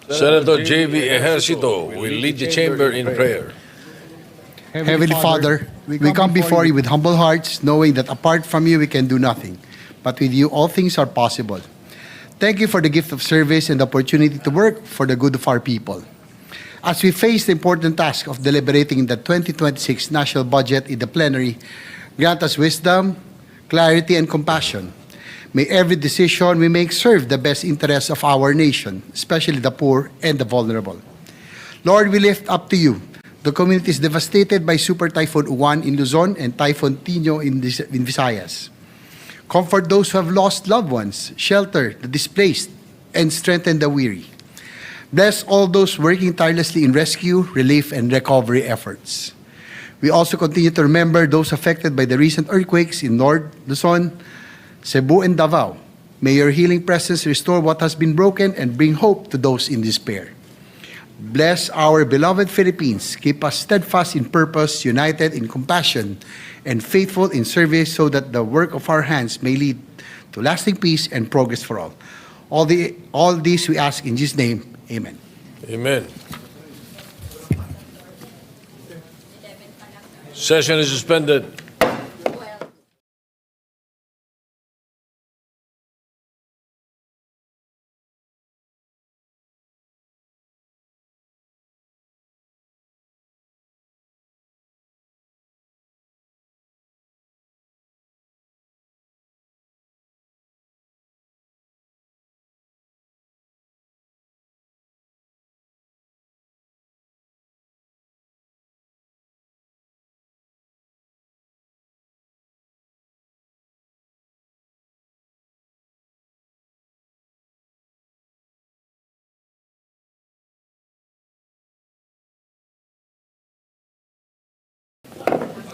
Senator J.V. Ejercito will lead the chamber in prayer. Heavenly Father, we come before you with humble hearts, knowing that apart from you we can do nothing, but with you all things are possible. Thank you for the gift of service and the opportunity to work for the good of our people. As we face the important task of deliberating the 2026 national budget in the plenary, grant us wisdom, clarity, and compassion. May every decision we make serve the best interests of our nation, especially the poor and the vulnerable. Lord, we lift up to you the communities devastated by Super Typhoon Uwan in Luzon and Typhoon Tino in Visayas. Comfort those who have lost loved ones, shelter the displaced, and strengthen the weary. Bless all those working tirelessly in rescue, relief, and recovery efforts. We also continue to remember those affected by the recent earthquakes in North Luzon, Cebu, and Davao. May your healing presence restore what has been broken and bring hope to those in despair. Bless our beloved Philippines. Keep us steadfast in purpose, united in compassion, and faithful in service so that the work of our hands may lead to lasting peace and progress for all. All these we ask in Jesus' name. Amen. Amen. Session is suspended.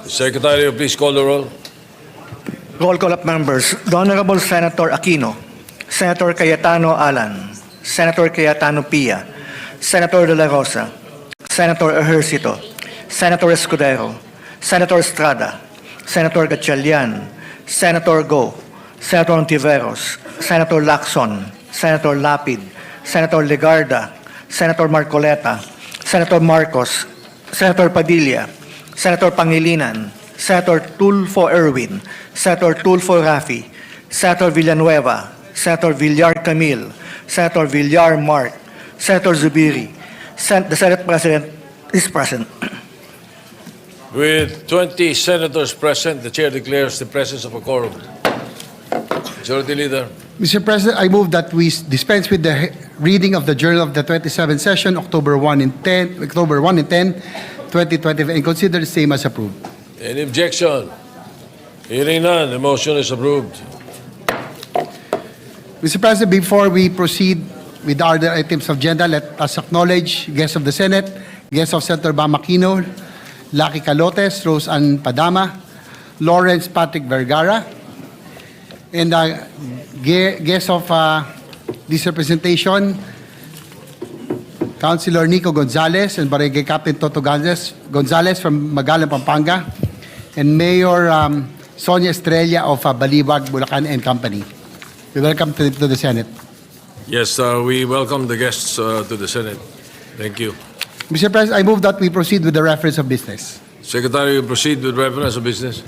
Secretary, please call the roll. Roll call of members. The Honorable Senator Aquino, Senator Cayetano Alan, Senator Cayetano Pia, Senator De La Rosa, Senator Ejercito, Senator Escudero, Senator Estrada, Senator Gatchalian, Senator Go, Senator Ontiveros, Senator Lacson, Senator Lapid, Senator Legarda, Senator Marcoleta, Senator Marcos, Senator Padilla, Senator Pangilinan, Senator Tulfo Erwin, Senator Tulfo Rafi, Senator Villanueva, Senator Villar Camille, Senator Villar Mark, Senator Zubiri. The Senate President is present. With 20 senators present, the chair declares the presence of a quorum. Majority Leader. Mr. President, I move that we dispense with the reading of the Journal of the 27th session, October 1 and 10, 2025, and consider the same as approved. Any objection? Hearing none, the motion is approved. Mr. President, before we proceed with the other items of agenda, let us acknowledge guests of the Senate, guests of Senator Bam Aquino, Lucky Calotes, Rose Ann Padama, Lawrence Patrick Vergara, and guests of this representation, Councilor Nico Gonzalez and Barangay Captain Toto Gonzalez from Magalang, Pampanga, and Mayor Sonia Estrella of Baliwag, Bulacan and Company. We welcome to the Senate. Yes, we welcome the guests to the Senate. Thank you. Mr. President, I move that we proceed with the reference of business. Secretary, you proceed with reference of business.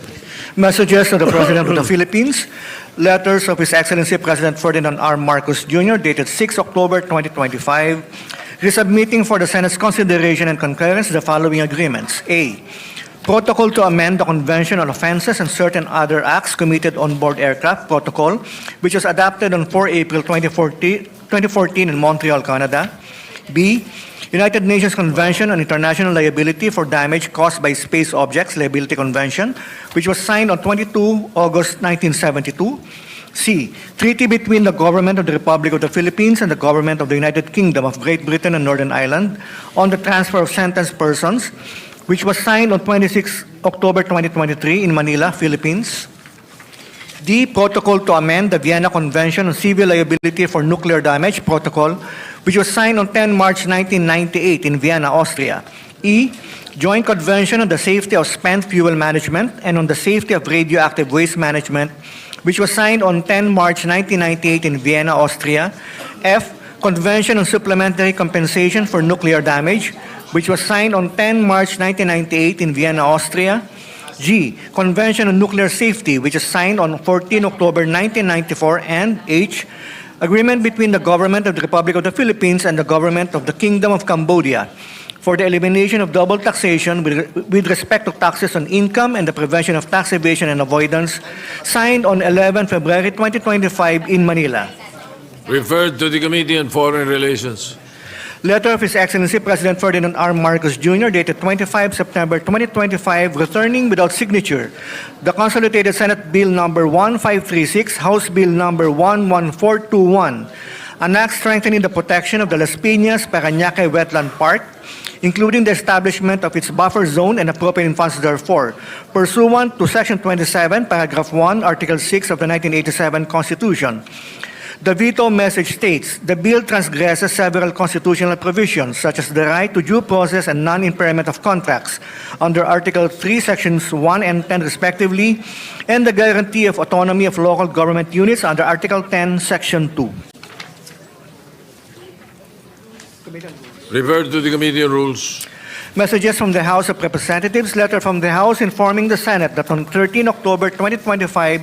Messages to the President of the Philippines. Letters of His Excellency President Ferdinand R. Marcos Jr. dated 6 October 2025. Resubmitting for the Senate's consideration and concurrence the following agreements. A. Protocol to amend the Convention on Offenses and certain other acts committed on board aircraft protocol, which was adopted on 4 April 2014 in Montreal, Canada. B. United Nations Convention on International Liability for Damage Caused by Space Objects Liability Convention, which was signed on 22 August 1972. C. Treaty between the Government of the Republic of the Philippines and the Government of the United Kingdom of Great Britain and Northern Ireland on the transfer of sentenced persons, which was signed on 26 October 2023 in Manila, Philippines. D. Protocol to amend the Vienna Convention on Civil Liability for Nuclear Damage Protocol, which was signed on 10 March 1998 in Vienna, Austria. E. Joint Convention on the Safety of Spent Fuel Management and on the Safety of Radioactive Waste Management, which was signed on 10 March 1998 in Vienna, Austria. F. Convention on Supplementary Compensation for Nuclear Damage, which was signed on 10 March 1998 in Vienna, Austria. G. Convention on Nuclear Safety, which is signed on 14 October 1994. And H. Agreement between the Government of the Republic of the Philippines and the Government of the Kingdom of Cambodia for the elimination of double taxation with respect to taxes on income and the prevention of tax evasion and avoidance, signed on 11 February 2025 in Manila. Referred to the Committee on Foreign Relations. Letter of His Excellency President Ferdinand R. Marcos Jr. dated 25 September 2025, returning without signature the Consolidated Senate Bill number 1536, House Bill number 11421, an act strengthening the protection of the Las Piñas Parañaque Wetland Park, including the establishment of its buffer zone and appropriate funds therefore, pursuant to Section 27, Paragraph 1, Article 6 of the 1987 Constitution. The veto message states, the bill transgresses several constitutional provisions, such as the right to due process and non-impairment of contracts under Article 3, Sections 1 and 10 respectively, and the guarantee of autonomy of local government units under Article 10, Section 2. Referred to the Committee on Rules. Messages from the House of Representatives. Letter from the House informing the Senate that on 13 October 2025,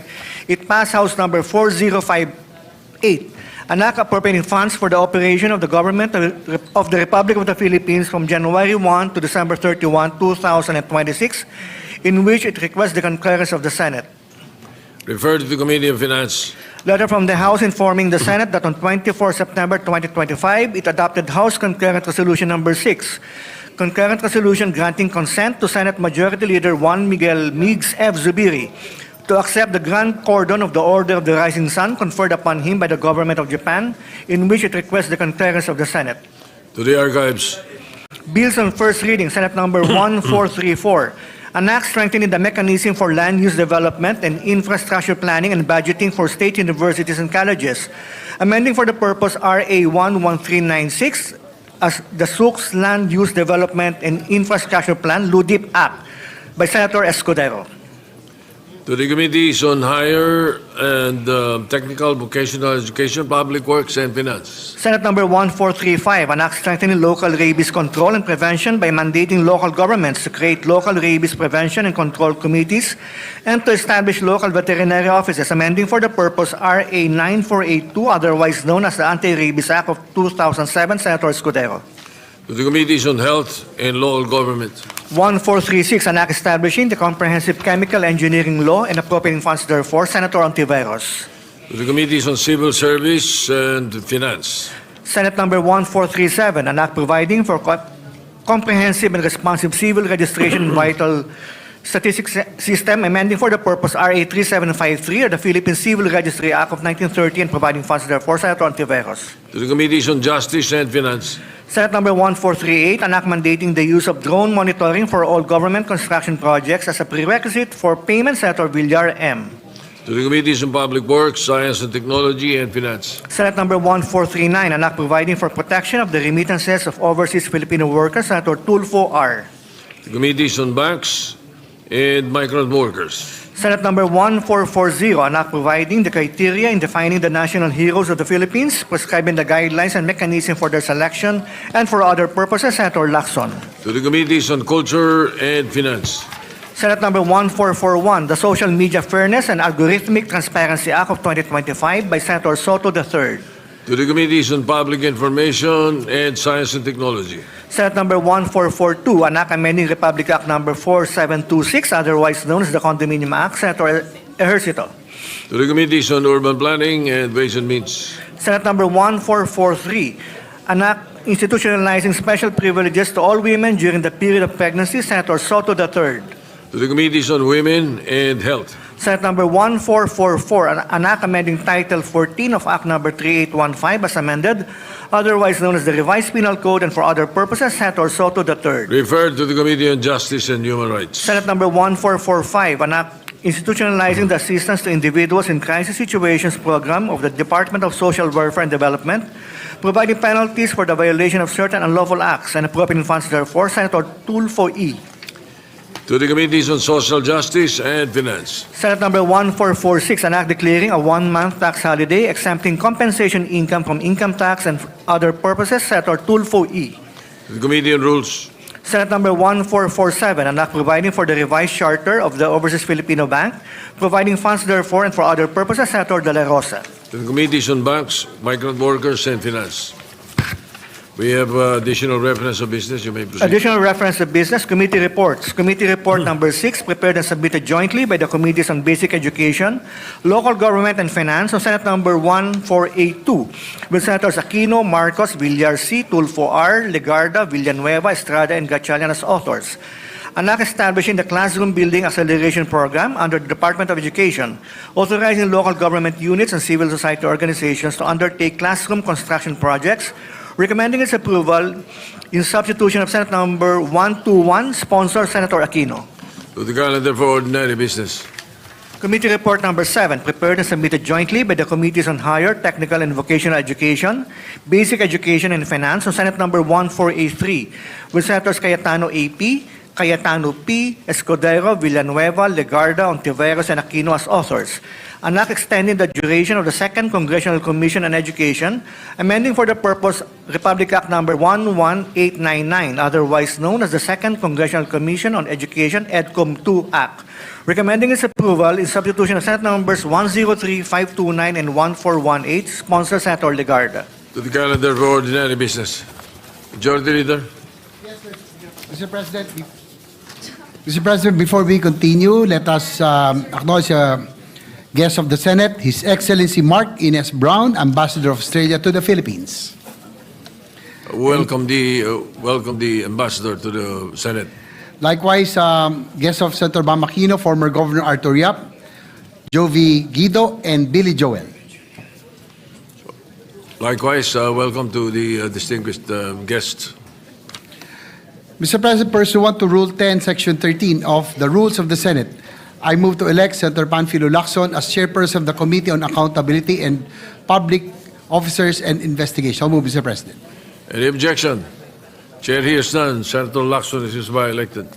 it passed House number 4058, an act appropriating funds for the operation of the government of the Republic of the Philippines from January 1 to December 31, 2026, in which it requests the concurrence of the Senate. Referred to the Committee on Finance. Letter from the House informing the Senate that on 24 September 2025, it adopted House Concurrent Resolution number 6, concurrent resolution granting consent to Senate Majority Leader Juan Miguel Migues F. Zubiri to accept the Grand Cordon of the Order of the Rising Sun conferred upon him by the Government of Japan, in which it requests the concurrence of the Senate. To the Archives. Bills on first reading, Senate number 1434, an act strengthening the mechanism for land use development and infrastructure planning and budgeting for state universities and colleges, amending for the purpose RA 11396 as the SUC's Land Use Development and Infrastructure Plan, LUDIP Act, by Senator Escudero. To the Committees on Higher and Technical Vocational Education, Public Works, and Finance. Senate number 1435, an act strengthening local rabies control and prevention by mandating local governments to create local rabies prevention and control committees and to establish local veterinary offices, amending for the purpose RA 9482, otherwise known as the Anti-Rabies Act of 2007, Senator Escudero. To the Committees on Health and Local Government. 1436, an act establishing the comprehensive chemical engineering law and appropriating funds therefore, Senator Ontiveros. To the Committees on Civil Service and Finance. Senate number 1437, an act providing for comprehensive and responsive civil registration and vital statistics system, amending for the purpose RA 3753 of the Philippine Civil Registry Act of 1930 and providing funds therefore, Senator Ontiveros. To the Committees on Justice and Finance. Senate number 1438, an act mandating the use of drone monitoring for all government construction projects as a prerequisite for payment, Senator Villar M. To the Committees on Public Works, Science and Technology, and Finance. Senate number 1439, an act providing for protection of the remittances of overseas Filipino workers, Senator Tulfo R. The Committees on Banks and Migrant Workers. Senate number 1440, an act providing the criteria in defining the national heroes of the Philippines, prescribing the guidelines and mechanism for their selection, and for other purposes, Senator Lacson. To the Committees on Culture and Finance. Senate number 1441, the Social Media Fairness and Algorithmic Transparency Act of 2025 by Senator Soto III. To the Committees on Public Information and Science and Technology. Senate number 1442, an act amending Republic Act number 4726, otherwise known as the Condominium Act, Senator Ejercito. To the Committees on Urban Planning and Ways and Means. Senate number 1443, an act institutionalizing special privileges to all women during the period of pregnancy, Senator Soto III. To the Committees on Women and Health. Senate number 1444, an act amending Title 14 of Act number 3815 as amended, otherwise known as the Revised Penal Code, and for other purposes, Senator Soto III. Referred to the Committee on Justice and Human Rights. Senate number 1445, an act institutionalizing the assistance to individuals in crisis situations program of the Department of Social Welfare and Development, providing penalties for the violation of certain unlawful acts and appropriating funds therefore, Senator Tulfo E. To the Committees on Social Justice and Finance. Senate Number 1446, an act declaring a one-month tax holiday exempting compensation income from income tax and other purposes, Senator Tulfo E. To the Committee on Rules. Senate Number 1447, an act providing for the revised charter of the Overseas Filipino Bank, providing funds therefore and for other purposes, Senator De La Rosa. To the Committees on Banks, Migrant Workers, and Finance. We have additional reference of business. You may proceed. Additional reference to business committee reports. Committee report number 6, prepared and submitted jointly by the Committees on Basic Education, Local Government and Finance on Senate number 1482, with Senators Aquino, Marcos, Villar C, Tulfo R, Legarda, Villanueva, Estrada, and Gatchalian as authors. An act establishing the Classroom Building Acceleration Program under the Department of Education, authorizing local government units and civil society organizations to undertake classroom construction projects, recommending its approval in substitution of Senate number 121, sponsor Senator Aquino. To the calendar for ordinary business. Committee report number 7, prepared and submitted jointly by the Committees on Higher, Technical and Vocational Education, Basic Education and Finance on Senate number 1483, with Senators Cayetano A.P., Cayetano P., Escudero, Villanueva, Legarda, Ontiveros, and Aquino as authors. An act extending the duration of the Second Congressional Commission on Education, amending for the purpose Republic Act number 11899, otherwise known as the Second Congressional Commission on Education, EDCOM II Act, recommending its approval in substitution of Senate numbers 103, 529, and 1418, sponsor Senator Legarda. To the calendar for ordinary business. Majority Leader. Mr. President, before we continue, let us acknowledge a guest of the Senate, His Excellency Mark Ines Brown, Ambassador of Australia to the Philippines. Welcome the ambassador to the Senate. Likewise, guest of Senator Bam Aquino, former Governor Arthur Yap, Jovi Guido, and Billy Joel. Likewise, welcome to the distinguished guests. Mr. President, pursuant to Rule 10, Section 13 of the Rules of the Senate, I move to elect Senator Panfilo Lacson as chairperson of the Committee on Accountability and Public Officers and Investigation. I'll move, Mr. President. Any objection? Chair hears none. Senator Lacson is hereby elected.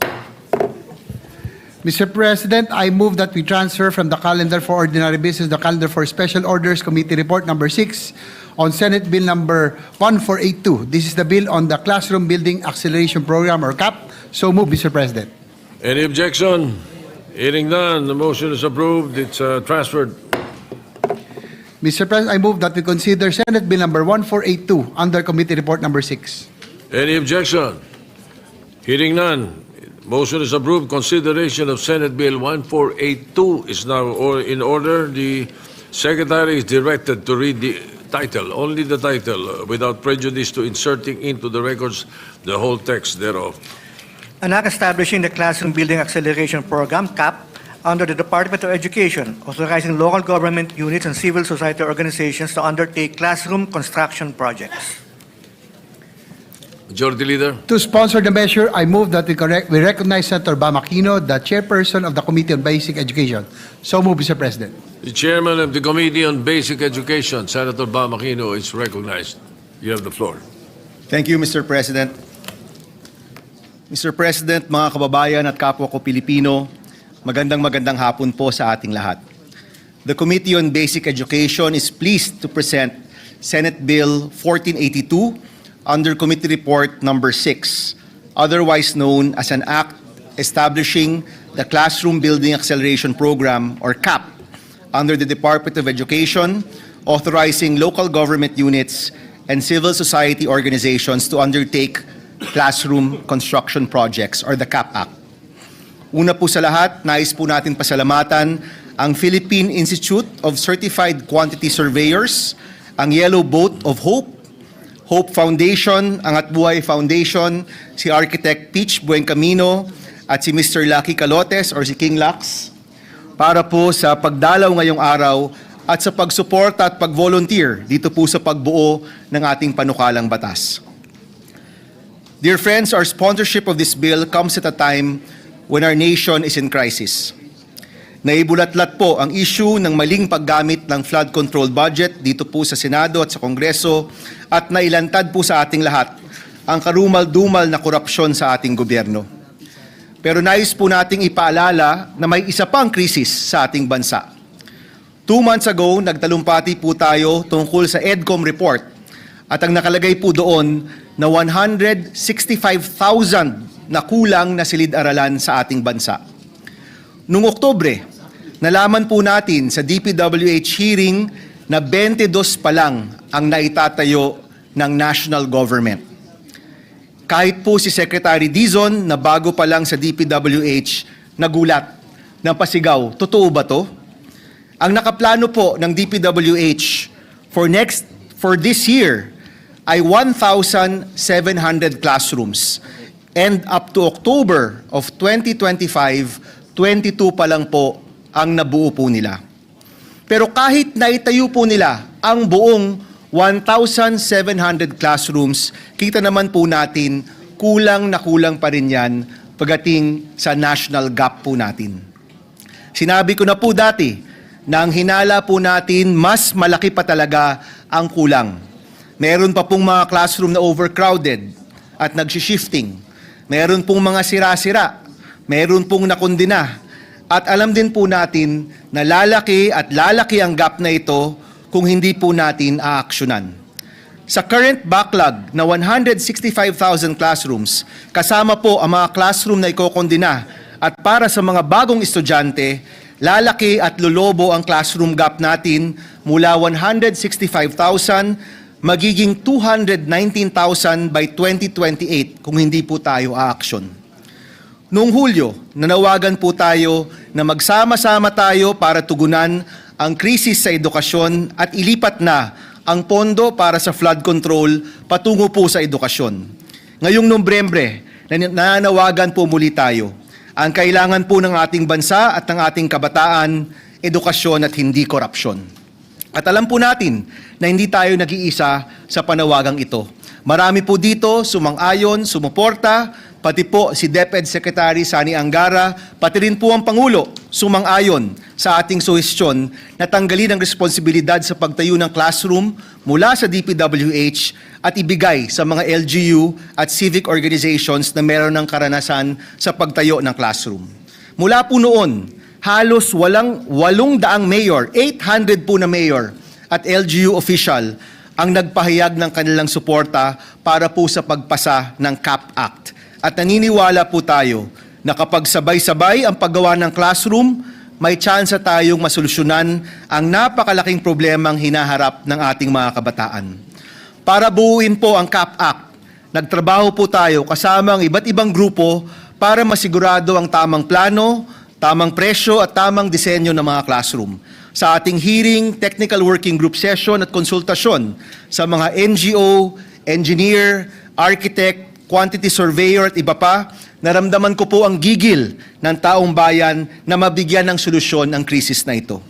Mr. President, I move that we transfer from the calendar for ordinary business the calendar for special orders committee report number 6 on Senate Bill number 1482. This is the bill on the Classroom Building Acceleration Program or CAP. So move, Mr. President. Any objection? Hearing none, the motion is approved. It's transferred. Mr. President, I move that we consider Senate Bill number 1482 under committee report number 6. Any objection? Hearing none. Motion is approved. Consideration of Senate Bill 1482 is now in order. The Secretary is directed to read the title, only the title, without prejudice to inserting into the records the whole text thereof. An act establishing the Classroom Building Acceleration Program, CAP, under the Department of Education, authorizing local government units and civil society organizations to undertake classroom construction projects. Majority Leader. To sponsor the measure, I move that we recognize Senator Bam Aquino, the chairperson of the Committee on Basic Education. So move, Mr. President. The Chairman of the Committee on Basic Education, Senator Bam Aquino, is recognized. You have the floor. Thank you, Mr. President. Mr. President, mga kababayan at kapwa ko Pilipino, magandang hapon po sa ating lahat. The Committee on Basic Education is pleased to present Senate Bill 1482 under Committee Report number 6, otherwise known as an act establishing the Classroom Building Acceleration Program or CAP under the Department of Education, authorizing local government units and civil society organizations to undertake classroom construction projects or the CAP Act. Una po sa lahat, nais po natin pasalamatan ang Philippine Institute of Certified Quantity Surveyors, ang Yellow Boat of Hope, Hope Foundation, Angat Buhay Foundation, si Architect Peach Buencamino at si Mr. Lucky Calotes or si King Lux para po sa pagdalaw ngayong araw at sa pagsuporta at pag-volunteer dito po sa pagbuo ng ating panukalang batas. Dear friends, our sponsorship of this bill comes at a time when our nation is in crisis. Naibulatlat po ang issue ng maling paggamit ng flood control budget dito po sa Senado at sa Kongreso at nailantad po sa ating lahat ang karumal-dumal na korupsyon sa ating gobyerno. Pero nais po nating ipaalala na may isa pang krisis sa ating bansa. 2 months ago, nagtalumpati po tayo tungkol sa EDCOM report at ang nakalagay po doon na 165,000 na kulang na silid-aralan sa ating bansa. Noong Oktubre, nalaman po natin sa DPWH hearing na 22 pa lang ang naitatayo ng national government. Kahit po si Secretary Dizon na bago pa lang sa DPWH, nagulat, napasigaw, totoo ba to? Ang nakaplano po ng DPWH for this year ay 1,700 classrooms. And up to October of 2025, 22 pa lang po ang nabuo po nila. Pero kahit naitayo po nila ang buong 1,700 classrooms, kita naman po natin, kulang na kulang pa rin yan pagdating sa national gap po natin. Sinabi ko na po dati na ang hinala po natin, mas malaki pa talaga ang kulang. Meron pa pong mga classroom na overcrowded at nag-shifting. Meron pong mga sira-sira. Meron pong nakondena. At alam din po natin na lalaki at lalaki ang gap na ito kung hindi po natin aaksyonan. Sa current backlog na 165,000 classrooms, kasama po ang mga classroom na ikokondena at para sa mga bagong estudyante, lalaki at lolobo ang classroom gap natin mula 165,000 magiging 219,000 by 2028 kung hindi po tayo aaksyon. Noong Hulyo, nanawagan po tayo na magsama-sama tayo para tugunan ang krisis sa edukasyon at ilipat na ang pondo para sa flood control patungo po sa edukasyon. Ngayong Nobyembre, nananawagan po muli tayo. Ang kailangan po ng ating bansa at ng ating kabataan, edukasyon at hindi korupsyon. At alam po natin na hindi tayo nag-iisa sa panawagang ito. Marami po dito sumang-ayon, sumuporta, pati po si DepEd Secretary Sani Angara, pati rin po ang Pangulo sumang-ayon sa ating suhestyon na tanggalin ang responsibilidad sa pagtayo ng classroom mula sa DPWH at ibigay sa mga LGU at civic organizations na meron ng karanasan sa pagtayo ng classroom. Mula po noon, halos 800 mayor, 800 po na mayor at LGU official ang nagpahayag ng kanilang suporta para po sa pagpasa ng CAP Act. At naniniwala po tayo na kapag sabay-sabay ang paggawa ng classroom, may tsansa tayong masolusyonan ang napakalaking problemang hinaharap ng ating mga kabataan. Para buuin po ang CAP Act, nagtrabaho po tayo kasama ang iba't ibang grupo para masigurado ang tamang plano, tamang presyo at tamang disenyo ng mga classroom. Sa ating hearing, technical working group session at konsultasyon sa mga NGO, engineer, architect, quantity surveyor at iba pa, naramdaman ko po ang gigil ng taong bayan na mabigyan ng solusyon ang krisis na ito.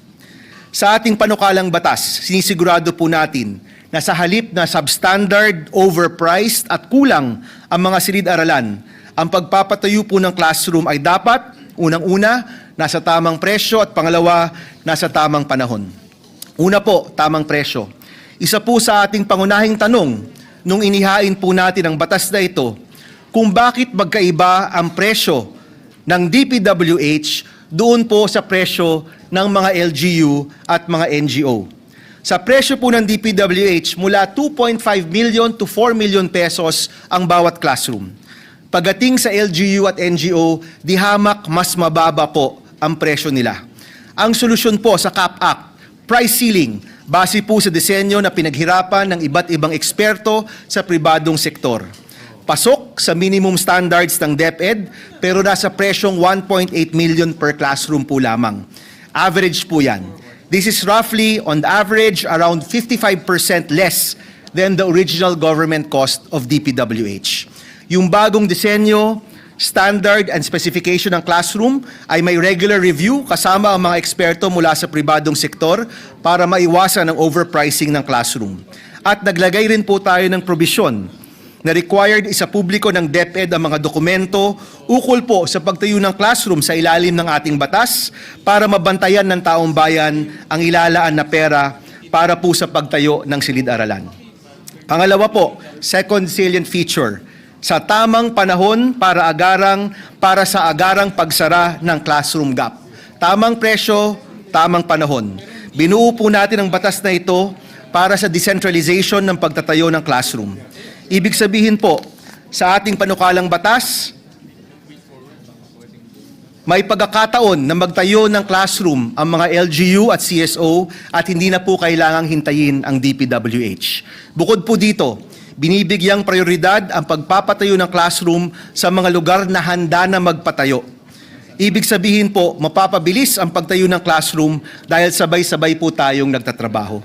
Sa ating panukalang batas, sinisigurado po natin na sa halip na substandard, overpriced at kulang ang mga silid-aralan, ang pagpapatayo po ng classroom ay dapat, unang-una, nasa tamang presyo at pangalawa, nasa tamang panahon. Una po, tamang presyo. Isa po sa ating pangunahing tanong nung inihain po natin ang batas na ito, kung bakit magkaiba ang presyo ng DPWH doon po sa presyo ng mga LGU at mga NGO. Sa presyo po ng DPWH, mula 2.5 million to 4 million pesos ang bawat classroom. Pagdating sa LGU at NGO, di hamak mas mababa po ang presyo nila. Ang solusyon po sa CAP Act, price ceiling, base po sa disenyo na pinaghirapan ng iba't ibang eksperto sa pribadong sektor. Pasok sa minimum standards ng DepEd pero nasa presyong 1.8 million per classroom po lamang. Average po yan. This is roughly, on average, around 55% less than the original government cost of DPWH. Yung bagong disenyo, standard and specification ng classroom ay may regular review kasama ang mga eksperto mula sa pribadong sektor para maiwasan ang overpricing ng classroom. At naglagay rin po tayo ng probisyon na required isa publiko ng DepEd ang mga dokumento ukol po sa pagtayo ng classroom sa ilalim ng ating batas para mabantayan ng taong bayan ang ilalaan na pera para po sa pagtayo ng silid-aralan. Pangalawa po, second salient feature, sa tamang panahon para sa agarang pagsara ng classroom gap. Tamang presyo, tamang panahon. Binuo po natin ang batas na ito para sa decentralization ng pagtatayo ng classroom. Ibig sabihin po, sa ating panukalang batas, may pagkakataon na magtayo ng classroom ang mga LGU at CSO at hindi na po kailangang hintayin ang DPWH. Bukod po dito, binibigyang prioridad ang pagpapatayo ng classroom sa mga lugar na handa na magpatayo. Ibig sabihin po, mapapabilis ang pagtayo ng classroom dahil sabay-sabay po tayong nagtatrabaho.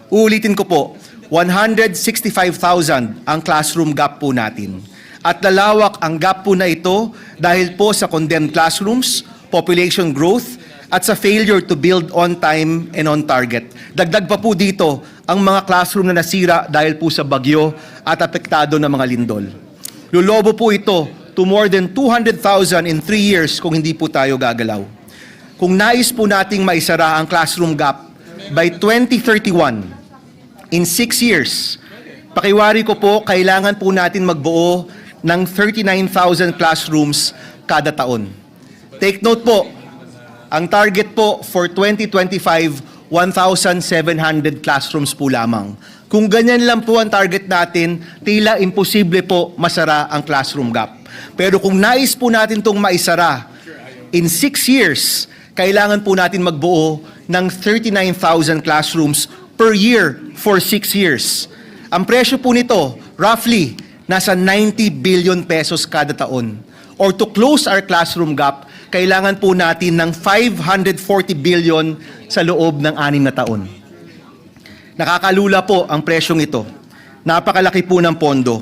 Uulitin ko po, 165,000 ang classroom gap po natin. At lalawak ang gap po na ito dahil po sa condemned classrooms, population growth, at sa failure to build on time and on target. Dagdag pa po dito ang mga classroom na nasira dahil po sa bagyo at apektado ng mga lindol. Lulobo po ito to more than 200,000 in 3 years kung hindi po tayo gagalaw. Kung nais po nating maisara ang classroom gap by 2031, in 6 years, pakiwari ko po, kailangan po natin magbuo ng 39,000 classrooms kada taon. Take note po, ang target po for 2025, 1,700 classrooms po lamang. Kung ganyan lang po ang target natin, tila imposible po masara ang classroom gap. Pero kung nais po natin itong maisara, in 6 years, kailangan po natin magbuo ng 39,000 classrooms per year for 6 years. Ang presyo po nito, roughly, nasa 90 billion pesos kada taon. Or to close our classroom gap, kailangan po natin ng 540 billion sa loob ng 6 na taon. Nakakalula po ang presyong ito. Napakalaki po ng pondo.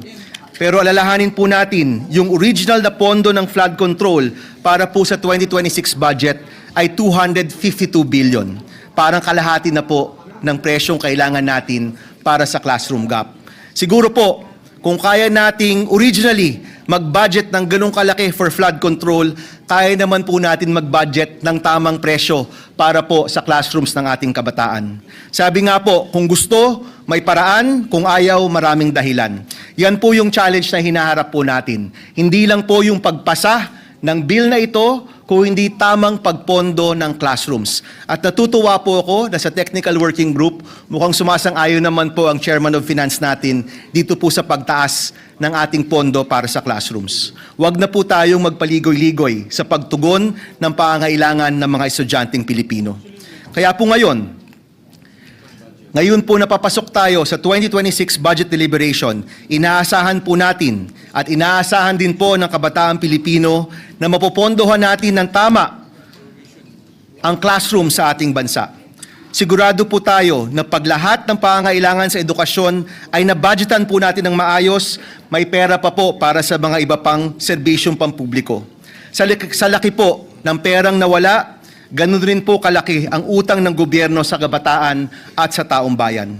Pero alalahanin po natin, yung original na pondo ng flood control para po sa 2026 budget ay 252 billion. Parang kalahati na po ng presyong kailangan natin para sa classroom gap. Siguro po, kung kaya nating originally mag-budget ng ganong kalaki for flood control, kaya naman po natin mag-budget ng tamang presyo para po sa classrooms ng ating kabataan. Sabi nga po, kung gusto, may paraan, kung ayaw, maraming dahilan. Yan po yung challenge na hinaharap po natin. Hindi lang po yung pagpasa ng bill na ito, kung hindi tamang pagpondo ng classrooms. At natutuwa po ako na sa technical working group, mukhang sumasang-ayon naman po ang chairman of finance natin dito po sa pagtaas ng ating pondo para sa classrooms. Huwag na po tayong magpaligoy-ligoy sa pagtugon ng pangangailangan ng mga estudyanteng Pilipino. Kaya po ngayon po napapasok tayo sa 2026 budget deliberation, inaasahan po natin at inaasahan din po ng kabataang Pilipino na mapopondohan natin ng tama ang classroom sa ating bansa. Sigurado po tayo na pag lahat ng pangangailangan sa edukasyon ay nabudgetan po natin ng maayos, may pera pa po para sa mga iba pang serbisyong pampubliko. Sa laki po ng perang nawala, ganun rin po kalaki ang utang ng gobyerno sa kabataan at sa taong bayan.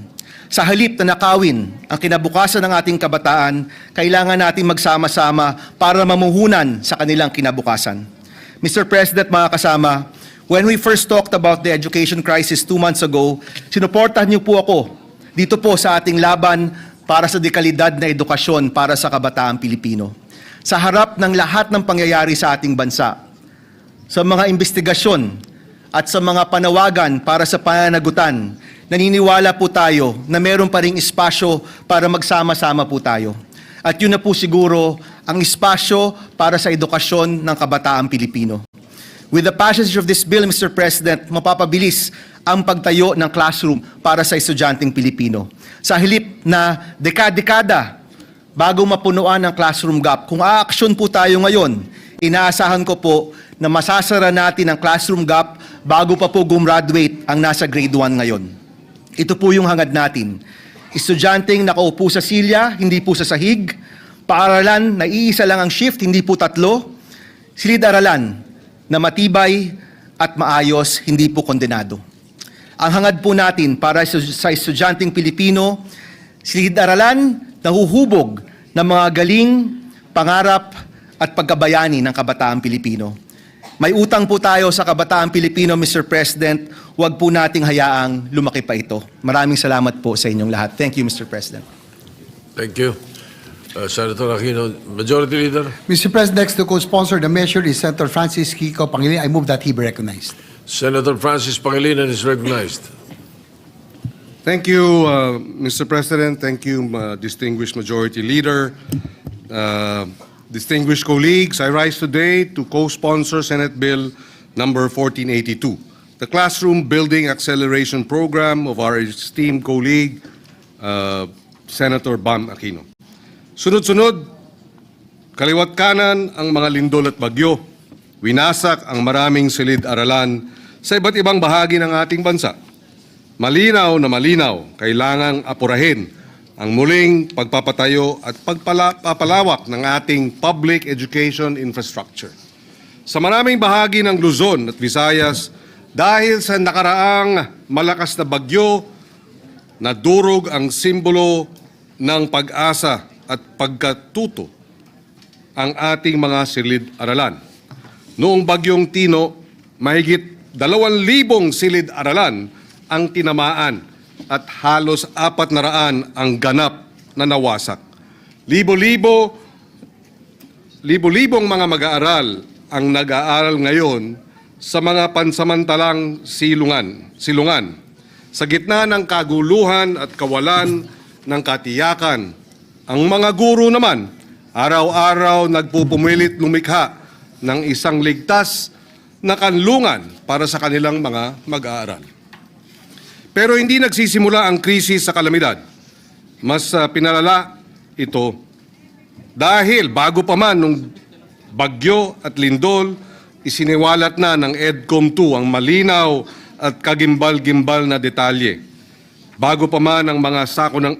Sa halip na nakawin ang kinabukasan ng ating kabataan, kailangan natin magsama-sama para mamuhunan sa kanilang kinabukasan. Mr. President, mga kasama, when we first talked about the education crisis 2 months ago, sinuportahan niyo po ako dito po sa ating laban para sa dekalidad na edukasyon para sa kabataang Pilipino. Sa harap ng lahat ng pangyayari sa ating bansa, sa mga investigasyon at sa mga panawagan para sa pananagutan, naniniwala po tayo na meron pa ring espasyo para magsama-sama po tayo. At yun na po siguro ang espasyo para sa edukasyon ng kabataang Pilipino. With the passage of this bill, Mr. President, mapapabilis ang pagtayo ng classroom para sa estudyanteng Pilipino. Sa halip na dekada bago mapunuan ang classroom gap, kung aaksyon po tayo ngayon, inaasahan ko po na masasara natin ang classroom gap bago pa po gumraduate ang nasa grade 1 ngayon. Ito po yung hangad natin. Estudyanteng nakaupo sa silya, hindi po sa sahig. Paaralan na iisa lang ang shift, hindi po 3. Silid-aralan na matibay at maayos, hindi po kondenado. Ang hangad po natin para sa estudyanteng Pilipino, silid-aralan na huhubog ng mga galing, pangarap at pagkabayani ng kabataang Pilipino. May utang po tayo sa kabataang Pilipino, Mr. President. Huwag po nating hayaang lumaki pa ito. Maraming salamat po sa inyong lahat. Thank you, Mr. President. Thank you. Senator Aquino, Majority Leader. Mr. President, next to co-sponsor the measure is Senator Francis Kiko Pangilinan. I move that he be recognized. Senator Francis Pangilinan is recognized. Thank you, Mr. President. Thank you, distinguished Majority Leader. Distinguished colleagues, I rise today to co-sponsor Senate Bill number 1482, the Classroom Building Acceleration Program of our esteemed colleague, Senator Bam Aquino. Sunod-sunod, kaliwat kanan ang mga lindol at bagyo. Winasak ang maraming silid-aralan sa iba't ibang bahagi ng ating bansa. Malinaw na malinaw, kailangang apurahin ang muling pagpapatayo at pagpapalawak ng ating public education infrastructure. Sa maraming bahagi ng Luzon at Visayas, dahil sa nakaraang malakas na bagyo, nadurog ang simbolo ng pag-asa at pagkatuto ang ating mga silid-aralan. Noong bagyong Tino, mahigit 2,000 silid-aralan ang tinamaan at halos 400 ang ganap na nawasak. Libo-libong mga mag-aaral ang nag-aaral ngayon sa mga pansamantalang silungan. Sa gitna ng kaguluhan at kawalan ng katiyakan, ang mga guro naman araw-araw nagpupumilit lumikha ng isang ligtas na kanlungan para sa kanilang mga mag-aaral. Pero hindi nagsisimula ang krisis sa kalamidad. Mas pinalala ito dahil bago pa man nung bagyo at lindol, isiniwalat na ng EDCOM 2 ang malinaw at kagimbal-gimbal na detalye. Bago pa man ang mga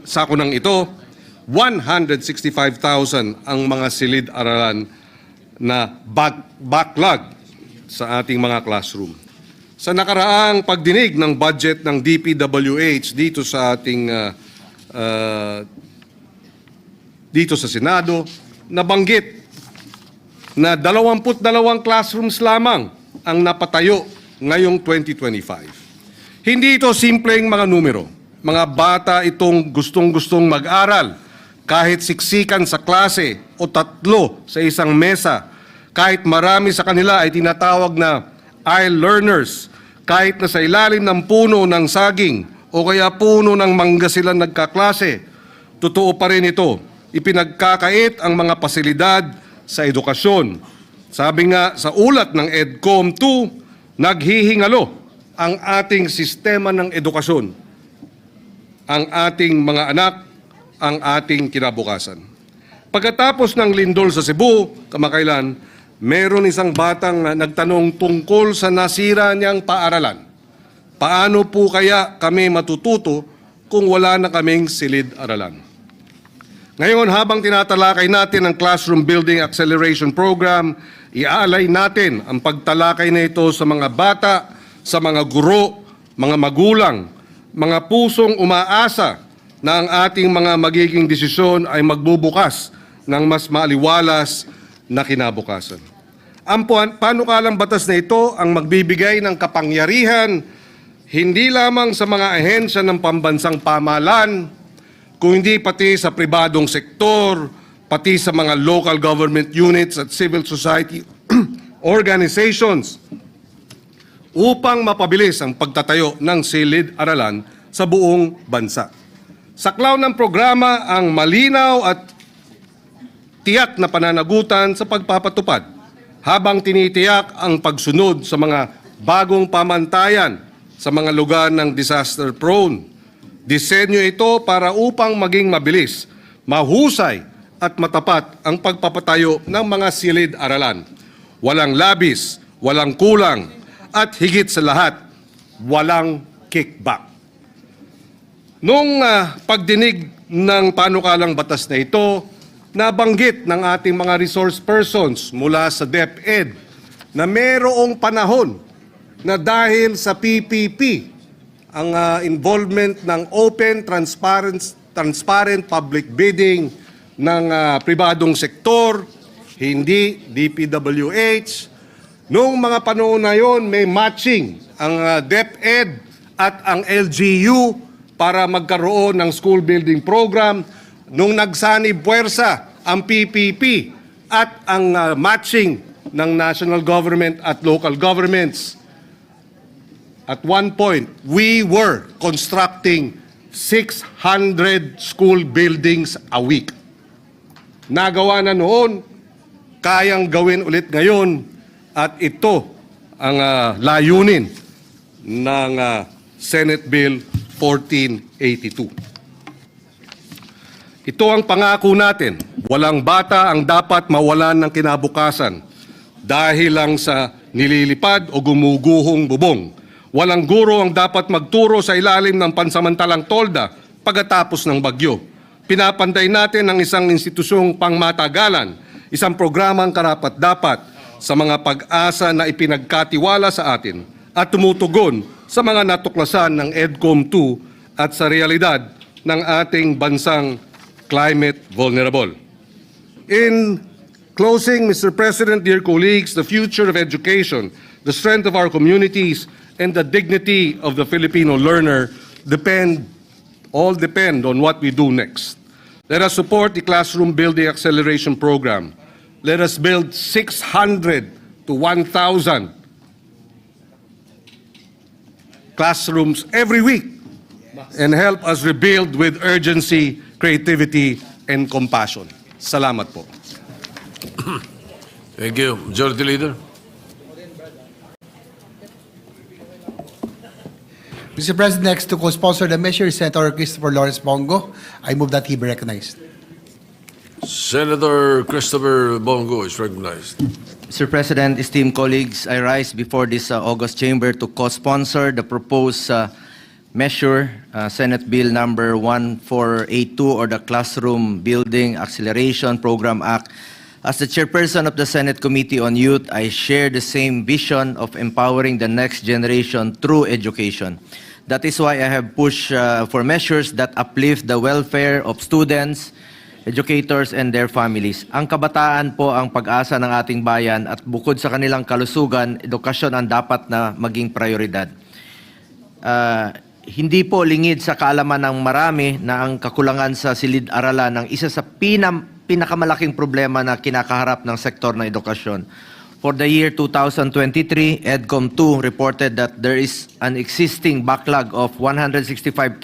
sakunang ito, 165,000 ang mga silid-aralan na backlog sa ating mga classroom. Sa nakaraang pagdinig ng budget ng DPWH dito sa ating dito sa Senado, nabanggit na 22 classrooms lamang ang napatayo ngayong 2025. Hindi ito simpleng mga numero. Mga bata itong gustong-gustong mag-aral kahit siksikan sa klase o 3 sa isang mesa, kahit marami sa kanila ay tinatawag na I-learners, kahit na sa ilalim ng puno ng saging o kaya puno ng mangga sila nagkaklase. Totoo pa rin ito. Ipinagkakait ang mga pasilidad sa edukasyon. Sabi nga sa ulat ng EDCOM 2, naghihingalo ang ating sistema ng edukasyon, ang ating mga anak, ang ating kinabukasan. Pagkatapos ng lindol sa Cebu, kamakailan, meron isang batang nagtanong tungkol sa nasira niyang paaralan. Paano po kaya kami matututo kung wala na kaming silid-aralan? Ngayon, habang tinatalakay natin ang Classroom Building Acceleration Program, iaalay natin ang pagtalakay na ito sa mga bata, sa mga guro, mga magulang, mga pusong umaasa na ang ating mga magiging desisyon ay magbubukas ng mas maaliwalas na kinabukasan. Ang panukalang batas na ito ang magbibigay ng kapangyarihan hindi lamang sa mga ahensya ng pambansang pamahalaan, kundi pati sa pribadong sektor, pati sa mga local government units at civil society organizations upang mapabilis ang pagtatayo ng silid-aralan sa buong bansa. Saklaw ng programa ang malinaw at tiyak na pananagutan sa pagpapatupad habang tinitiyak ang pagsunod sa mga bagong pamantayan sa mga lugar ng disaster prone. Disenyo ito para upang maging mabilis, mahusay at matapat ang pagpapatayo ng mga silid-aralan. Walang labis, walang kulang, at higit sa lahat, walang kickback. Noong pagdinig ng panukalang batas na ito, nabanggit ng ating mga resource persons mula sa DepEd na mayroong panahon na dahil sa PPP, ang involvement ng open, transparent public bidding ng pribadong sektor, hindi DPWH. Noong mga panahon na yon, may matching ang DepEd at ang LGU para magkaroon ng school building program nung nagsanib puwersa ang PPP at ang matching ng national government at local governments, at one point, we were constructing 600 school buildings a week. Nagawa na noon, kayang gawin ulit ngayon, at ito ang layunin ng Senate Bill 1482. Ito ang pangako natin. Walang bata ang dapat mawalan ng kinabukasan dahil lang sa nililipad o gumuguhong bubong. Walang guro ang dapat magturo sa ilalim ng pansamantalang tolda pagkatapos ng bagyo. Pinapantay natin ang isang institusyong pangmatagalan, isang programang karapat-dapat sa mga pag-asa na ipinagkatiwala sa atin at tumutugon sa mga natuklasan ng EDCOM 2 at sa realidad ng ating bansang climate vulnerable. In closing, Mr. President, dear colleagues, the future of education, the strength of our communities, and the dignity of the Filipino learner all depend on what we do next. Let us support the Classroom Building Acceleration Program. Let us build 600 to 1,000 classrooms every week and help us rebuild with urgency, creativity, and compassion. Salamat po. Thank you. Majority Leader. Mr. President, next to co-sponsor the measure is Senator Christopher Lawrence Bongo. I move that he be recognized. Senator Christopher Bongo is recognized. Mr. President, esteemed colleagues, I rise before this August chamber to co-sponsor the proposed measure, Senate Bill number 1482, or the Classroom Building Acceleration Program Act. As the chairperson of the Senate Committee on Youth, I share the same vision of empowering the next generation through education. That is why I have pushed for measures that uplift the welfare of students, educators, and their families. Ang kabataan po ang pag-asa ng ating bayan at bukod sa kanilang kalusugan, edukasyon ang dapat na maging prioridad. Hindi po lingid sa kaalaman ng marami na ang kakulangan sa silid-aralan ng isa sa pinakamalaking problema na kinakaharap ng sektor ng edukasyon. For the year 2023, EDCOM 2 reported that there is an existing backlog of 165,000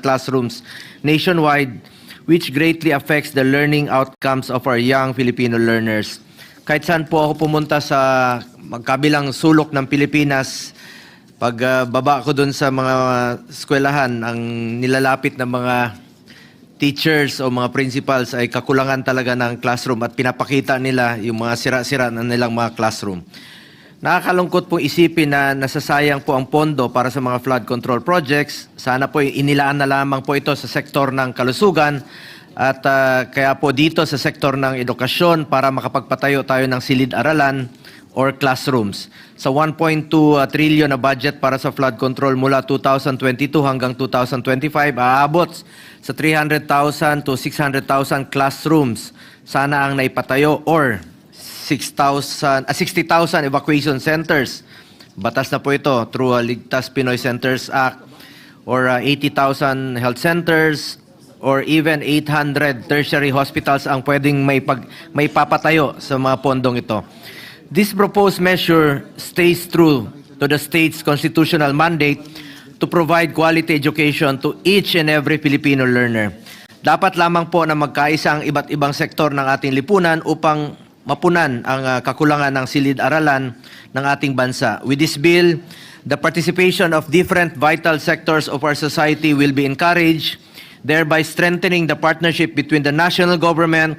classrooms nationwide, which greatly affects the learning outcomes of our young Filipino learners. Kahit saan po ako pumunta sa magkabilang sulok ng Pilipinas, pag baba ko dun sa mga eskwelahan, ang nilalapit ng mga teachers o mga principals ay kakulangan talaga ng classroom at pinapakita nila yung mga sira-sira na nilang mga classroom. Nakakalungkot pong isipin na nasasayang po ang pondo para sa mga flood control projects. Sana po inilaan na lamang po ito sa sektor ng kalusugan at kaya po dito sa sektor ng edukasyon para makapagpatayo tayo ng silid-aralan or classrooms. Sa 1.2 trillion na budget para sa flood control mula 2022 hanggang 2025, aabot sa 300,000 to 600,000 classrooms. Sana ang naipatayo or 60,000 evacuation centers. Batas na po ito through Ligtas Pinoy Centers Act, or 80,000 health centers, or even 800 tertiary hospitals ang pwedeng may papatayo sa mga pondong ito. This proposed measure stays true to the state's constitutional mandate to provide quality education to each and every Filipino learner. Dapat lamang po na magkaisa ang iba't ibang sektor ng ating lipunan upang mapunan ang kakulangan ng silid-aralan ng ating bansa. With this bill, the participation of different vital sectors of our society will be encouraged, thereby strengthening the partnership between the national government,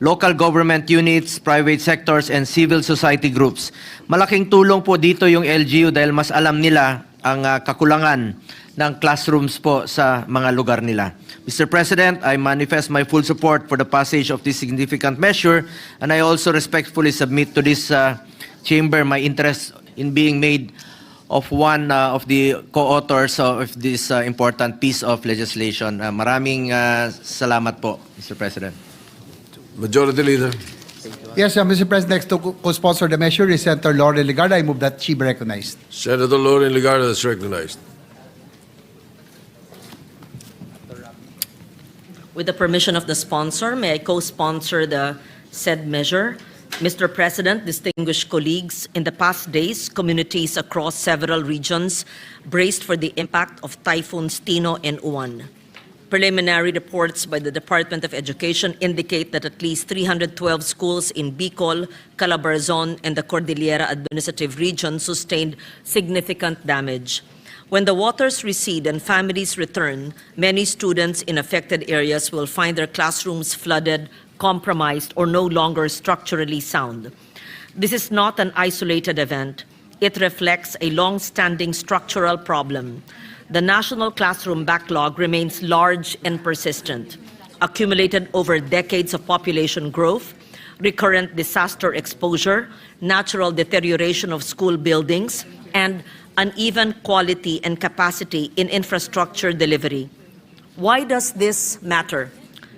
local government units, private sectors, and civil society groups. Malaking tulong po dito yung LGU dahil mas alam nila ang kakulangan ng classrooms po sa mga lugar nila. Mr. President, I manifest my full support for the passage of this significant measure, and I also respectfully submit to this chamber my interest in being made of one of the co-authors of this important piece of legislation. Maraming salamat po, Mr. President. Majority Leader. Yes, Mr. President, next to co-sponsor the measure is Senator Lauren Legarda. I move that she be recognized. Senator Lauren Legarda is recognized. With the permission of the sponsor, may I co-sponsor the said measure? Mr. President, distinguished colleagues, in the past days, communities across several regions braced for the impact of Typhoons Tino and Uwan. Preliminary reports by the Department of Education indicate that at least 312 schools in Bicol, Calabarzon, and the Cordillera Administrative Region sustained significant damage. When the waters recede and families return, many students in affected areas will find their classrooms flooded, compromised, or no longer structurally sound. This is not an isolated event. It reflects a long-standing structural problem. The national classroom backlog remains large and persistent, accumulated over decades of population growth, recurrent disaster exposure, natural deterioration of school buildings, and uneven quality and capacity in infrastructure delivery. Why does this matter?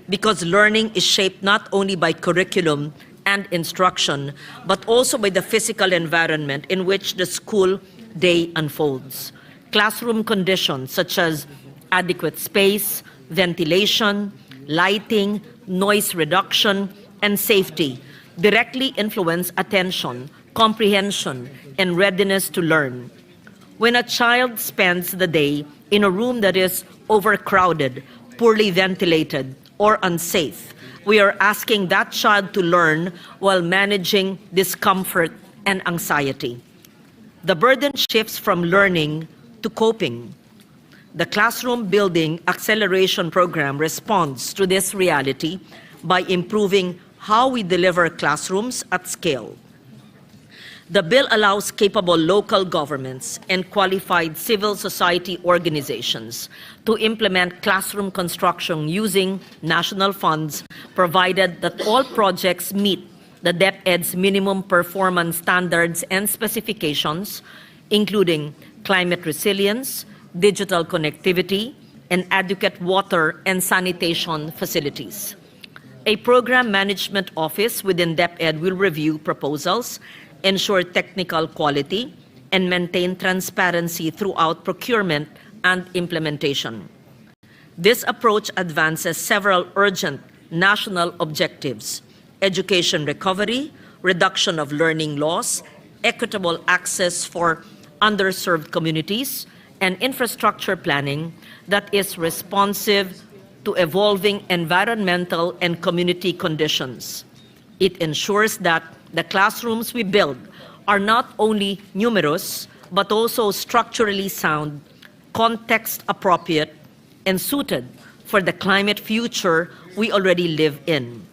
Because learning is shaped not only by curriculum and instruction, but also by the physical environment in which the school day unfolds. Classroom conditions such as adequate space, ventilation, lighting, noise reduction, and safety directly influence attention, comprehension, and readiness to learn. When a child spends the day in a room that is overcrowded, poorly ventilated, or unsafe, we are asking that child to learn while managing discomfort and anxiety. The burden shifts from learning to coping. The Classroom Building Acceleration Program responds to this reality by improving how we deliver classrooms at scale. The bill allows capable local governments and qualified civil society organizations to implement classroom construction using national funds, provided that all projects meet the DepEd's minimum performance standards and specifications, including climate resilience, digital connectivity, and adequate water and sanitation facilities. A program management office within DepEd will review proposals, ensure technical quality, and maintain transparency throughout procurement and implementation. This approach advances several urgent national objectives: education recovery, reduction of learning loss, equitable access for underserved communities, and infrastructure planning that is responsive to evolving environmental and community conditions. It ensures that the classrooms we build are not only numerous, but also structurally sound, context appropriate, and suited for the climate future we already live in.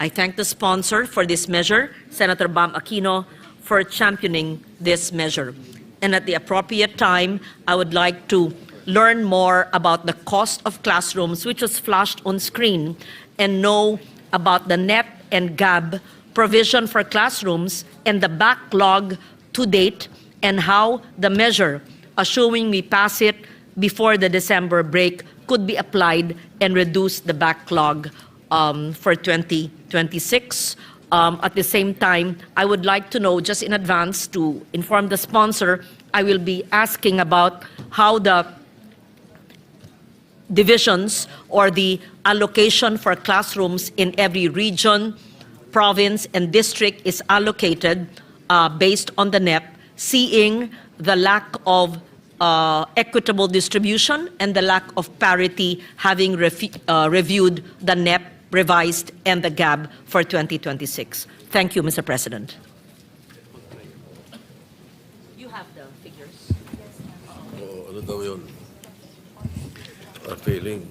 I thank the sponsor for this measure, Senator Bam Aquino, for championing this measure. And at the appropriate time, I would like to learn more about the cost of classrooms, which was flashed on screen, and know about the NEP and GAB provision for classrooms and the backlog to date, and how the measure, assuming we pass it before the December break, could be applied and reduce the backlog for 2026. At the same time, I would like to know, just in advance, to inform the sponsor, I will be asking about how the divisions or the allocation for classrooms in every region, province, and district is allocated based on the NEP, seeing the lack of equitable distribution and the lack of parity, having reviewed the NEP revised and the GAB for 2026. Thank you, Mr. President. You have the figures. Oh, ano daw yun? Unfailing.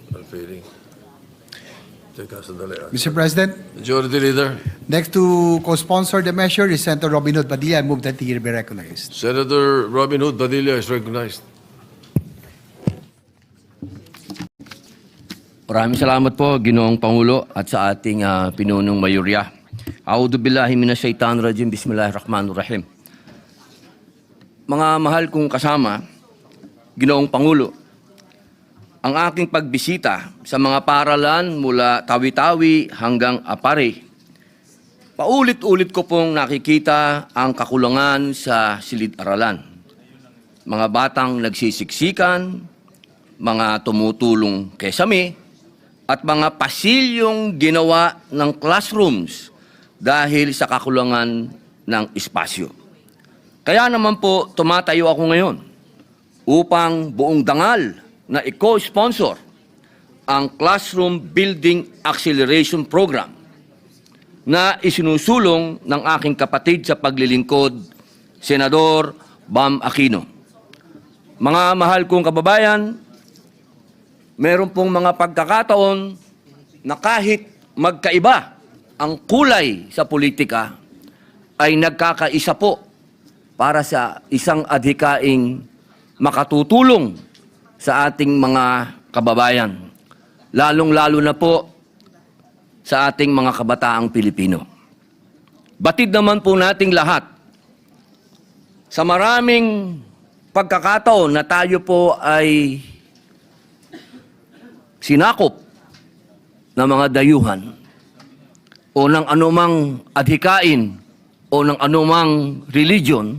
Teka, sandali. Mr. President, Majority Leader, next to co-sponsor the measure is Senator Robin Hood Padilla. I move that he be recognized. Senator Robin Hood Padilla is recognized. Maraming salamat po, Ginoong Pangulo, at sa ating pinunong mayorya. A'udhu billahi minash shaitanir rajim, bismillahirrahmanirrahim. Mga mahal kong kasama, Ginoong Pangulo, ang aking pagbisita sa mga paaralan mula Tawi-Tawi hanggang Apare, paulit-ulit ko pong nakikita ang kakulangan sa silid-aralan. Mga batang nagsisiksikan, mga tumutulong kesame, at mga pasilyong ginawa ng classrooms dahil sa kakulangan ng espasyo. Kaya naman po tumatayo ako ngayon upang buong dangal na i-co-sponsor ang Classroom Building Acceleration Program na isinusulong ng aking kapatid sa paglilingkod, Senador Bam Aquino. Mga mahal kong kababayan, meron pong mga pagkakataon na kahit magkaiba ang kulay sa politika, ay nagkakaisa po para sa isang adhikaing makatutulong sa ating mga kababayan, lalong-lalo na po sa ating mga kabataang Pilipino. Batid naman po nating lahat sa maraming pagkakataon na tayo po ay sinakop ng mga dayuhan o ng anumang adhikain o ng anumang religion,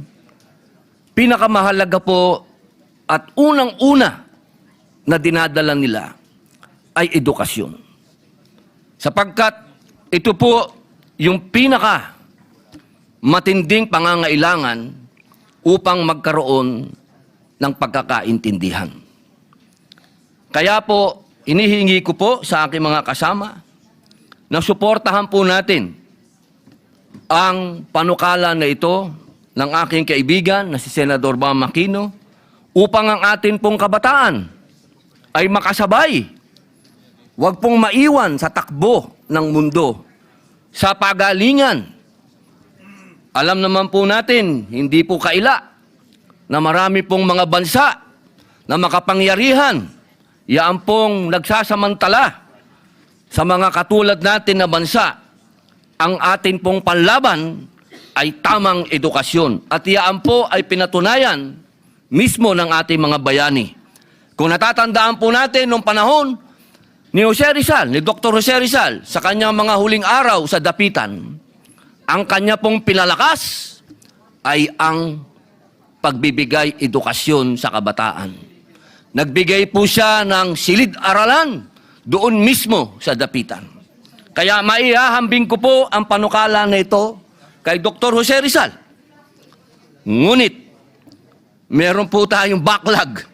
pinakamahalaga po at unang-una na dinadala nila ay edukasyon. Sapagkat ito po yung pinaka matinding pangangailangan upang magkaroon ng pagkakaintindihan. Kaya po, hinihingi ko po sa aking mga kasama na suportahan po natin ang panukala na ito ng aking kaibigan na si Senador Bam Aquino upang ang atin pong kabataan ay makasabay. Huwag pong maiwan sa takbo ng mundo, sa pagalingan. Alam naman po natin, hindi po kaila na marami pong mga bansa na makapangyarihan, yaan pong nagsasamantala sa mga katulad natin na bansa. Ang atin pong panlaban ay tamang edukasyon. At yaan po ay pinatunayan mismo ng ating mga bayani. Kung natatandaan po natin nung panahon ni Jose Rizal, ni Dr. Jose Rizal, sa kanyang mga huling araw sa dapitan, ang kanya pong pinalakas ay ang pagbibigay edukasyon sa kabataan. Nagbigay po siya ng silid-aralan doon mismo sa dapitan. Kaya maihahambing ko po ang panukala na ito kay Dr. Jose Rizal. Ngunit, meron po tayong backlog.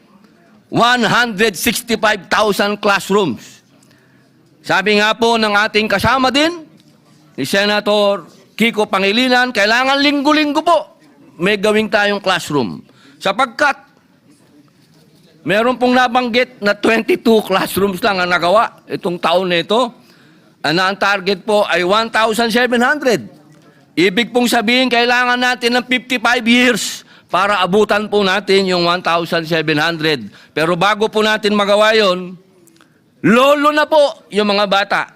165,000 classrooms. Sabi nga po ng ating kasama din, ni Senator Kiko Pangilinan, kailangan linggo-linggo po may gawing tayong classroom. Sapagkat meron pong nabanggit na 22 classrooms lang ang nagawa itong taon na ito. Na ang target po ay 1,700. Ibig pong sabihin, kailangan natin ng 55 years para abutan po natin yung 1,700. Pero bago po natin magawa yon, lolo na po yung mga bata.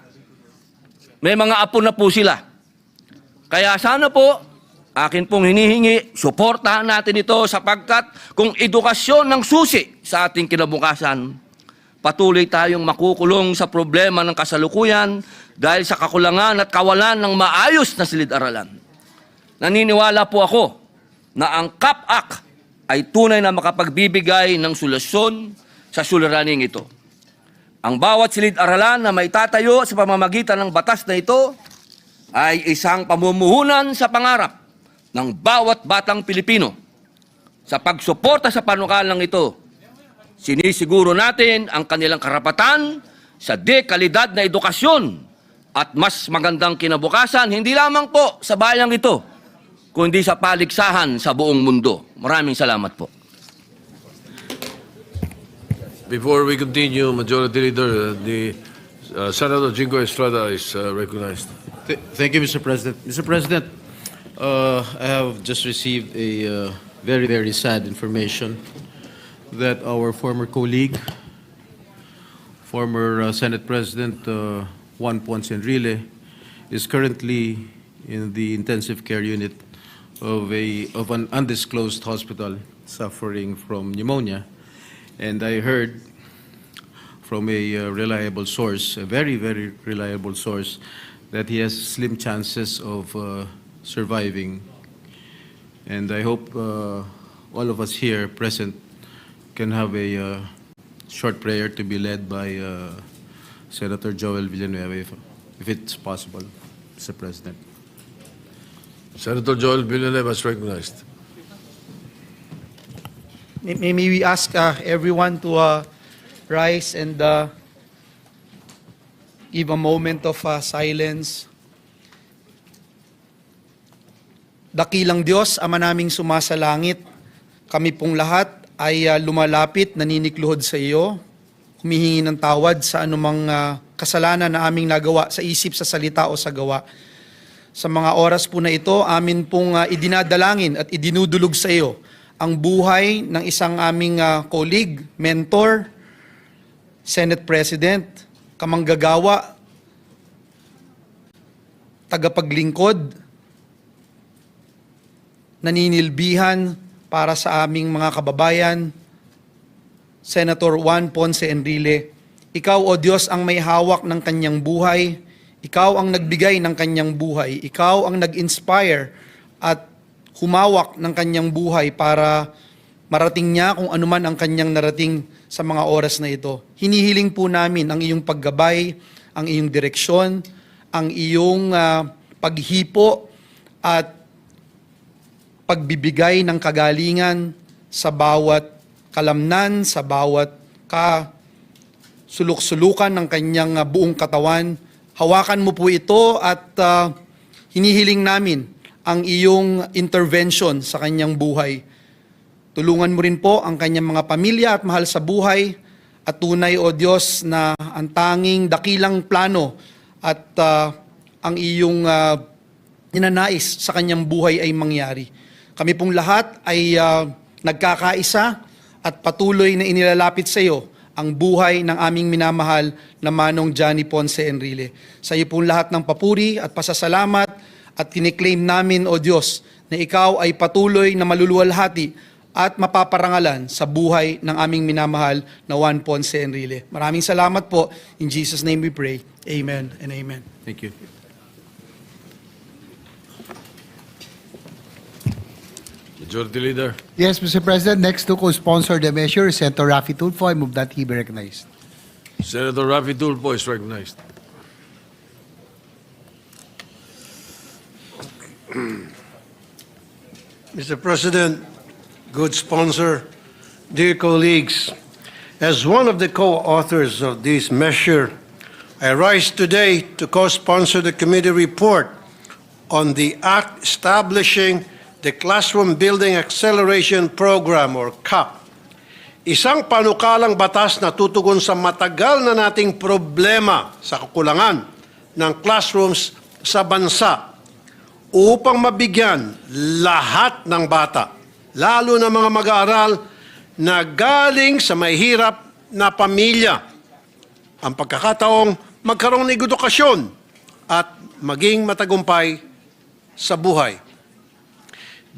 May mga apo na po sila. Kaya sana po, akin pong hinihingi, suportahan natin ito sapagkat kung edukasyon ng susi sa ating kinabukasan, patuloy tayong makukulong sa problema ng kasalukuyan dahil sa kakulangan at kawalan ng maayos na silid-aralan. Naniniwala po ako na ang CAP-AC ay tunay na makapagbibigay ng solusyon sa suliraning ito. Ang bawat silid-aralan na may tatayo sa pamamagitan ng batas na ito ay isang pamumuhunan sa pangarap ng bawat batang Pilipino. Sa pagsuporta sa panukalang ito, sinisiguro natin ang kanilang karapatan sa dekalidad na edukasyon at mas magandang kinabukasan, hindi lamang po sa bayang ito, kundi sa paligsahan sa buong mundo. Maraming salamat po. Before we continue, Majority Leader, the Senator Jingo Estrada is recognized. Thank you, Mr. President. Mr. President, I have just received a very, very sad information that our former colleague, former Senate President Juan Ponce Enrile, is currently in the intensive care unit of an undisclosed hospital suffering from pneumonia. And I heard from a reliable source, a very, very reliable source, that he has slim chances of surviving. And I hope all of us here present can have a short prayer to be led by Senator Joel Villanueva, if it's possible, Mr. President. Senator Joel Villanueva is recognized. May we ask everyone to rise and give a moment of silence. Dakilang Diyos, Ama naming sumasalangit, kami pong lahat ay lumalapit, naninikluhod sa iyo, humihingi ng tawad sa anumang kasalanan na aming nagawa sa isip, sa salita o sa gawa. Sa mga oras po na ito, amin pong idinadalangin at idinudulog sa iyo ang buhay ng isang aming colleague, mentor, Senate President, kamanggagawa, tagapaglingkod, naninilbihan para sa aming mga kababayan, Senator Juan Ponce Enrile. Ikaw, O Diyos, ang may hawak ng kanyang buhay. Ikaw ang nagbigay ng kanyang buhay. Ikaw ang nag-inspire at humawak ng kanyang buhay para marating niya kung anuman ang kanyang narating sa mga oras na ito. Hinihiling po namin ang iyong paggabay, ang iyong direksyon, ang iyong paghipo at pagbibigay ng kagalingan sa bawat kalamnan, sa bawat suluk-sulukan ng kanyang buong katawan. Hawakan mo po ito at hinihiling namin ang iyong intervention sa kanyang buhay. Tulungan mo rin po ang kanyang mga pamilya at mahal sa buhay at tunay, O Diyos, na ang tanging dakilang plano at ang iyong ninanais sa kanyang buhay ay mangyari. Kami pong lahat ay nagkakaisa at patuloy na inilalapit sa iyo ang buhay ng aming minamahal na Manong Johnny Ponce Enrile. Sa iyo pong lahat ng papuri at pasasalamat at kiniklaim namin, O Diyos, na ikaw ay patuloy na maluluwalhati at mapaparangalan sa buhay ng aming minamahal na Juan Ponce Enrile. Maraming salamat po. In Jesus' name we pray. Amen and amen. Thank you. Majority Leader. Yes, Mr. President, next to co-sponsor the measure is Senator Raffy Tulfo. I move that he be recognized. Senator Raffy Tulfo is recognized. Mr. President, good sponsor, dear colleagues, as one of the co-authors of this measure, I rise today to co-sponsor the committee report on the act establishing the Classroom Building Acceleration Program or CAP. Isang panukalang batas na tutugon sa matagal na nating problema sa kakulangan ng classrooms sa bansa upang mabigyan lahat ng bata, lalo na mga mag-aaral na galing sa mahihirap na pamilya, ang pagkakataong magkaroon ng edukasyon at maging matagumpay sa buhay.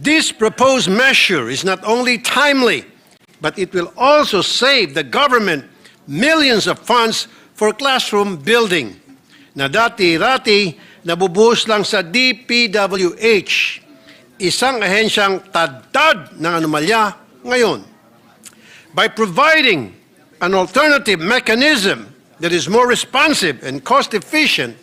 This proposed measure is not only timely, but it will also save the government millions of funds for classroom building na dati-rati nabubuhos lang sa DPWH, isang ahensyang tad-tad ng anomalya ngayon. By providing an alternative mechanism that is more responsive and cost-efficient,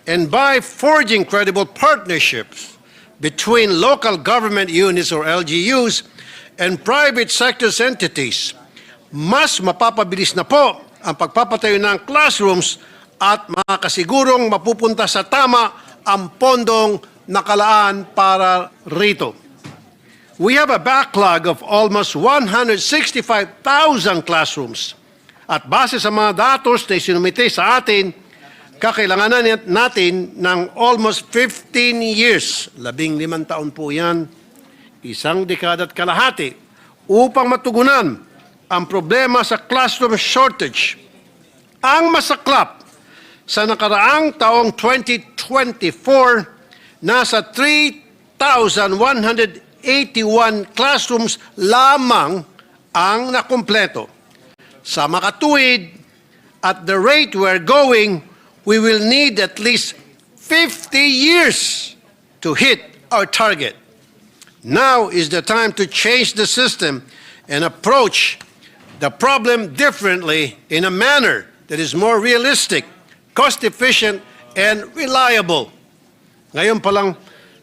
and by forging credible partnerships between local government units or LGUs and private sector entities, mas mapapabilis na po ang pagpapatayo ng classrooms at makakasigurong mapupunta sa tama ang pondong nakalaan para rito. We have a backlog of almost 165,000 classrooms at base sa mga datos na isinumite sa atin, kakailanganan natin ng almost 15 years, 15 taon po yan, isang dekada at kalahati, upang matugunan ang problema sa classroom shortage. Ang masaklap, sa nakaraang taong 2024, nasa 3,181 classrooms lamang ang nakumpleto. Sa makatuwid, at the rate we're going, we will need at least 50 years to hit our target. Now is the time to change the system and approach the problem differently in a manner that is more realistic, cost-efficient, and reliable. Ngayon pa lang,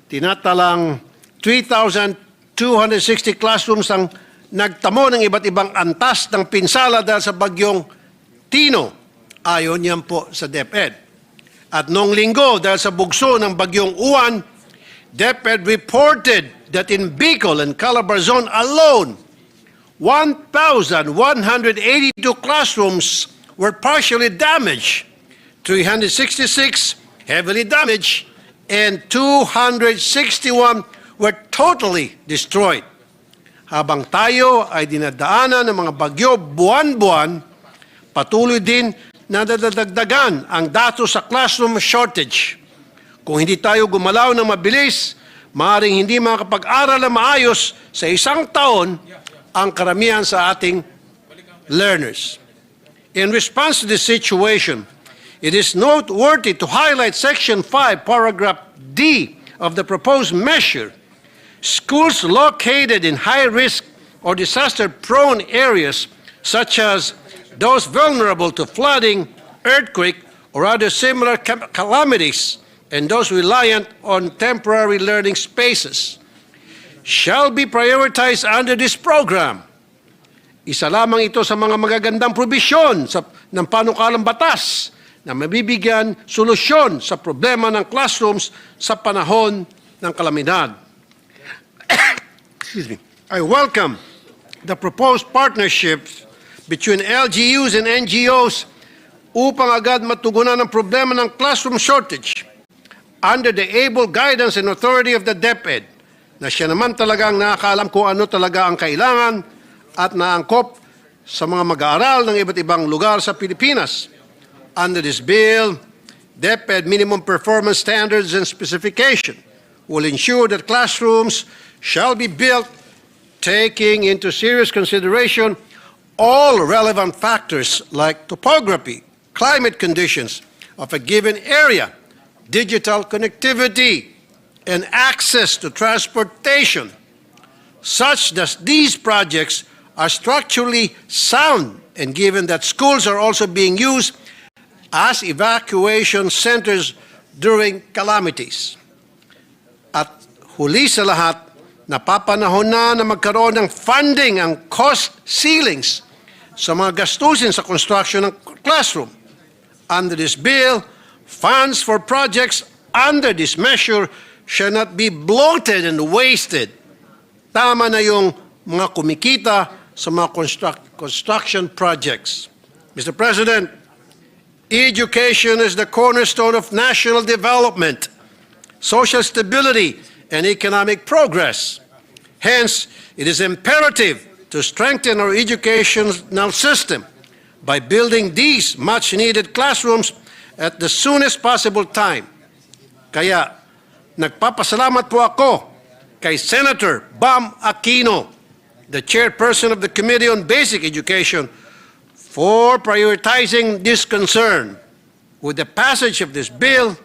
tinatalang 3,260 classrooms ang nagtamo ng iba't ibang antas ng pinsala dahil sa bagyong Tino. Ayon yan po sa DepEd. At noong linggo, dahil sa bugso ng bagyong Uwan, DepEd reported that in Bicol and Calabar Zone alone, 1,182 classrooms were partially damaged, 366 heavily damaged, and 261 were totally destroyed. Habang tayo ay dinadaanan ng mga bagyo buwan-buwan, patuloy din na nadadagdagan ang datos sa classroom shortage. Kung hindi tayo gumalaw ng mabilis, maaaring hindi makapag-aral na maayos sa isang taon ang karamihan sa ating learners. In response to this situation, it is noteworthy to highlight Section 5, Paragraph D of the proposed measure. Schools located in high-risk or disaster-prone areas, such as those vulnerable to flooding, earthquake, or other similar calamities, and those reliant on temporary learning spaces, shall be prioritized under this program. Isa lamang ito sa mga magagandang probisyon ng panukalang batas na mabibigyan solusyon sa problema ng classrooms sa panahon ng kalamidad. Excuse me. I welcome the proposed partnerships between LGUs and NGOs upang agad matugunan ang problema ng classroom shortage under the able guidance and authority of the DepEd, na siya naman talagang nakakaalam kung ano talaga ang kailangan at naangkop sa mga mag-aaral ng iba't ibang lugar sa Pilipinas. Under this bill, DepEd minimum performance standards and specification will ensure that classrooms shall be built taking into serious consideration all relevant factors like topography, climate conditions of a given area, digital connectivity, and access to transportation, such that these projects are structurally sound, and given that schools are also being used as evacuation centers during calamities. At huli sa lahat, napapanahon na magkaroon ng funding ang cost ceilings sa mga gastusin sa construction ng classroom. Under this bill, funds for projects under this measure shall not be bloated and wasted. Tama na yung mga kumikita sa mga construction projects. Mr. President, education is the cornerstone of national development, social stability, and economic progress. Hence, it is imperative to strengthen our educational system by building these much-needed classrooms at the soonest possible time. Kaya, nagpapasalamat po ako kay Senator Bam Aquino, the chairperson of the Committee on Basic Education, for prioritizing this concern. With the passage of this bill,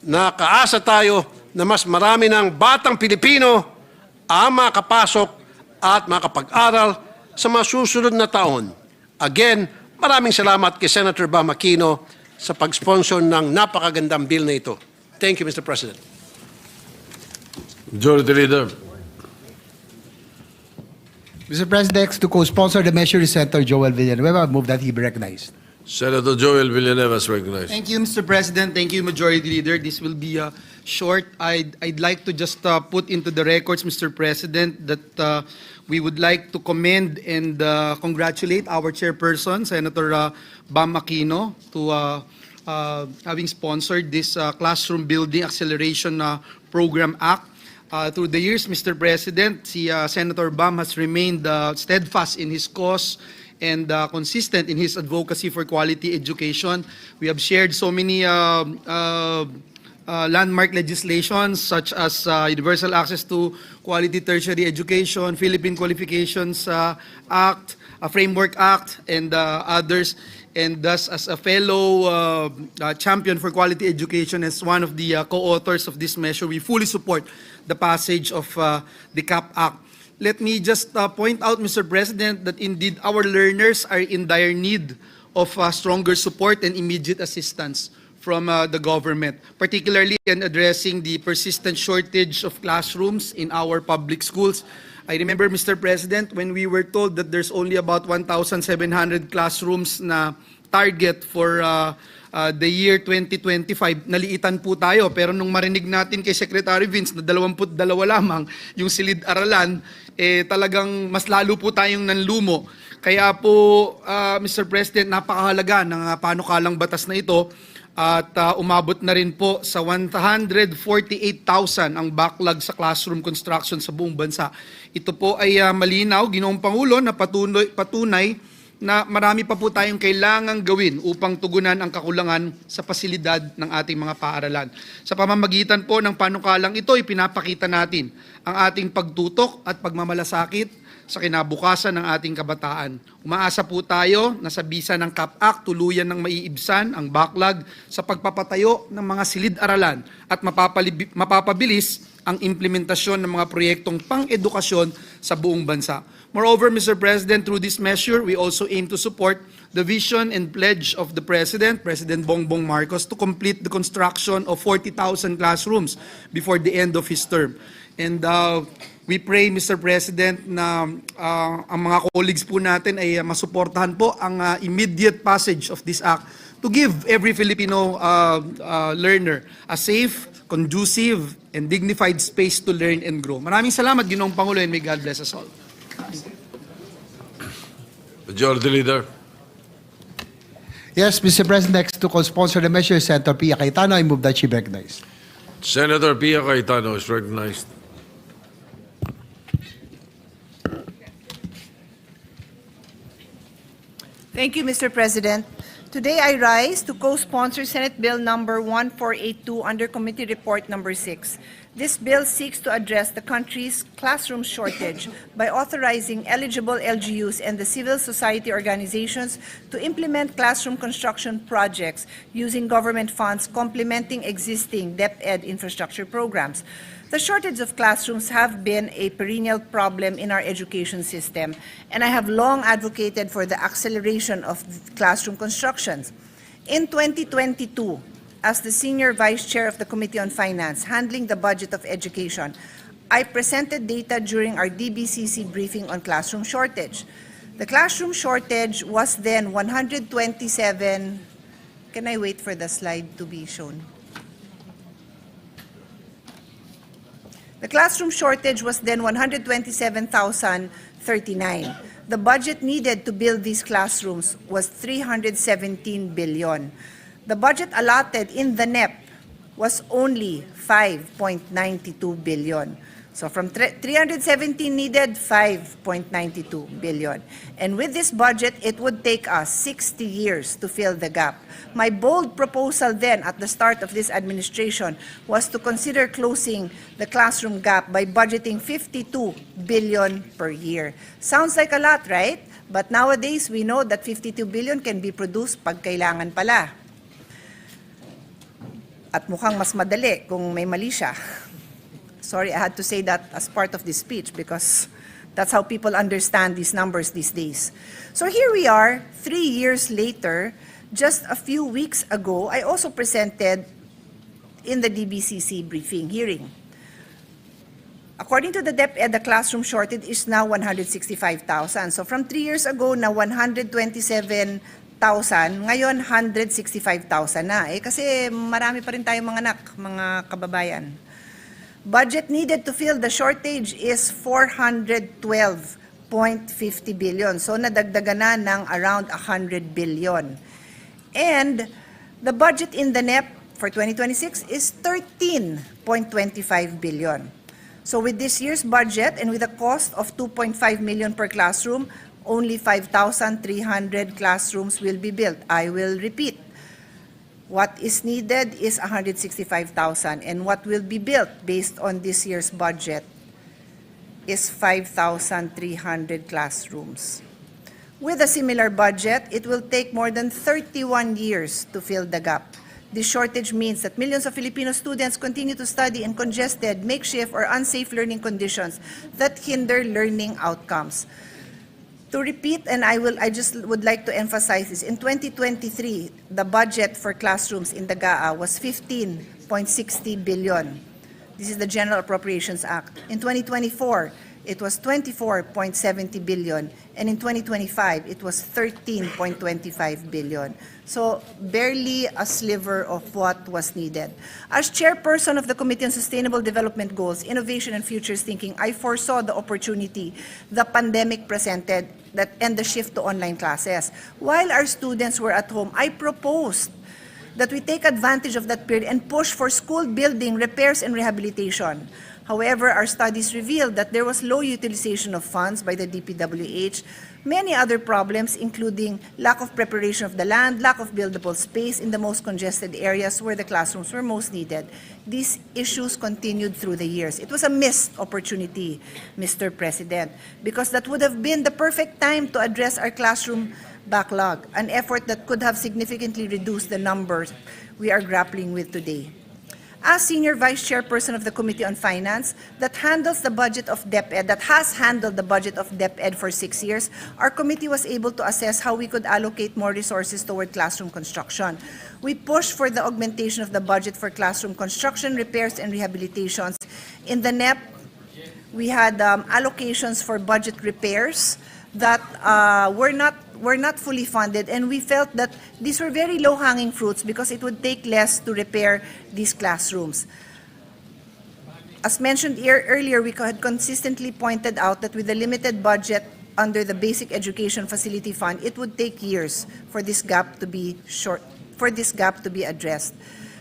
nakaasa tayo na mas marami ng batang Pilipino ang makapasok at makapag-aral sa mga susunod na taon. Again, maraming salamat kay Senator Bam Aquino sa pag-sponsor ng napakagandang bill na ito. Thank you, Mr. President. Majority Leader. Mr. President, to co-sponsor the measure is Senator Joel Villanueva. I move that he be recognized. Senator Joel Villanueva is recognized. Thank you, Mr. President. Thank you, Majority Leader. This will be short. I'd like to just put into the records, Mr. President, that we would like to commend and congratulate our chairperson, Senator Bam Aquino, to having sponsored this Classroom Building Acceleration Program Act. Through the years, Mr. President, Senator Bam has remained steadfast in his cause and consistent in his advocacy for quality education. We have shared so many landmark legislations such as Universal Access to Quality Tertiary Education, Philippine Qualifications Act, a Framework Act, and others. And thus, as a fellow champion for quality education, as one of the co-authors of this measure, we fully support the passage of the CAP Act. Let me just point out, Mr. President, that indeed our learners are in dire need of stronger support and immediate assistance from the government, particularly in addressing the persistent shortage of classrooms in our public schools. I remember, Mr. President, when we were told that there's only about 1,700 classrooms na target for the year 2025, naliitan po tayo. Pero nung marinig natin kay Secretary Vince na 22 lamang yung silid-aralan, talagang mas lalo po tayong nanlumo. Kaya po, Mr. President, napakahalaga ng panukalang batas na ito at umabot na rin po sa 148,000 ang backlog sa classroom construction sa buong bansa. Ito po ay malinaw, Ginoong Pangulo, na patunay na marami pa po tayong kailangang gawin upang tugunan ang kakulangan sa pasilidad ng ating mga paaralan. Sa pamamagitan po ng panukalang ito, ipinapakita natin ang ating pagtutok at pagmamalasakit sa kinabukasan ng ating kabataan. Umaasa po tayo na sa bisa ng CAP-Act, tuluyan ng maiibsan ang backlog sa pagpapatayo ng mga silid-aralan at mapapabilis ang implementasyon ng mga proyektong pang-edukasyon sa buong bansa. Moreover, Mr. President, through this measure, we also aim to support the vision and pledge of the President, President Bongbong Marcos, to complete the construction of 40,000 classrooms before the end of his term. And we pray, Mr. President, na ang mga colleagues po natin ay masuportahan po ang immediate passage of this act to give every Filipino learner a safe, conducive, and dignified space to learn and grow. Maraming salamat, Ginoong Pangulo, and may God bless us all. Majority Leader. Yes, Mr. President, next to co-sponsor the measure, Senator Pia Cayetano. I move that she be recognized. Senator Pia Cayetano is recognized. Thank you, Mr. President. Today I rise to co-sponsor Senate Bill number 1482 under Committee Report number 6. This bill seeks to address the country's classroom shortage by authorizing eligible LGUs and the civil society organizations to implement classroom construction projects using government funds complementing existing DepEd infrastructure programs. The shortage of classrooms have been a perennial problem in our education system, and I have long advocated for the acceleration of classroom constructions. In 2022, as the Senior Vice Chair of the Committee on Finance, handling the budget of education, I presented data during our DBCC briefing on classroom shortage. The classroom shortage was then 127, can I wait for the slide to be shown? The classroom shortage was then 127,039. The budget needed to build these classrooms was 317 billion. The budget allotted in the NEP was only 5.92 billion. So from 317 needed, 5.92 billion. And with this budget, it would take us 60 years to fill the gap. My bold proposal then at the start of this administration was to consider closing the classroom gap by budgeting 52 billion per year. Sounds like a lot, right? But nowadays, we know that 52 billion can be produced pag kailangan pala. At mukhang mas madali kung may mali siya. Sorry, I had to say that as part of this speech because that's how people understand these numbers these days. So here we are, 3 years later. Just a few weeks ago, I also presented in the DBCC briefing hearing. According to the DepEd, the classroom shortage is now 165,000. So from 3 years ago na 127,000, ngayon 165,000 na. Kasi marami pa rin tayong mga anak, mga kababayan. Budget needed to fill the shortage is 412.50 billion. So nadagdagan na ng around 100 billion. And the budget in the NEP for 2026 is 13.25 billion. So with this year's budget and with a cost of 2.5 million per classroom, only 5,300 classrooms will be built. I will repeat. What is needed is 165,000, and what will be built based on this year's budget is 5,300 classrooms. With a similar budget, it will take more than 31 years to fill the gap. This shortage means that millions of Filipino students continue to study in congested, makeshift, or unsafe learning conditions that hinder learning outcomes. To repeat, and I just would like to emphasize this, in 2023, the budget for classrooms in the GAA was 15.60 billion. This is the General Appropriations Act. In 2024, it was 24.70 billion, and in 2025, it was 13.25 billion. So barely a sliver of what was needed. As chairperson of the Committee on Sustainable Development Goals, Innovation and Futures Thinking, I foresaw the opportunity the pandemic presented and the shift to online classes. While our students were at home, I proposed that we take advantage of that period and push for school building, repairs, and rehabilitation. However, our studies revealed that there was low utilization of funds by the DPWH, many other problems, including lack of preparation of the land, lack of buildable space in the most congested areas where the classrooms were most needed. These issues continued through the years. It was a missed opportunity, Mr. President, because that would have been the perfect time to address our classroom backlog, an effort that could have significantly reduced the numbers we are grappling with today. As Senior Vice Chairperson of the Committee on Finance that handles the budget of DepEd, that has handled the budget of DepEd for 6 years, our committee was able to assess how we could allocate more resources toward classroom construction. We pushed for the augmentation of the budget for classroom construction, repairs, and rehabilitations. In the NEP, we had allocations for budget repairs that were not fully funded, and we felt that these were very low-hanging fruits because it would take less to repair these classrooms. As mentioned earlier, we had consistently pointed out that with the limited budget under the Basic Education Facility Fund, it would take years for this gap to be addressed.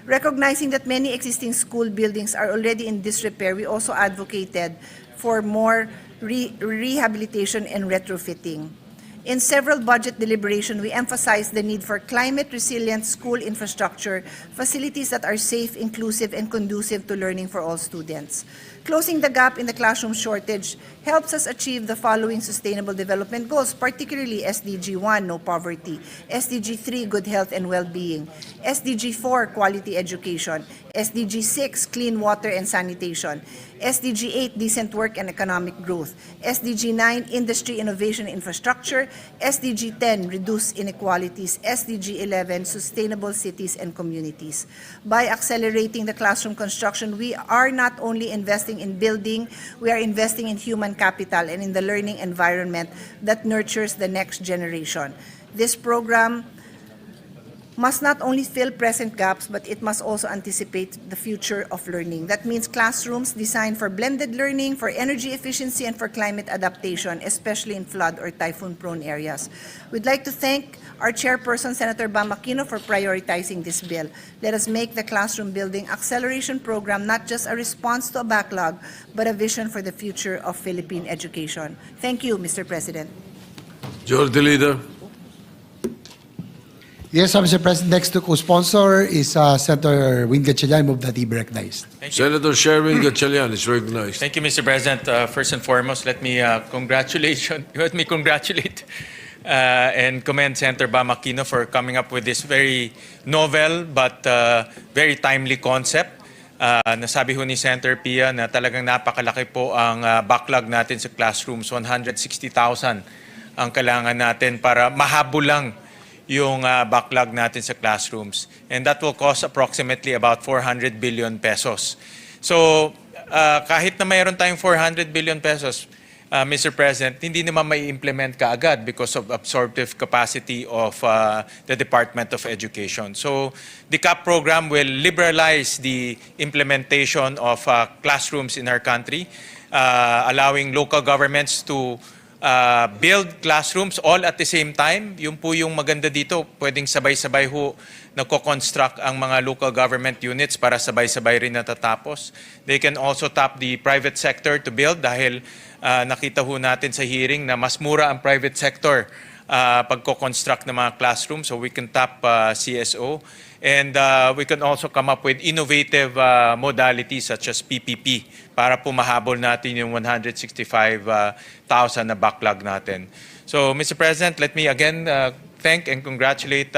Recognizing that many existing school buildings are already in disrepair, we also advocated for more rehabilitation and retrofitting. In several budget deliberations, we emphasized the need for climate-resilient school infrastructure, facilities that are safe, inclusive, and conducive to learning for all students. Closing the gap in the classroom shortage helps us achieve the following Sustainable Development Goals, particularly SDG 1, no poverty, SDG 3, good health and well-being, SDG 4, quality education, SDG 6, clean water and sanitation, SDG 8, decent work and economic growth, SDG 9, industry, innovation, infrastructure, SDG 10, reduce inequalities, SDG 11, sustainable cities and communities. By accelerating the classroom construction, we are not only investing in building, we are investing in human capital and in the learning environment that nurtures the next generation. This program must not only fill present gaps, but it must also anticipate the future of learning. That means classrooms designed for blended learning, for energy efficiency, and for climate adaptation, especially in flood or typhoon-prone areas. We'd like to thank our chairperson, Senator Bam Aquino, for prioritizing this bill. Let us make the classroom building acceleration program not just a response to a backlog, but a vision for the future of Philippine education. Thank you, Mr. President. Majority Leader. Yes, Mr. President. Next to co-sponsor is Senator Win Gatchalian. Move that he be recognized. Senator Sherwin Gatchalian is recognized. Thank you, Mr. President. First and foremost, let me congratulate and commend Senator Bam Aquino for coming up with this very novel but very timely concept. Nasabi ho ni Senator Pia na talagang napakalaki po ang backlog natin sa classrooms. 160,000 ang kailangan natin para mahabol lang yung backlog natin sa classrooms. And that will cost approximately about 400 billion pesos. So kahit na mayroon tayong 400 billion pesos, Mr. President, hindi naman may implement kaagad because of absorptive capacity of the Department of Education. So the CAP program will liberalize the implementation of classrooms in our country, allowing local governments to build classrooms all at the same time. Yun po yung maganda dito. Pwedeng sabay-sabay ho nagko-construct ang mga local government units para sabay-sabay rin natatapos. They can also tap the private sector to build dahil nakita ho natin sa hearing na mas mura ang private sector pagko-construct ng mga classrooms, so we can tap CSO. And we can also come up with innovative modalities such as PPP para pumahabol natin yung 165,000 na backlog natin. So, Mr. President, let me again thank and congratulate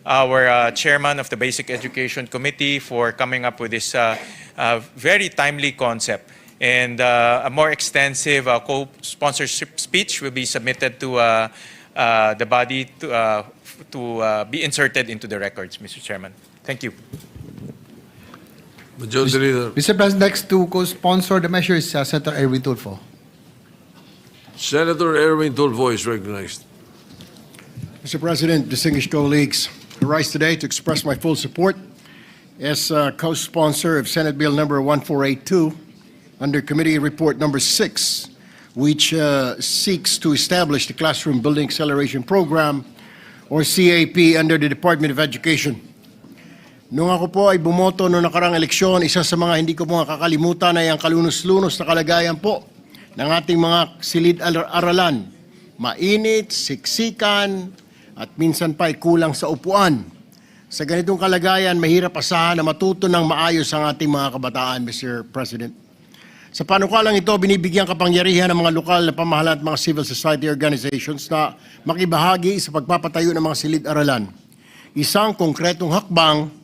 our chairman of the Basic Education Committee for coming up with this very timely concept. and a more extensive co-sponsorship speech will be submitted to the body to be inserted into the records, Mr. Chairman. Thank you. Majority Leader. Mr. President, next to co-sponsor the measure is Senator Erwin Tulfo. Senator Erwin Tulfo is recognized. Mr. President, distinguished colleagues, I rise today to express my full support as co-sponsor of Senate Bill number 1482 under Committee Report number 6, which seeks to establish the Classroom Building Acceleration Program or CAP under the Department of Education. Nung ako po ay bumoto noong nakarang eleksyon, isa sa mga hindi ko po kakalimutan ay ang kalunos-lunos na kalagayan po ng ating mga silid-aralan. Mainit, siksikan, at minsan pa ay kulang sa upuan. Sa ganitong kalagayan, mahirap asahan na matuto ng maayos ang ating mga kabataan, Mr. President. Sa panukalang ito, binibigyan kapangyarihan ng mga lokal na pamahalaan at mga civil society organizations na makibahagi sa pagpapatayo ng mga silid-aralan. Isang konkretong hakbang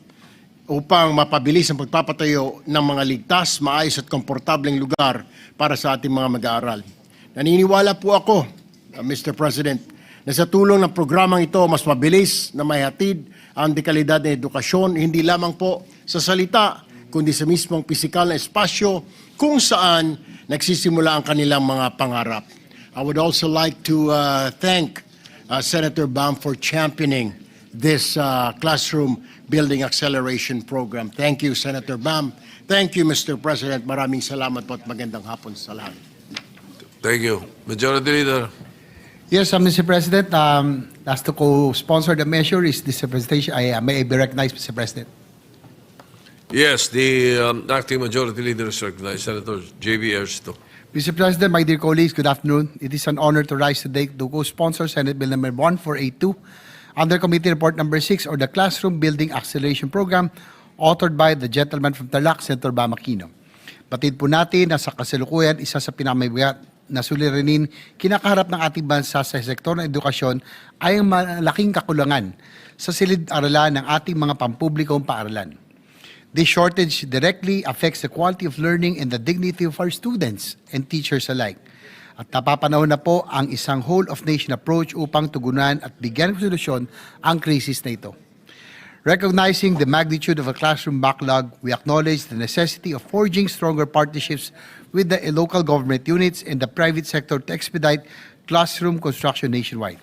upang mapabilis ang pagpapatayo ng mga ligtas, maayos at komportableng lugar para sa ating mga mag-aaral. Naniniwala po ako, Mr. President, na sa tulong ng programang ito, mas mabilis na maihatid ang dekalidad ng edukasyon, hindi lamang po sa salita, kundi sa mismong pisikal na espasyo kung saan nagsisimula ang kanilang mga pangarap. I would also like to thank Senator Bam for championing this classroom building acceleration program. Thank you, Senator Bam. Thank you, Mr. President. Maraming salamat po at magandang hapon sa lahat. Thank you. Majority Leader. Yes, Mr. President, as to co-sponsor the measure is this presentation. May I be recognized, Mr. President? Yes, the acting Majority Leader is recognized. Senator J.B. Ersto. Mr. President, my dear colleagues, good afternoon. It is an honor to rise today to co-sponsor Senate Bill number 1482 under Committee Report number 6 or the Classroom Building Acceleration Program authored by the gentleman from Tarlac, Senator Bam Aquino. Batid po natin na sa kasalukuyan, isa sa pinamabigat na suliranin kinakaharap ng ating bansa sa sektor ng edukasyon ay ang malaking kakulangan sa silid-aralan ng ating mga pampublikong paaralan. This shortage directly affects the quality of learning and the dignity of our students and teachers alike. At napapanahon na po ang isang whole-of-nation approach upang tugunan at bigyan ng solusyon ang krisis na ito. Recognizing the magnitude of a classroom backlog, we acknowledge the necessity of forging stronger partnerships with the local government units and the private sector to expedite classroom construction nationwide.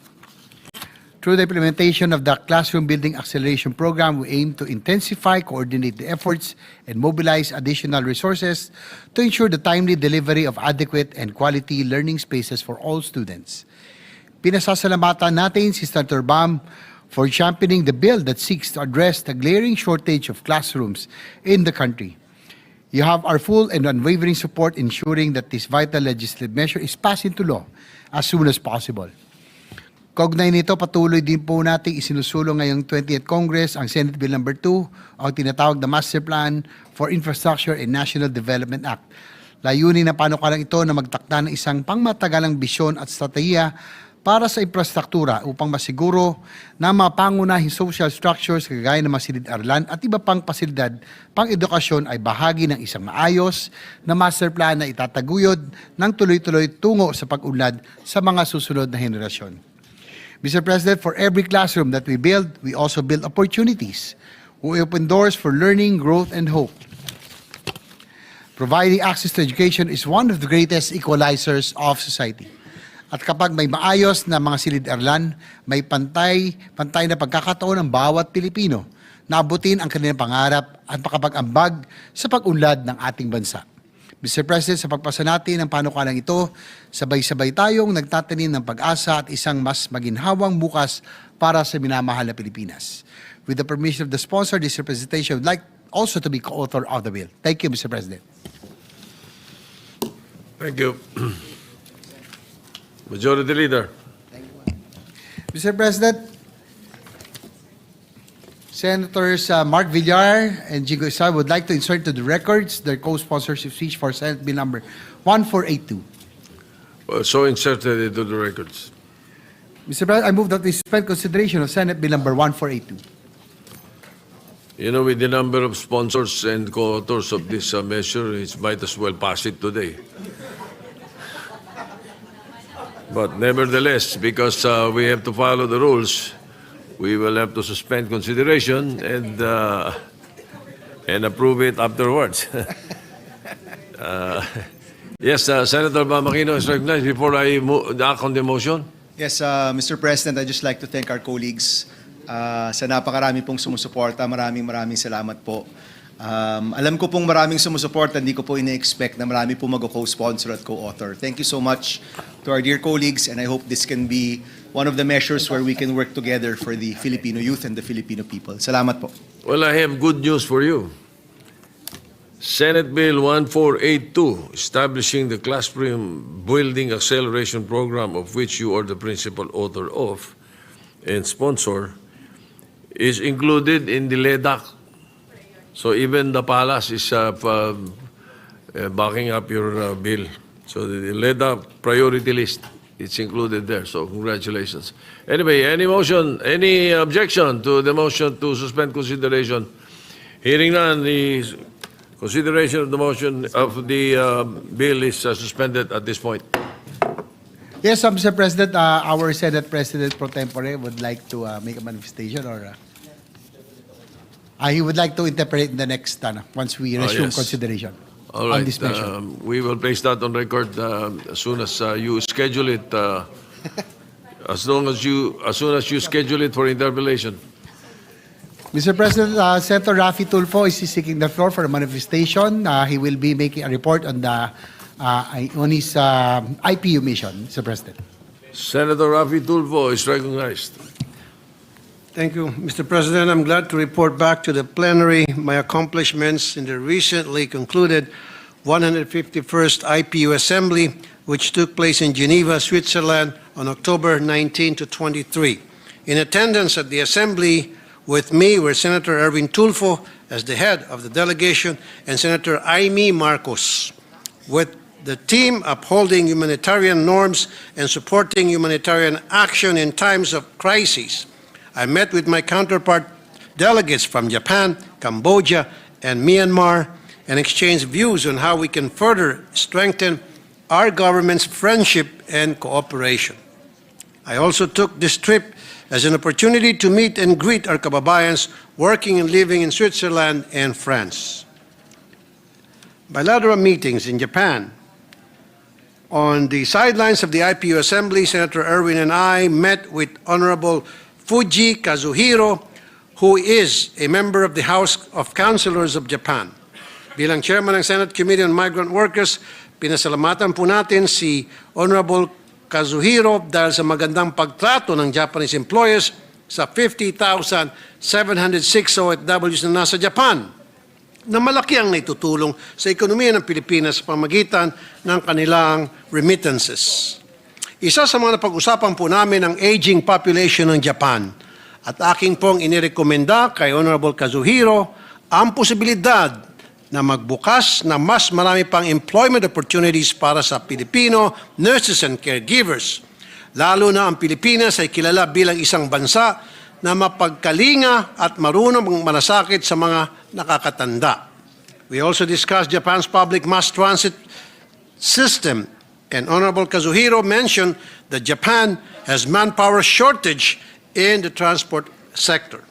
Through the implementation of the Classroom Building Acceleration Program, we aim to intensify, coordinate the efforts, and mobilize additional resources to ensure the timely delivery of adequate and quality learning spaces for all students. Pinasasalamatan natin si Senator Bam for championing the bill that seeks to address the glaring shortage of classrooms in the country. You have our full and unwavering support ensuring that this vital legislative measure is passed into law as soon as possible. Kaugnay nito, patuloy din po natin isinusulong ngayong 20th Congress ang Senate Bill number 2 o tinatawag na Master Plan for Infrastructure and National Development Act. Layunin ng panukalang ito na magtakda ng isang pangmatagalang bisyon at strategiya para sa infrastruktura upang masiguro na mga pangunahing social structures kagaya ng mga silid-aralan at iba pang pasilidad pang-edukasyon ay bahagi ng isang maayos na master plan na itataguyod ng tuloy-tuloy tungo sa pag-unlad sa mga susunod na henerasyon. Mr. President, for every classroom that we build, we also build opportunities. We open doors for learning, growth, and hope. Providing access to education is one of the greatest equalizers of society. At kapag may maayos na mga silid-aralan, may pantay na pagkakataon ng bawat Pilipino na abutin ang kanilang pangarap at makapag-ambag sa pag-unlad ng ating bansa. Mr. President, sa pagpasa natin ng panukalang ito, sabay-sabay tayong nagtatanim ng pag-asa at isang mas maginhawang bukas para sa minamahal na Pilipinas. With the permission of the sponsor, this representation would like also to be co-author of the bill. Thank you, Mr. President. Thank you. Majority Leader. Mr. President, Senators Mark Villar and Jigo Estrada would like to insert to the records their co-sponsorship speech for Senate Bill number 1482. So inserted into the records. Mr. President, I move that we suspend consideration of Senate Bill number 1482. You know, with the number of sponsors and co-authors of this measure, it might as well pass it today. But nevertheless, because we have to follow the rules, we will have to suspend consideration and approve it afterwards. Yes, Senator Bamakino is recognized. Before I act on the motion. Yes, Mr. President, I'd just like to thank our colleagues sa napakarami pong sumusuporta. Maraming salamat po. Alam ko pong maraming sumusuporta, hindi ko po ina-expect na marami po mag-co-sponsor at co-author. Thank you so much to our dear colleagues, and I hope this can be one of the measures where we can work together for the Filipino youth and the Filipino people. Salamat po. Well, I have good news for you. Senate Bill 1482, establishing the Classroom Building Acceleration Program, of which you are the principal author of and sponsor, is included in the LEDAC. So even the palace is backing up your bill. So the LEDAC priority list, it's included there. So congratulations. Anyway, any motion, any objection to the motion to suspend consideration? Hearing none, the consideration of the motion of the bill is suspended at this point. Yes, Mr. President, our Senate President pro tempore would like to make a manifestation, or he would like to interpret in the next once we resume yes. consideration All on right. this measure. We will place that on record as soon as you schedule it. As soon as you schedule it for interpellation. Mr. President, Senator Raffy Tulfo is seeking the floor for a manifestation. He will be making a report on his IPU mission, Mr. President. Senator Raffy Tulfo is recognized. Thank you, Mr. President. I'm glad to report back to the plenary my accomplishments in the recently concluded 151st IPU Assembly, which took place in Geneva, Switzerland on October 19 to 23. In attendance at the Assembly with me were Senator Erwin Tulfo as the head of the delegation and Senator Aimee Marcos, with the team upholding humanitarian norms and supporting humanitarian action in times of crises. I met with my counterpart delegates from Japan, Cambodia, and Myanmar and exchanged views on how we can further strengthen our government's friendship and cooperation. I also took this trip as an opportunity to meet and greet our kababayans working and living in Switzerland and France. Bilateral meetings in Japan. On the sidelines of the IPU Assembly, Senator Erwin and I met with Honorable Fuji Kazuhiro, who is a member of the House of Councilors of Japan. Bilang Chairman ng Senate Committee on Migrant Workers, pinasalamatan po natin si Honorable Kazuhiro dahil sa magandang pagtrato ng Japanese employers sa 50,706 OFWs na nasa Japan, na malaki ang naitutulong sa ekonomiya ng Pilipinas sa pamagitan ng kanilang remittances. Isa sa mga napag-usapan po namin ang aging population ng Japan at aking pong inirekomenda kay Honorable Kazuhiro ang posibilidad na magbukas na mas marami pang employment opportunities para sa Pilipino nurses and caregivers. Lalo na ang Pilipinas ay kilala bilang isang bansa na mapagkalinga at marunong malasakit sa mga nakakatanda. We also discussed Japan's public mass transit system, and Honorable Kazuhiro mentioned that Japan has manpower shortage in the transport sector.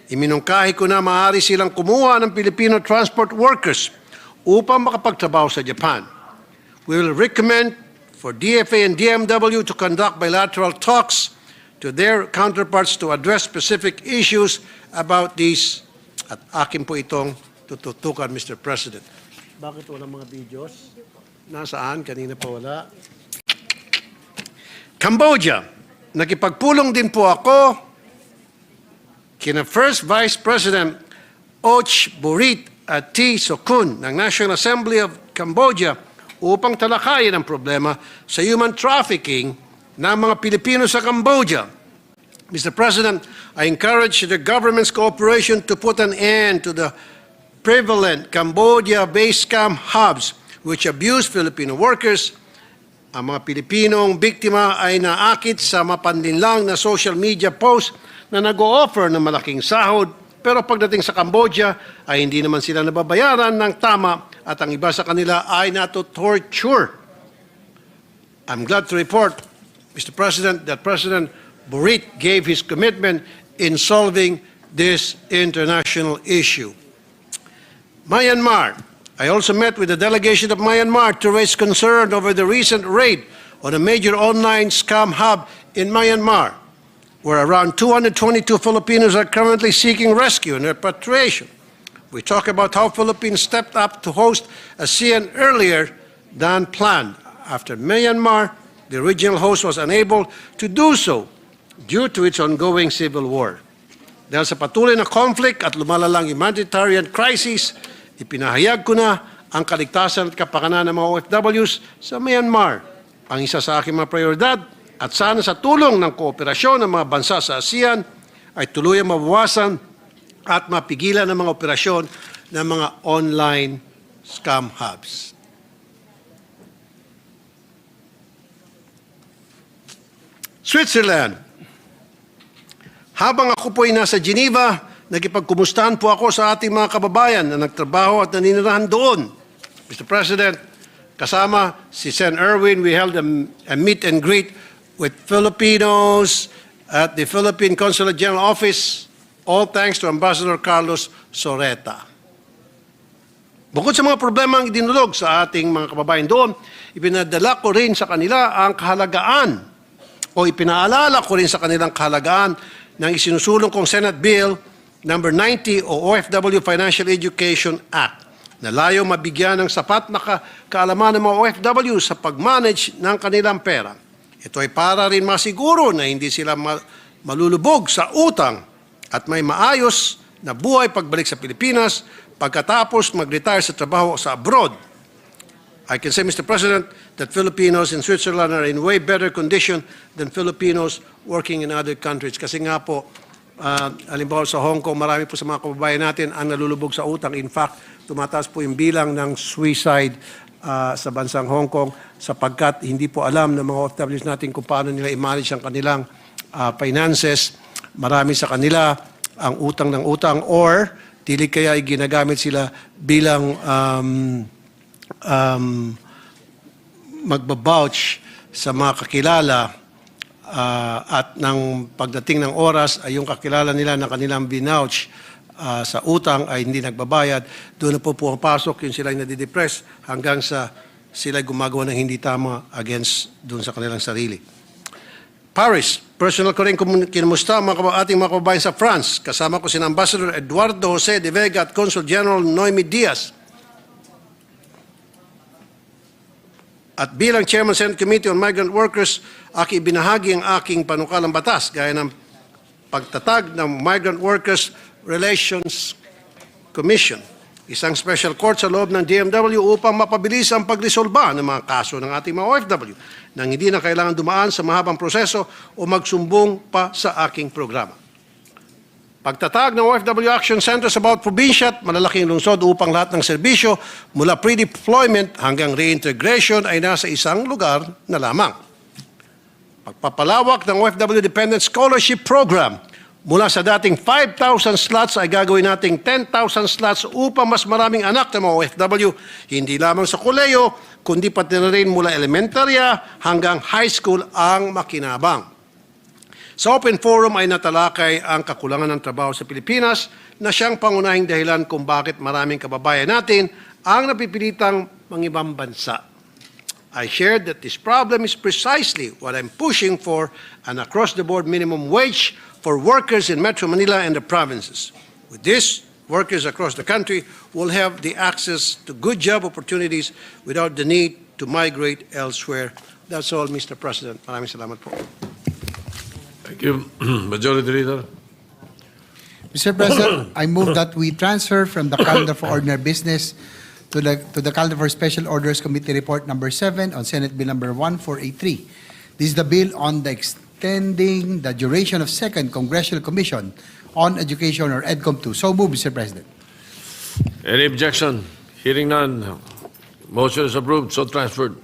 Iminungkahi ko na maaari silang kumuha ng Filipino transport workers upang makapagtrabaho sa Japan. We will recommend for DFA and DMW to conduct bilateral talks to their counterparts to address specific issues about these. At akin po itong tututukan, Mr. President. Bakit walang mga videos? Nasaan? Kanina pa wala. Cambodia. Nakipagpulong din po ako kina First Vice President Och Burit at T. Sokun ng National Assembly of Cambodia upang talakayin ang problema sa human trafficking ng mga Pilipino sa Cambodia. Mr. President, I encourage the government's cooperation to put an end to the prevalent Cambodia-based scam hubs which abuse Filipino workers. Ang mga Pilipinong biktima ay naakit sa mapanlinlang na social media post na nag-o-offer ng malaking sahod Pero pagdating sa Cambodia ay hindi naman sila nababayaran ng tama at ang iba sa kanila ay nato-torture. I'm glad to report, Mr. President, that President Boric gave his commitment in solving this international issue. Myanmar. I also met with the delegation of Myanmar to raise concern over the recent raid on a major online scam hub in Myanmar, where around 222 Filipinos are currently seeking rescue and repatriation. We talk about how Philippines stepped up to host ASEAN earlier than planned. After Myanmar, the original host was unable to do so due to its ongoing civil war. Dahil sa patuloy na conflict at lumalalang humanitarian crisis, ipinahayag ko na ang kaligtasan at kapakanan ng mga OFWs sa Myanmar. Ang isa sa aking mga prioridad at sana sa tulong ng kooperasyon ng mga bansa sa ASEAN ay tuluyang mabawasan at mapigilan ang mga operasyon ng mga online scam hubs. Switzerland. Habang ako po'y nasa Geneva, nagipagkumustahan po ako sa ating mga kababayan na nagtrabaho at naninirahan doon. Mr. President, kasama si Sen. Erwin, we held a meet and greet with Filipinos at the Philippine Consulate General Office, all thanks to Ambassador Carlos Soreta. Bukod sa mga problema ang idinulog sa ating mga kababayan doon, ipinadala ko rin sa kanila ang kahalagaan o ipinaalala ko rin sa kanilang kahalagaan ng isinusulong kong Senate Bill number 90 o OFW Financial Education Act na layo mabigyan ng sapat na kaalaman ng mga OFW sa pag-manage ng kanilang pera. Ito ay para rin masiguro na hindi sila malulubog sa utang at may maayos na buhay pagbalik sa Pilipinas pagkatapos mag-retire sa trabaho sa abroad. I can say, Mr. President, that Filipinos in Switzerland are in way better condition than Filipinos working in other countries. Kasi nga po, halimbawa sa Hong Kong, marami po sa mga kababayan natin ang nalulubog sa utang. In fact, tumataas po yung bilang ng suicide sa bansang Hong Kong sapagkat hindi po alam ng mga OFWs natin kung paano nila i-manage ang kanilang finances. Marami sa kanila ang utang ng utang or tili kaya ay ginagamit sila bilang magbabouch sa mga kakilala at ng pagdating ng oras ay yung kakilala nila na kanilang binouch sa utang ay hindi nagbabayad. Doon na po pumapasok yung sila ay nadidepress hanggang sa sila ay gumagawa ng hindi tama against doon sa kanilang sarili. Paris, personal ko rin kinumusta ang ating mga kababayan sa France. Kasama ko si Ambassador Eduardo Jose de Vega at Consul General Noemi Diaz. At bilang Chairman Senate Committee on Migrant Workers, aki binahagi ang aking panukalang batas gaya ng pagtatag ng Migrant Workers Relations Commission, isang special court sa loob ng DMW upang mapabilis ang pagresolba ng mga kaso ng ating mga OFW nang hindi na kailangan dumaan sa mahabang proseso o magsumbong pa sa aking programa. Pagtatag ng OFW Action Center sa bawat probinsya at malalaking lungsod upang lahat ng serbisyo mula pre-deployment hanggang reintegration ay nasa isang lugar na lamang. Pagpapalawak ng OFW Dependent Scholarship Program mula sa dating 5,000 slots ay gagawin nating 10,000 slots upang mas maraming anak ng mga OFW, hindi lamang sa koleyo, kundi pati na rin mula elementarya hanggang high school ang makinabang. Sa Open Forum ay natalakay ang kakulangan ng trabaho sa Pilipinas na siyang pangunahing dahilan kung bakit maraming kababayan natin ang napipilitang mangibang bansa. I shared that this problem is precisely what I'm pushing for, an across-the-board minimum wage for workers in Metro Manila and the provinces. With this, workers across the country will have the access to good job opportunities without the need to migrate elsewhere. That's all, Mr. President. Maraming salamat po. Thank you. Majority Leader. Mr. President, I move that we transfer from the calendar for ordinary business to the calendar for Special Orders Committee Report number 7 on Senate Bill number 1483. This is the bill on the extending the duration of Second Congressional Commission on Education or EDCOM 2. So move, Mr. President. Any objection? Hearing none. Motion is approved. So transferred.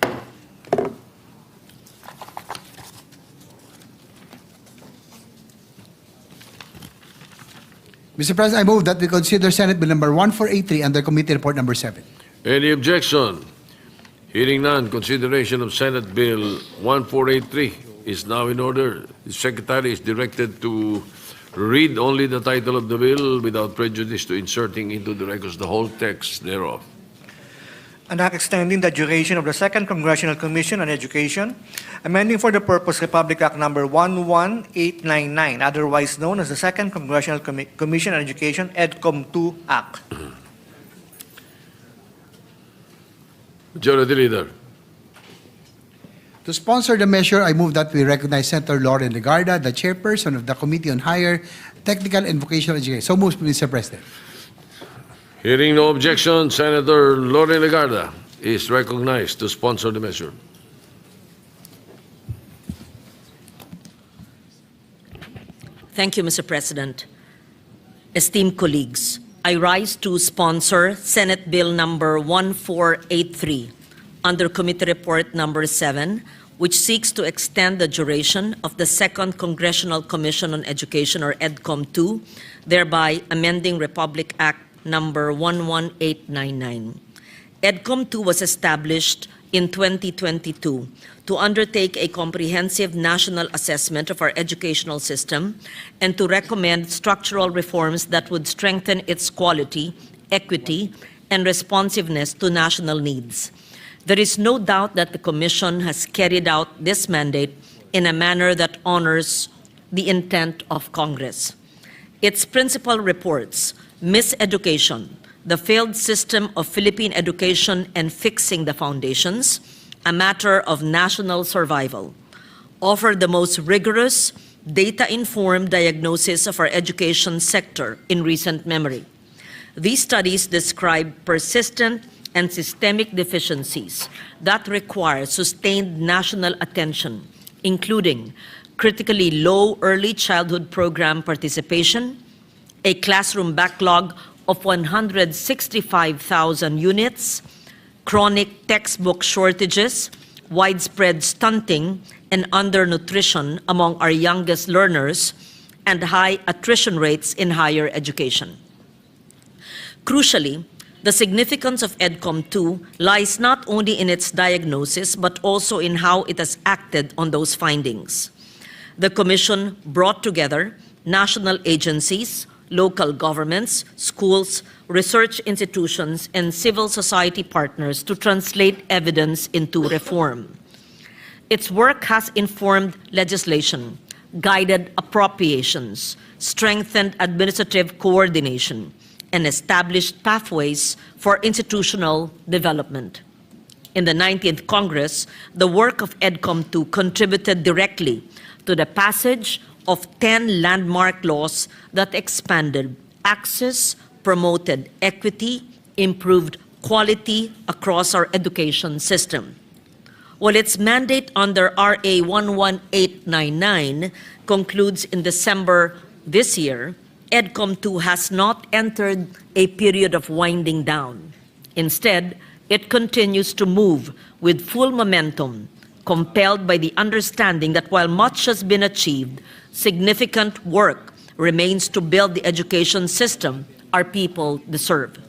Mr. President, I move that we consider Senate Bill number 1483 under Committee Report number 7. Any objection? Hearing none, consideration of Senate Bill 1483 is now in order. The Secretary is directed to read only the title of the bill without prejudice to inserting into the records the whole text thereof. An act extending the duration of the Second Congressional Commission on Education, amending for the purpose Republic Act number 11899, otherwise known as the Second Congressional Commission on Education, EDCOM 2 Act. Majority Leader. To sponsor the measure, I move that we recognize Senator Lauren Legarda, the chairperson of the Committee on Higher Technical and Vocational Education. So moved, Mr. President. Hearing no objection, Senator Lauren Legarda is recognized to sponsor the measure. Thank you, Mr. President. Esteemed colleagues, I rise to sponsor Senate Bill number 1483 under Committee Report number 7, which seeks to extend the duration of the Second Congressional Commission on Education, or EDCOM 2, thereby amending Republic Act number 11899. EDCOM 2 was established in 2022 to undertake a comprehensive national assessment of our educational system and to recommend structural reforms that would strengthen its quality, equity, and responsiveness to national needs. There is no doubt that the Commission has carried out this mandate in a manner that honors the intent of Congress. Its principal reports, Miseducation, the Failed System of Philippine Education and Fixing the Foundations, a Matter of National Survival, offer the most rigorous, data-informed diagnosis of our education sector in recent memory. These studies describe persistent and systemic deficiencies that require sustained national attention, including critically low early childhood program participation, a classroom backlog of 165,000 units, chronic textbook shortages, widespread stunting and undernutrition among our youngest learners, and high attrition rates in higher education. Crucially, the significance of EDCOM 2 lies not only in its diagnosis, but also in how it has acted on those findings. The Commission brought together national agencies, local governments, schools, research institutions, and civil society partners to translate evidence into reform. Its work has informed legislation, guided appropriations, strengthened administrative coordination, and established pathways for institutional development. In the 19th Congress, the work of EDCOM 2 contributed directly to the passage of 10 landmark laws that expanded access, promoted equity, improved quality across our education system. While its mandate under RA 11899 concludes in December this year, EDCOM 2 has not entered a period of winding down. Instead, it continues to move with full momentum, compelled by the understanding that while much has been achieved, significant work remains to build the education system our people deserve.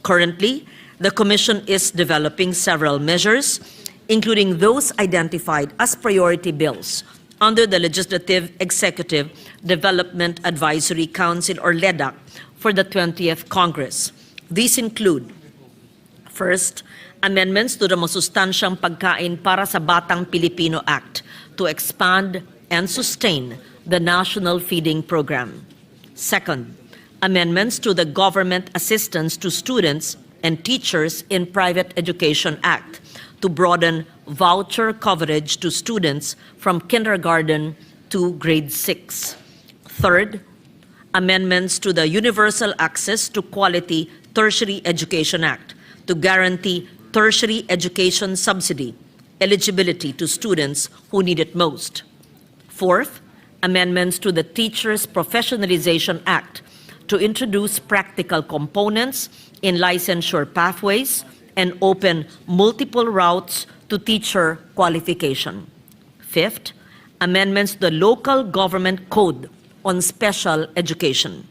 Currently, the Commission is developing several measures, including those identified as priority bills under the Legislative Executive Development Advisory Council, or LEDAC, for the 20th Congress. These include, first, amendments to the Masustansyang Pagkain para sa Batang Pilipino Act to expand and sustain the National Feeding Program. Second, amendments to the Government Assistance to Students and Teachers in Private Education Act to broaden voucher coverage to students from kindergarten to grade 6. Third, amendments to the Universal Access to Quality Tertiary Education Act to guarantee tertiary education subsidy eligibility to students who need it most. Fourth, amendments to the Teachers Professionalization Act to introduce practical components in licensure pathways and open multiple routes to teacher qualification. Fifth, amendments to the Local Government Code on Special Education.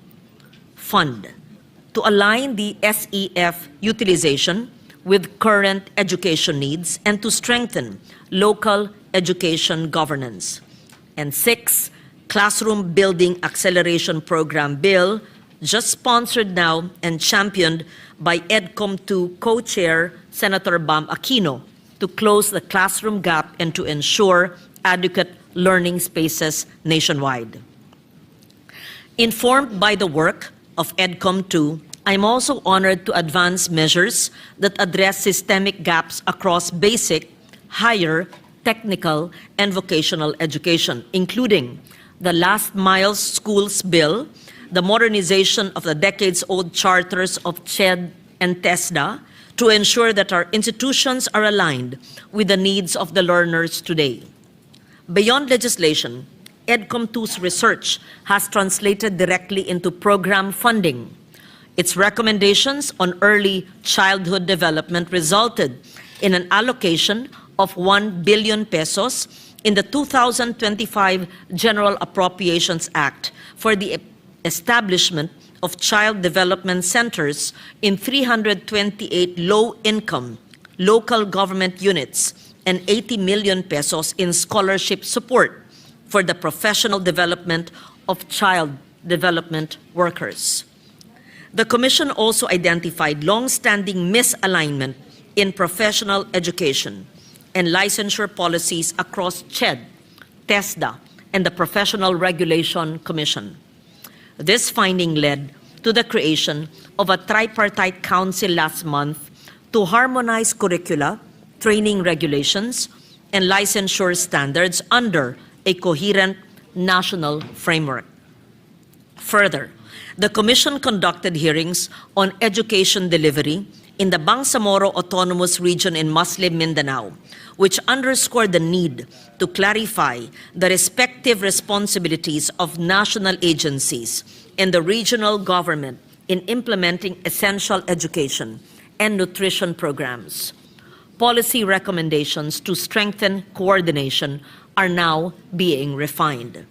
fund to align the SEF utilization with current education needs and to strengthen local education governance. And 6, Classroom Building Acceleration Program Bill, just sponsored now and championed by EDCOM2 co-chair Senator Bam Aquino, to close the classroom gap and to ensure adequate learning spaces nationwide. Informed by the work of EDCOM2, I'm also honored to advance measures that address systemic gaps across basic, higher, technical, and vocational education, including the Last Mile Schools Bill, the modernization of the decades-old charters of CHED and TESDA to ensure that our institutions are aligned with the needs of the learners today. Beyond legislation, EDCOM2's research has translated directly into program funding. Its recommendations on early childhood development resulted in an allocation of 1 billion pesos in the 2025 General Appropriations Act for the establishment of child development centers in 328 low-income local government units and 80 million pesos in scholarship support for the professional development of child development workers. The Commission also identified long-standing misalignment in professional education and licensure policies across CHED, TESDA, and the Professional Regulation Commission. This finding led to the creation of a tripartite council last month to harmonize curricula, training regulations, and licensure standards under a coherent national framework. Further, the Commission conducted hearings on education delivery in the Bangsamoro Autonomous Region in Muslim Mindanao, which underscored the need to clarify the respective responsibilities of national agencies and the regional government in implementing essential education and nutrition programs. Policy recommendations to strengthen coordination are now being refined.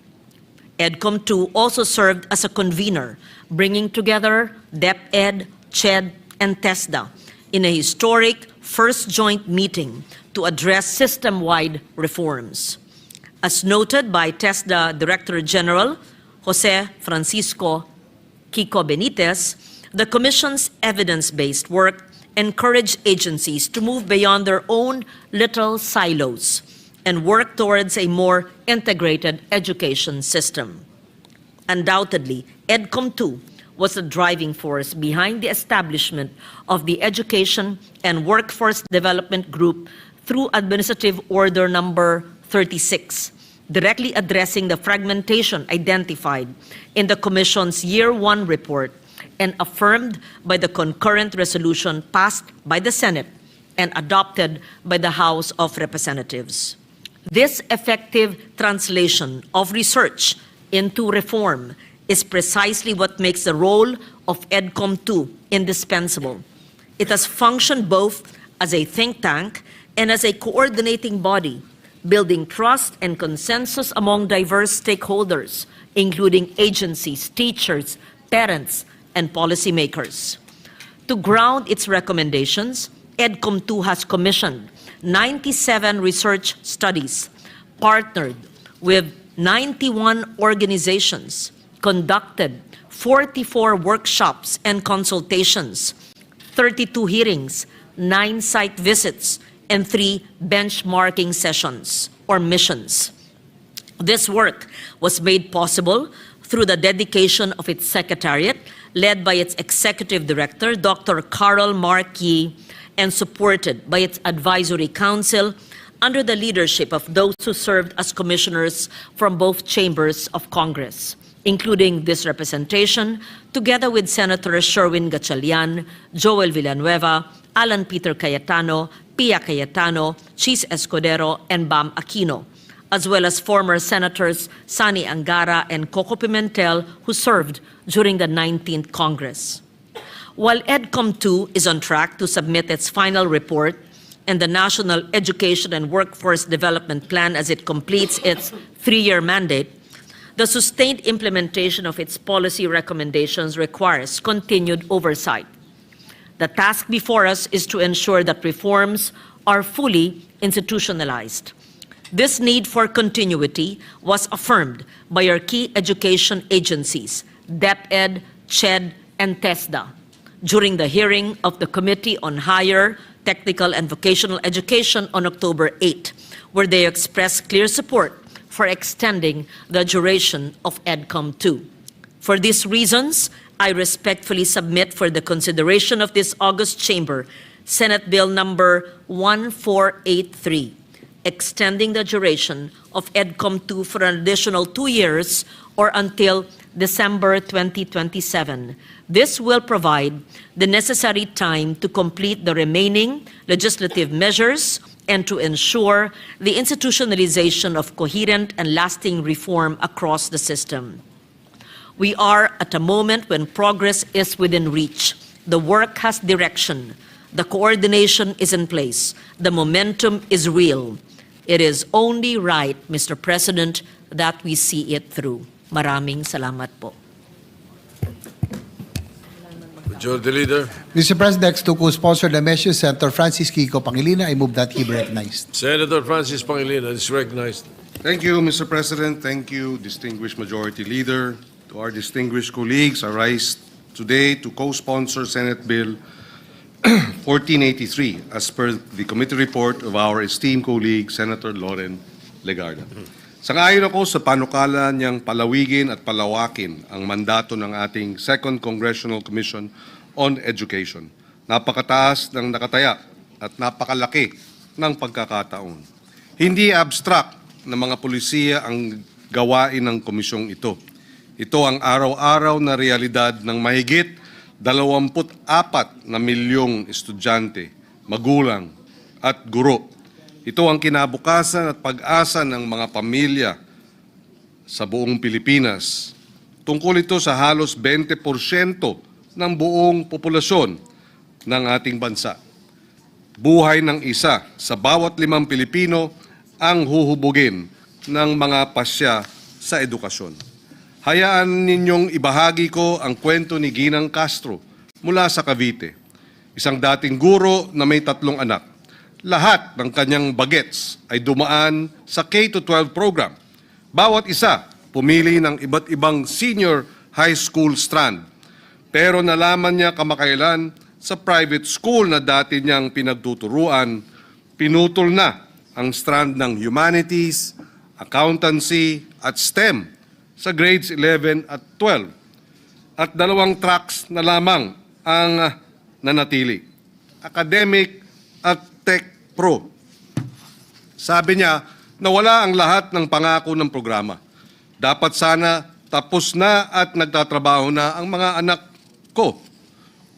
EDCOM2 also served as a convener, bringing together DepEd, CHED, and TESDA in a historic first joint meeting to address system-wide reforms. As noted by TESDA Director General Jose Francisco Kiko Benitez, the Commission's evidence-based work encouraged agencies to move beyond their own little silos and work towards a more integrated education system. Undoubtedly, EDCOM2 was the driving force behind the establishment of the Education and Workforce Development Group through Administrative Order Number 36, directly addressing the fragmentation identified in the Commission's Year 1 report and affirmed by the concurrent resolution passed by the Senate and adopted by the House of Representatives. This effective translation of research into reform is precisely what makes the role of EDCOM2 indispensable. It has functioned both as a think tank and as a coordinating body, building trust and consensus among diverse stakeholders, including agencies, teachers, parents, and policymakers. To ground its recommendations, EDCOM2 has commissioned 97 research studies, partnered with 91 organizations, conducted 44 workshops and consultations, 32 hearings, 9 site visits, and 3 benchmarking sessions or missions. This work was made possible through the dedication of its secretariat, led by its executive director, Dr. Carol Markey, and supported by its advisory council under the leadership of those who served as commissioners from both chambers of Congress, including this representation, together with Senators Sherwin Gatchalian, Joel Villanueva, Alan Peter Cayetano, Pia Cayetano, Chis Escudero, and Bam Aquino, as well as former Senators Sani Angara and Coco Pimentel, who served during the 19th Congress. While EDCOM2 is on track to submit its final report and the National Education and Workforce Development Plan as it completes its 3-year mandate, The sustained implementation of its policy recommendations requires continued oversight. The task before us is to ensure that reforms are fully institutionalized. This need for continuity was affirmed by our key education agencies, DepEd, CHED, and TESDA, during the hearing of the Committee on Higher, Technical, and Vocational Education on October 8, where they expressed clear support for extending the duration of EDCOM 2. For these reasons, I respectfully submit for the consideration of this August Chamber Senate Bill number 1483, extending the duration of EDCOM 2 for an additional 2 years or until December 2027. This will provide the necessary time to complete the remaining legislative measures and to ensure the institutionalization of coherent and lasting reform across the system. We are at a moment when progress is within reach. The work has direction. The coordination is in place. The momentum is real. It is only right, Mr. President, that we see it through. Maraming salamat po. Majority Leader. Mr. President, next to co-sponsor the measure, Senator Francis Kiko Pangilinan. I move that he be recognized. Senator Francis Pangilinan is recognized. Thank you, Mr. President. Thank you, distinguished Majority Leader. To our distinguished colleagues, I rise today to co-sponsor Senate Bill 1483 as per the committee report of our esteemed colleague, Senator Loren Legarda. Sangayon ako sa panukala niyang palawigin at palawakin ang mandato ng ating Second Congressional Commission on Education. Napakataas ng nakataya at napakalaki ng pagkakataon. Hindi abstract na mga pulisiya ang gawain ng komisyong ito. Ito ang araw-araw na realidad ng mahigit 24 na milyong estudyante, magulang at guro. Ito ang kinabukasan at pag-asa ng mga pamilya sa buong Pilipinas. Tungkol ito sa halos 20% ng buong populasyon ng ating bansa. Buhay ng isa sa bawat 5 Pilipino ang huhubugin ng mga pasya sa edukasyon. Hayaan ninyong ibahagi ko ang kwento ni Ginang Castro mula sa Cavite. Isang dating guro na may 3 anak. Lahat ng kanyang bagets ay dumaan sa K-12 program. Bawat isa pumili ng iba't ibang senior high school strand. Pero nalaman niya kamakailan sa private school na dati niyang pinagtuturuan, pinutol na ang strand ng humanities, accountancy at STEM sa grades 11 at 12. At 2 tracks na lamang ang nanatili, academic at tech pro. Sabi niya, nawala ang lahat ng pangako ng programa. Dapat sana tapos na at nagtatrabaho na ang mga anak ko,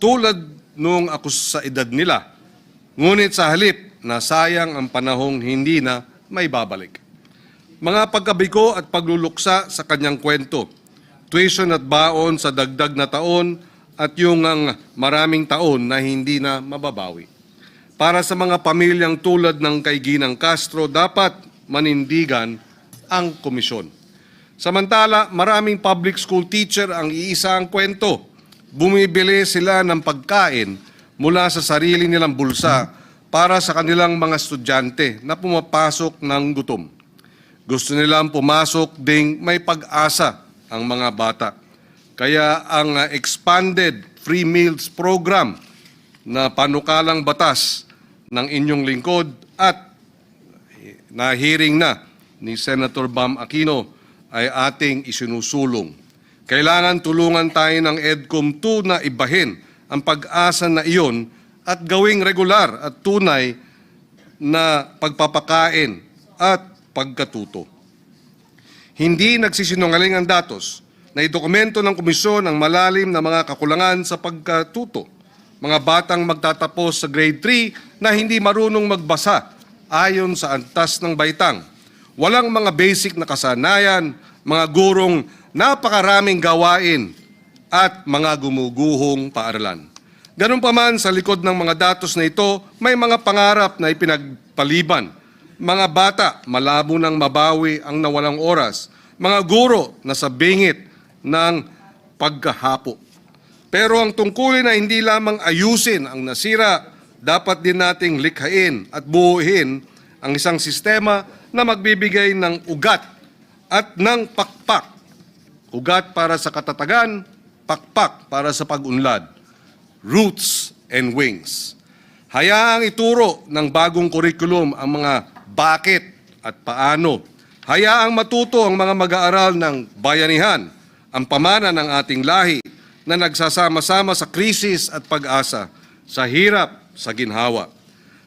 tulad nung ako sa edad nila. Ngunit sa halip, nasayang ang panahong hindi na may babalik. Mga pagkabigo at pagluluksa sa kanyang kwento, tuition at baon sa dagdag na taon at yung maraming taon na hindi na mababawi. Para sa mga pamilyang tulad ng kay Ginang Castro, dapat manindigan ang komisyon. Samantala, maraming public school teacher ang iisa ang kwento. Bumibili sila ng pagkain mula sa sarili nilang bulsa para sa kanilang mga estudyante na pumapasok ng gutom. Gusto nilang pumasok ding may pag-asa ang mga bata. Kaya ang expanded free meals program na panukalang batas ng inyong lingkod at nahiring na ni Senator Bam Aquino ay ating isinusulong. Kailangan tulungan tayo ng EDCOM 2 na ibahin ang pag-asa na iyon at gawing regular at tunay na pagpapakain at pagkatuto. Hindi nagsisinungaling ang datos na idokumento ng komisyon ang malalim na mga kakulangan sa pagkatuto. Mga batang magtatapos sa grade 3 na hindi marunong magbasa ayon sa antas ng baitang. Walang mga basic na kasanayan, mga gurong napakaraming gawain at mga gumuguhong paaralan. Ganun pa man sa likod ng mga datos na ito, may mga pangarap na ipinagpaliban. Mga bata, malabo nang mabawi ang nawalang oras. mga guro na sa bingit ng pagkahapo. Pero ang tungkulin na hindi lamang ayusin ang nasira, dapat din nating likhain at buuin ang isang sistema na magbibigay ng ugat at ng pakpak. Ugat para sa katatagan, pakpak para sa pag-unlad. Roots and wings. Hayaang ituro ng bagong kurikulum ang mga bakit at paano. Hayaang matuto ang mga mag-aaral ng bayanihan, ang pamana ng ating lahi na nagsasama-sama sa krisis at pag-asa, sa hirap, sa ginhawa.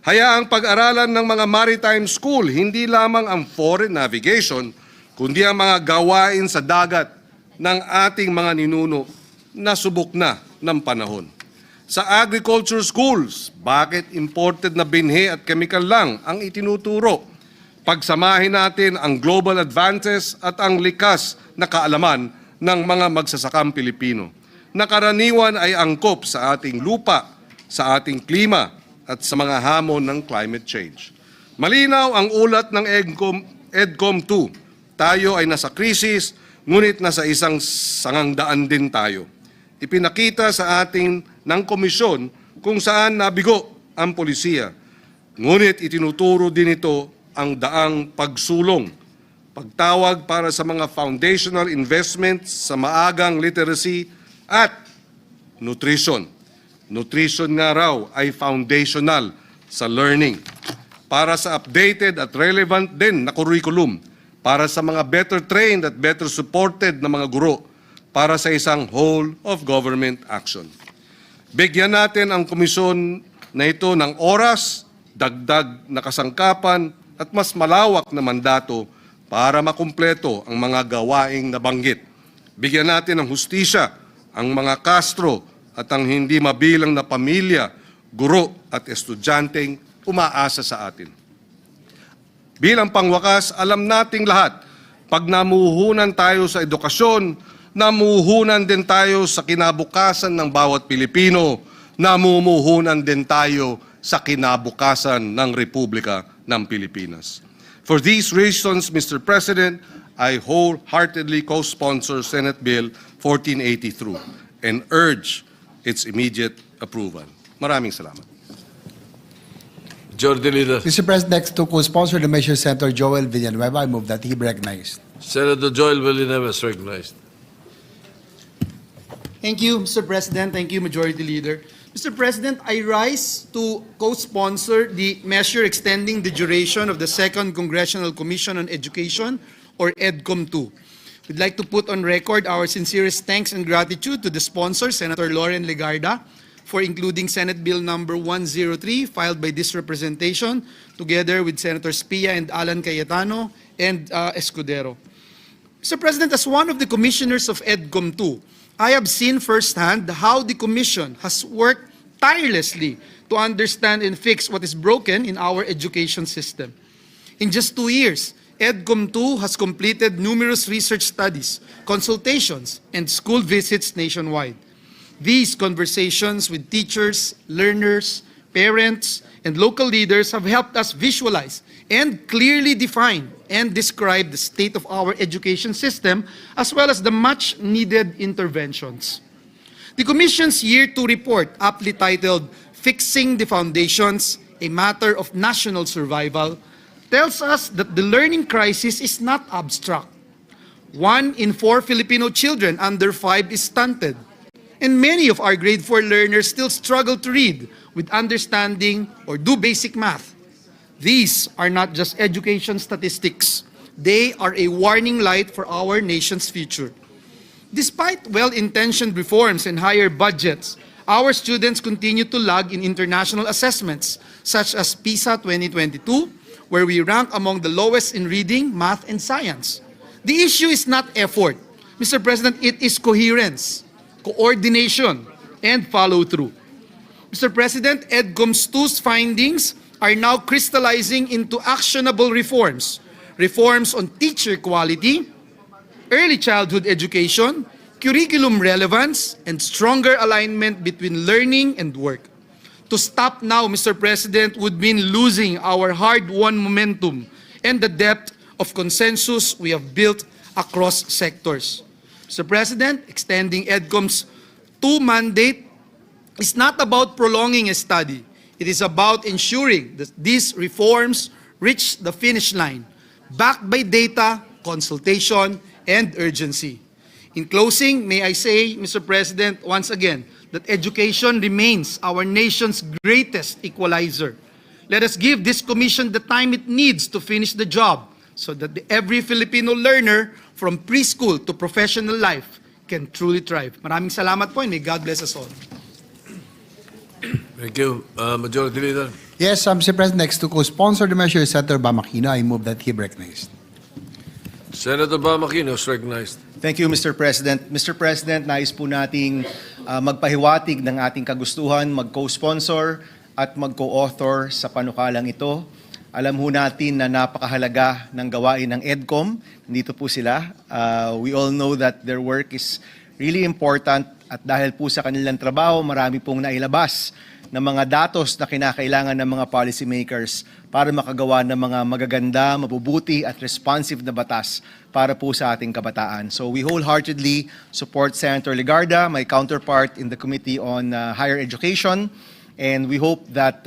Hayaang pag-aralan ng mga maritime school, hindi lamang ang foreign navigation, kundi ang mga gawain sa dagat ng ating mga ninuno na subok na ng panahon. Sa agriculture schools, bakit imported na binhi at chemical lang ang itinuturo? Pagsamahin natin ang global advances at ang likas na kaalaman ng mga magsasakang Pilipino, na karaniwan ay angkop sa ating lupa, sa ating klima, at sa mga hamon ng climate change. Malinaw ang ulat ng EDCOM 2. Tayo ay nasa krisis, ngunit nasa isang sangangdaan din tayo. Ipinakita sa ating ng komisyon kung saan nabigo ang polisiya. Ngunit itinuturo din ito ang daang pagsulong, pagtawag para sa mga foundational investments sa maagang literacy at nutrition. Nutrition nga raw ay foundational sa learning. Para sa updated at relevant din na curriculum, para sa mga better trained at better supported na mga guro, para sa isang whole of government action. Bigyan natin ang komisyon na ito ng oras, dagdag na kasangkapan at mas malawak na mandato para makumpleto ang mga gawaing nabanggit. Bigyan natin ng hustisya ang mga Castro at ang hindi mabilang na pamilya, guro at estudyanteng umaasa sa atin. Bilang pangwakas, alam nating lahat, pag namuhunan tayo sa edukasyon, namuhunan din tayo sa kinabukasan ng bawat Pilipino, namumuhunan din tayo sa kinabukasan ng Republika ng Pilipinas. For these reasons, Mr. President, I wholeheartedly co-sponsor Senate Bill 1483 and urge its immediate approval. Maraming salamat. Majority Leader. Mr. President, next to co-sponsor the measure, Senator Joel Villanueva. I move that he be recognized. Senator Joel Villanueva is recognized. Thank you, Mr. President. Thank you, Majority Leader. Mr. President, I rise to co-sponsor the measure extending the duration of the Second Congressional Commission on Education, or EDCOM 2. We'd like to put on record our sincerest thanks and gratitude to the sponsor, Senator Loren Legarda, for including Senate Bill number 103 filed by this representation, together with Senators Pia and Alan Cayetano and Escudero. Mr. President, as one of the commissioners of EDCOM 2, I have seen firsthand how the Commission has worked tirelessly to understand and fix what is broken in our education system. In just 2 years, EDCOM 2 has completed numerous research studies, consultations, and school visits nationwide. These conversations with teachers, learners, parents, and local leaders have helped us visualize and clearly define and describe the state of our education system, as well as the much-needed interventions. The Commission's Year 2 report, aptly titled Fixing the Foundations, a Matter of National Survival, tells us that the learning crisis is not abstract. 1 in 4 Filipino children under 5 is stunted, and many of our grade 4 learners still struggle to read with understanding or do basic math. These are not just education statistics. They are a warning light for our nation's future. Despite well-intentioned reforms and higher budgets, our students continue to lag in international assessments, such as PISA 2022, where we rank among the lowest in reading, math, and science. The issue is not effort. Mr. President, it is coherence, coordination, and follow-through. Mr. President, EDCOM 2's findings are now crystallizing into actionable reforms. Reforms on teacher quality, early childhood education, curriculum relevance, and stronger alignment between learning and work. To stop now, Mr. President, would mean losing our hard-won momentum and the depth of consensus we have built across sectors. Mr. President, extending EDCOM's 2 mandate is not about prolonging a study. It is about ensuring that these reforms reach the finish line, backed by data, consultation, and urgency. In closing, may I say, Mr. President, once again, that education remains our nation's greatest equalizer. Let us give this commission the time it needs to finish the job so that every Filipino learner from preschool to professional life can truly thrive. Maraming salamat po and may God bless us all. Thank you. Majority Leader. Yes, Mr. President, next to co-sponsor the measure is Senator Bamakino. I move that he be recognized. Senator Bamakino is recognized. Thank you, Mr. President. Mr. President, nais po nating magpahiwatig ng ating kagustuhan, mag-co-sponsor at mag-co-author sa panukalang ito. Alam ho natin na napakahalaga ng gawain ng EDCOM. Nandito po sila. We all know that their work is really important at dahil po sa kanilang trabaho, marami pong nailabas ng mga datos na kinakailangan ng mga policymakers para makagawa ng mga magaganda, mabubuti at responsive na batas para po sa ating kabataan. So we wholeheartedly support Senator Legarda, my counterpart in the Committee on Higher Education, and we hope that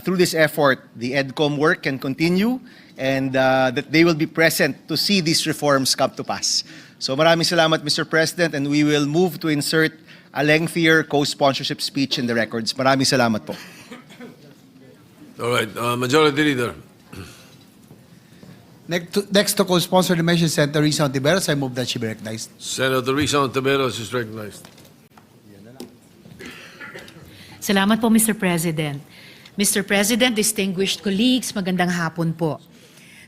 through this effort, the EDCOM work can continue and that they will be present to see these reforms come to pass. So maraming salamat, Mr. President, and we will move to insert a lengthier co-sponsorship speech in the records. Maraming salamat po. All right. Majority Leader. Next to co-sponsor the measure is Senator Risa Ontiveros. I move that she be recognized. Senator Risa Ontiveros is recognized. Salamat po, Mr. President. Mr. President, distinguished colleagues, magandang hapon po.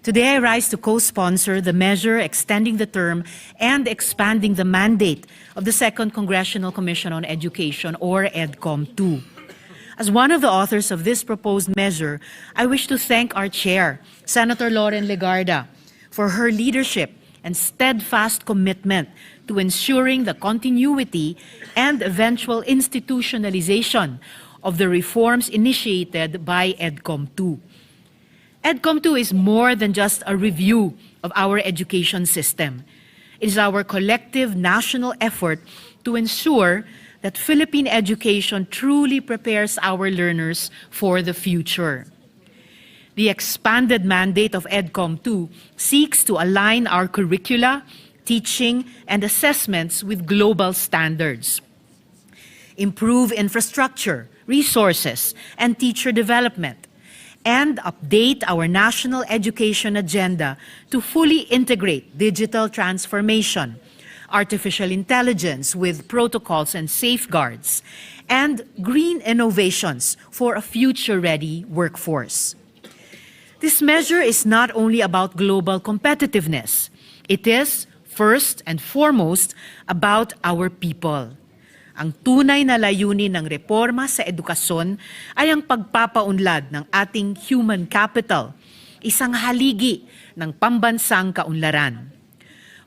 Today, I rise to co-sponsor the measure extending the term and expanding the mandate of the Second Congressional Commission on Education, or EDCOM-2. As one of the authors of this proposed measure, I wish to thank our chair, Senator Lauren Legarda, for her leadership and steadfast commitment to ensuring the continuity and eventual institutionalization of the reforms initiated by EDCOM-2. EDCOM-2 is more than just a review of our education system. It is our collective national effort to ensure that Philippine education truly prepares our learners for the future. The expanded mandate of EDCOM-2 seeks to align our curricula, teaching, and assessments with global standards, improve infrastructure, resources, and teacher development, and update our national education agenda to fully integrate digital transformation, artificial intelligence with protocols and safeguards, and green innovations for a future-ready workforce. This measure is not only about global competitiveness. It is, first and foremost, about our people. Ang tunay na layunin ng reforma sa edukasyon ay ang pagpapaunlad ng ating human capital, isang haligi ng pambansang kaunlaran.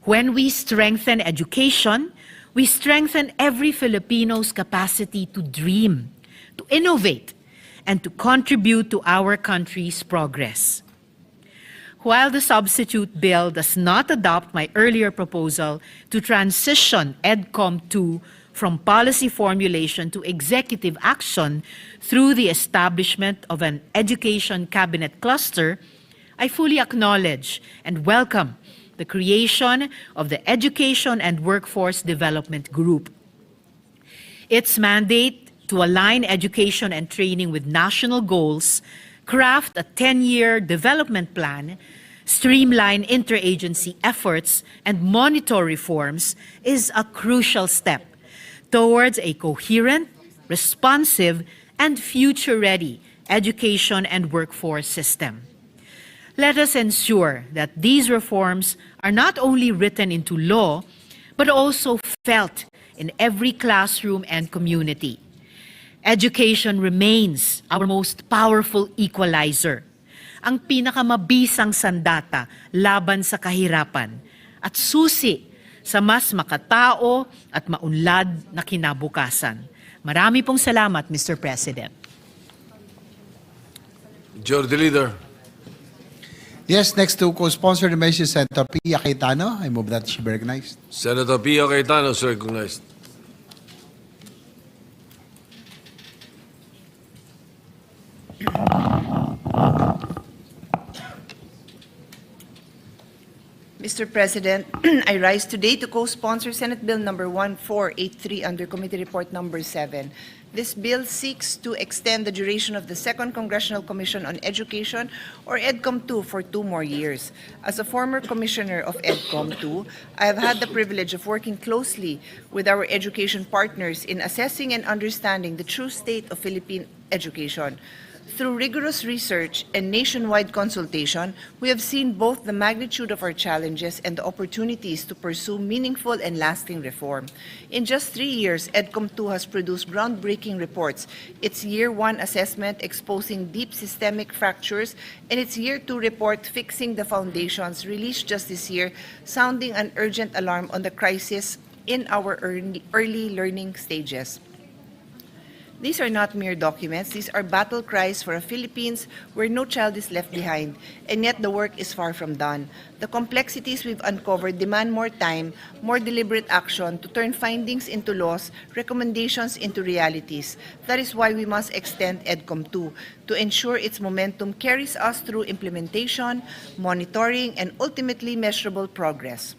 When we strengthen education, we strengthen every Filipino's capacity to dream, to innovate, and to contribute to our country's progress. While the substitute bill does not adopt my earlier proposal to transition EDCOM-2 from policy formulation to executive action through the establishment of an education cabinet cluster, I fully acknowledge and welcome the creation of the Education and Workforce Development Group. Its mandate to align education and training with national goals, craft a 10-year development plan, streamline interagency efforts, and monitor reforms is a crucial step towards a coherent, responsive, and future-ready education and workforce system. Let us ensure that these reforms are not only written into law, but also felt in every classroom and community. Education remains our most powerful equalizer, ang pinakamabisang sandata laban sa kahirapan, at susi sa mas makatao at maunlad na kinabukasan. Marami pong salamat, Mr. President. Majority Leader. Yes, next to co-sponsor the measure, Senator Pia Cayetano. I move that she be recognized. Senator Pia Cayetano is recognized. Mr. President, I rise today to co-sponsor Senate Bill number 1483 under Committee Report number 7. This bill seeks to extend the duration of the Second Congressional Commission on Education, or EDCOM-2, for 2 more years. As a former commissioner of EDCOM-2, I have had the privilege of working closely with our education partners in assessing and understanding the true state of Philippine education. Through rigorous research and nationwide consultation, we have seen both the magnitude of our challenges and the opportunities to pursue meaningful and lasting reform. In just 3 years, EDCOM-2 has produced groundbreaking reports, its Year 1 assessment exposing deep systemic fractures, and its Year 2 report fixing the foundations, released just this year, sounding an urgent alarm on the crisis in our early learning stages. These are not mere documents. These are battle cries for a Philippines where no child is left behind, and yet the work is far from done. The complexities we've uncovered demand more time, more deliberate action to turn findings into laws, recommendations into realities. That is why we must extend EDCOM-2 to ensure its momentum carries us through implementation, monitoring, and ultimately measurable progress.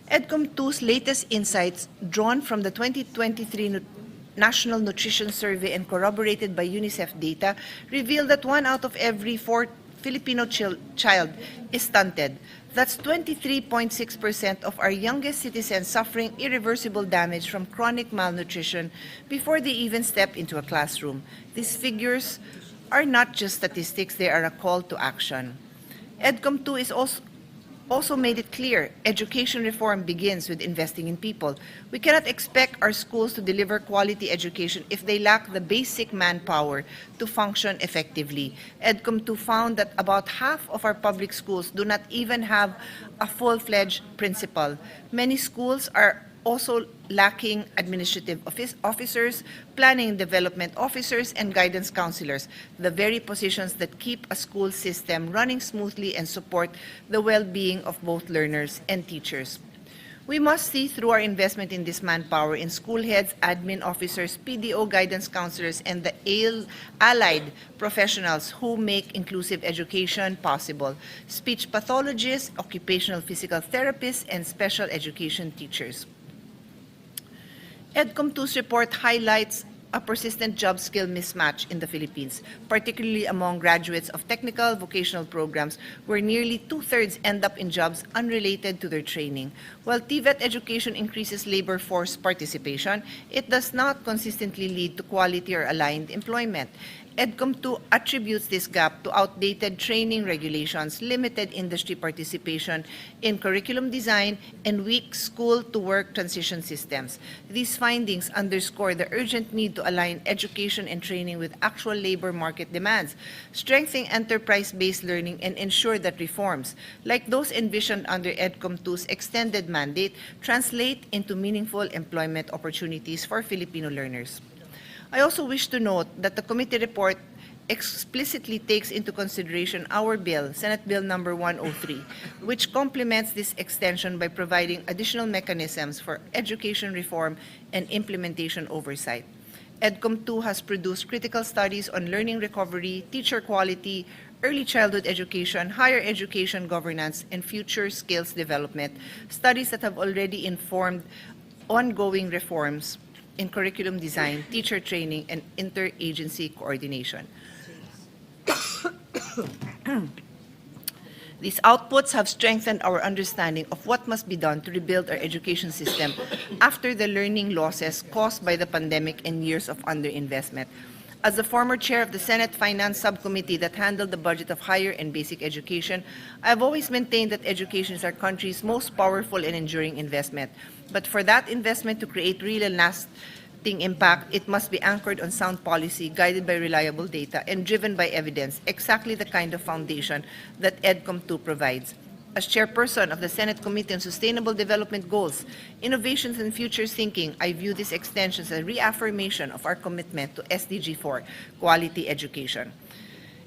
EDCOM-2's latest insights, drawn from the 2023 National Nutrition Survey and corroborated by UNICEF data, reveal that 1 out of every 4 Filipino child is stunted. That's 23.6% of our youngest citizens suffering irreversible damage from chronic malnutrition before they even step into a classroom. These figures are not just statistics, they are a call to action. EDCOM-2 is also made it clear education reform begins with investing in people. We cannot expect our schools to deliver quality education if they lack the basic manpower to function effectively. EDCOM-2 found that about half of our public schools do not even have a full-fledged principal. Many schools are also lacking administrative officers, planning and development officers, and guidance counselors, the very positions that keep a school system running smoothly and support the well-being of both learners and teachers. We must see through our investment in this manpower in school heads, admin officers, PDO guidance counselors, and the allied professionals who make inclusive education possible: speech pathologists, occupational physical therapists, and special education teachers. EDCOM-2's report highlights a persistent job skill mismatch in the Philippines, particularly among graduates of technical vocational programs, where nearly 2/3 end up in jobs unrelated to their training. While TVET education increases labor force participation, it does not consistently lead to quality or aligned employment. EDCOM-2 attributes this gap to outdated training regulations, limited industry participation in curriculum design, and weak school-to-work transition systems. These findings underscore the urgent need to align education and training with actual labor market demands, strengthen enterprise-based learning, and ensure that reforms, like those envisioned under EDCOM-2's extended mandate, translate into meaningful employment opportunities for Filipino learners. I also wish to note that the committee report explicitly takes into consideration our bill, Senate Bill number 103, which complements this extension by providing additional mechanisms for education reform and implementation oversight. EDCOM-2 has produced critical studies on learning recovery, teacher quality, early childhood education, higher education governance, and future skills development, studies that have already informed ongoing reforms in curriculum design, teacher training, and interagency coordination. These outputs have strengthened our understanding of what must be done to rebuild our education system after the learning losses caused by the pandemic and years of underinvestment. As the former chair of the Senate Finance Subcommittee that handled the budget of higher and basic education, I have always maintained that education is our country's most powerful and enduring investment. But for that investment to create real and lasting impact, it must be anchored on sound policy, guided by reliable data, and driven by evidence, exactly the kind of foundation that EDCOM-2 provides. As chairperson of the Senate Committee on Sustainable Development Goals, Innovations and Futures Thinking, I view this extension as a reaffirmation of our commitment to SDG 4, quality education.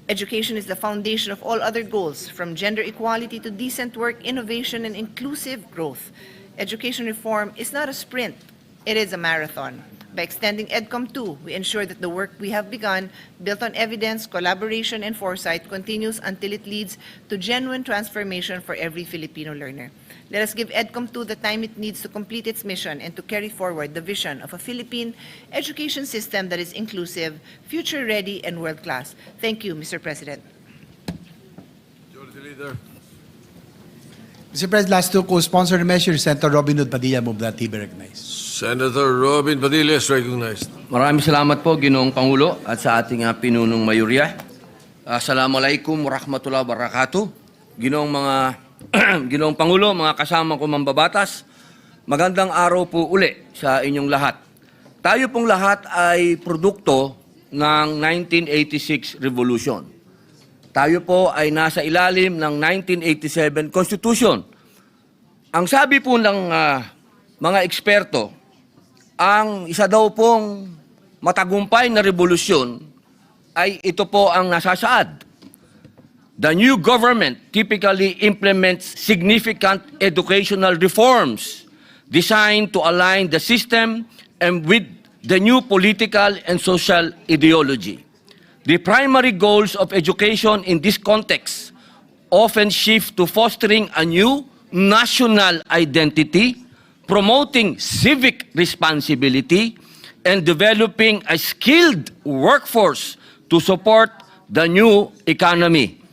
Education is the foundation of all other goals, from gender equality to decent work, innovation, and inclusive growth. Education reform is not a sprint, it is a marathon. By extending EDCOM 2, we ensure that the work we have begun, built on evidence, collaboration, and foresight, continues until it leads to genuine transformation for every Filipino learner. Let us give EDCOM 2 the time it needs to complete its mission and to carry forward the vision of a Philippine education system that is inclusive, future-ready, and world-class. Thank you, Mr. President. Majority Leader. Mr. President, last to co-sponsor the measure, Senator Robin Hood Padilla, move that he be recognized. Senator Robin Padilla is recognized. Maraming salamat po, Ginoong Pangulo, at sa ating pinunong mayurya. Assalamualaikum warahmatullahi wabarakatuh. Ginoong Pangulo, mga kasama ko mambabatas, magandang araw po uli sa inyong lahat. Tayo pong lahat ay produkto ng 1986 Revolution. Tayo po ay nasa ilalim ng 1987 Constitution. Ang sabi po ng mga eksperto, ang isa daw pong matagumpay na revolusyon ay ito po ang nasasaad. The new government typically implements significant educational reforms designed to align the system and with the new political and social ideology. The primary goals of education in this context often shift to fostering a new national identity, promoting civic responsibility, and developing a skilled workforce to support the new economy.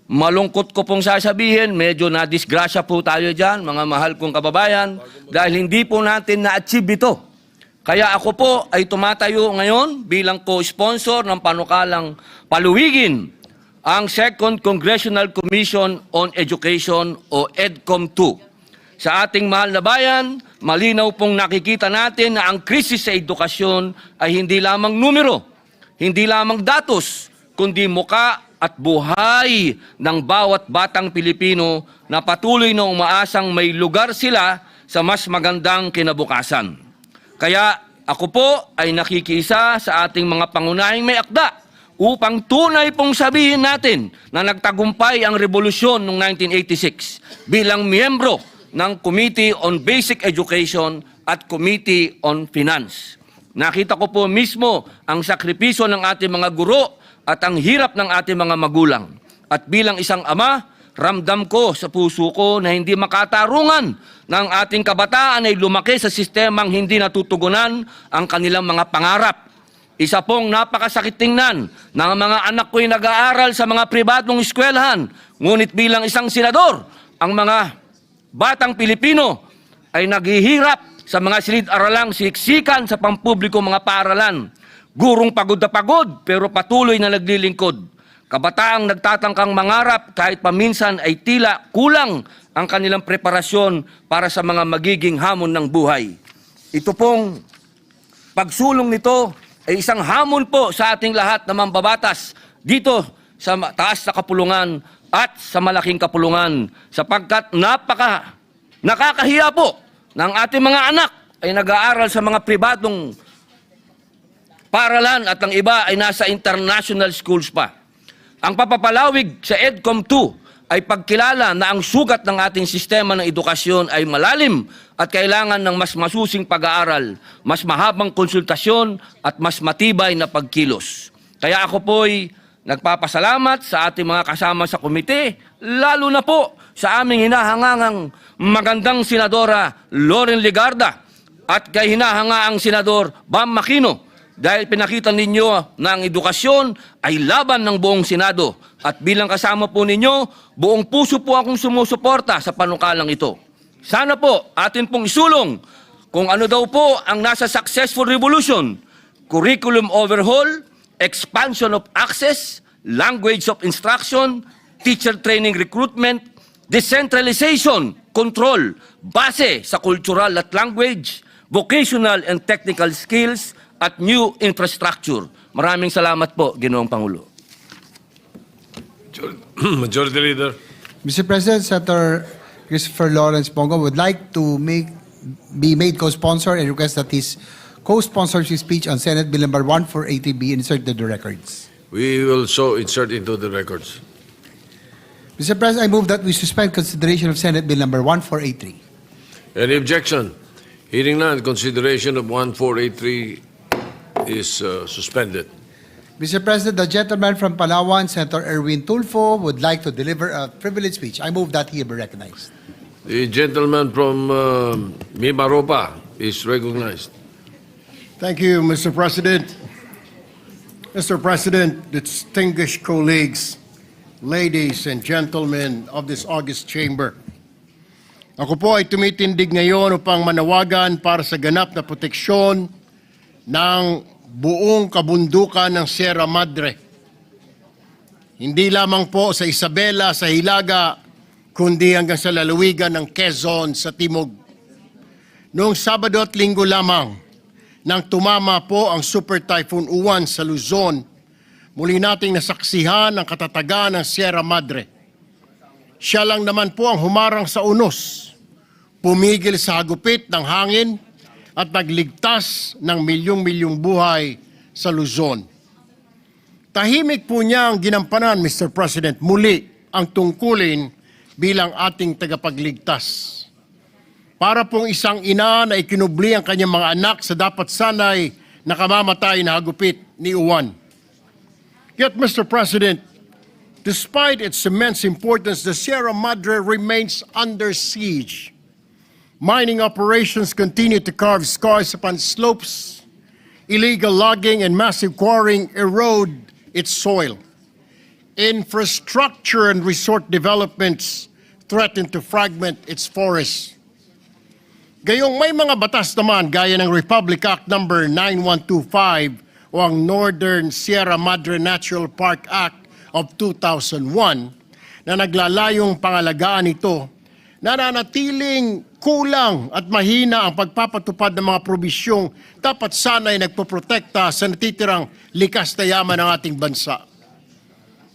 Malungkot ko pong sasabihin, medyo na-disgrasya po tayo dyan, mga mahal kong kababayan, dahil hindi po natin na-achieve ito. Kaya ako po ay tumatayo ngayon bilang co-sponsor ng panukalang paluwigin ang Second Congressional Commission on Education o EDCOM 2. Sa ating mahal na bayan, malinaw pong nakikita natin na ang krisis sa edukasyon ay hindi lamang numero, hindi lamang datos, kundi muka at buhay ng bawat batang Pilipino na patuloy na umaasang may lugar sila sa mas magandang kinabukasan. Kaya ako po ay nakikiisa sa ating mga pangunahing may akda upang tunay pong sabihin natin na nagtagumpay ang revolusyon noong 1986 bilang miyembro ng Committee on Basic Education at Committee on Finance. Nakita ko po mismo ang sakripisyo ng ating mga guro at ang hirap ng ating mga magulang. At bilang isang ama, ramdam ko sa puso ko na hindi makatarungan ng ating kabataan ay lumaki sa sistemang hindi natutugunan ang kanilang mga pangarap. Isa pong napakasakit tingnan na ang mga anak ko'y nag-aaral sa mga pribadong eskwelahan. Ngunit bilang isang senador, ang mga batang Pilipino ay naghihirap sa mga silid-aralang siksikan sa pampubliko mga paaralan. Gurong pagod na pagod pero patuloy na naglilingkod. Kabataang nagtatangkang mangarap kahit paminsan ay tila kulang ang kanilang preparasyon para sa mga magiging hamon ng buhay. Ito pong pagsulong nito ay isang hamon po sa ating lahat na mambabatas dito sa taas na kapulungan at sa malaking kapulungan sapagkat nakakahiya po ng ating mga anak ay nag-aaral sa mga pribadong paaralan at ang iba ay nasa international schools pa. Ang papapalawig sa EDCOM 2 ay pagkilala na ang sugat ng ating sistema ng edukasyon ay malalim at kailangan ng mas masusing pag-aaral, mas mahabang konsultasyon at mas matibay na pagkilos. Kaya ako po'y nagpapasalamat sa ating mga kasama sa komite, lalo na po sa aming hinahangangang magandang Senadora Loren Legarda at kay hinahangaang Senador Bam Aquino. Dahil pinakita ninyo na ang edukasyon ay laban ng buong Senado at bilang kasama po ninyo, buong puso po akong sumusuporta sa panukalang ito. Sana po atin pong isulong kung ano daw po ang nasa successful revolution, curriculum overhaul, expansion of access, language of instruction, teacher training recruitment, decentralization, control, base sa cultural at language, vocational and technical skills, at new infrastructure. Maraming salamat po, Ginoong Pangulo. Majority Leader. Mr. President, Senator Christopher Lawrence Bongo would like to be made co-sponsor and request that his co-sponsors his speech on Senate Bill number 1480 be inserted to the records. We will so insert into the records. Mr. President, I move that we suspend consideration of Senate Bill number 1483. Any objection? Hearing none, consideration of 1483 is suspended. Mr. President, the gentleman from Palawan, Senator Erwin Tulfo, would like to deliver a privilege speech. I move that he be recognized. The gentleman from Mimaropa is recognized. Thank you, Mr. President. Mr. President, distinguished colleagues, ladies and gentlemen of this august chamber. Ako po ay tumitindig ngayon upang manawagan para sa ganap na proteksyon ng buong kabundukan ng Sierra Madre. Hindi lamang po sa Isabela, sa Hilaga, kundi hanggang sa lalawigan ng Quezon sa Timog. Noong Sabado at Linggo lamang, nang tumama po ang Super Typhoon Uwan sa Luzon, muli nating nasaksihan ang katatagan ng Sierra Madre. Siya lang naman po ang humarang sa unos, pumigil sa hagupit ng hangin at nagligtas ng milyong-milyong buhay sa Luzon. Tahimik po niya ang ginampanan, Mr. President, muli ang tungkulin bilang ating tagapagligtas. Para pong isang ina na ikinubli ang kanyang mga anak sa dapat sanay nakamamatay na hagupit ni Uwan. Yet, Mr. President, despite its immense importance, the Sierra Madre remains under siege. Mining operations continue to carve scars upon slopes. Illegal logging and massive quarrying erode its soil. Infrastructure and resort developments threaten to fragment its forests. Gayong may mga batas naman gaya ng Republic Act No. 9125 o ang Northern Sierra Madre Natural Park Act of 2001 na naglalayong pangalagaan ito, nananatiling kulang at mahina ang pagpapatupad ng mga probisyong dapat sana'y nagpoprotekta sa natitirang likas na yaman ng ating bansa.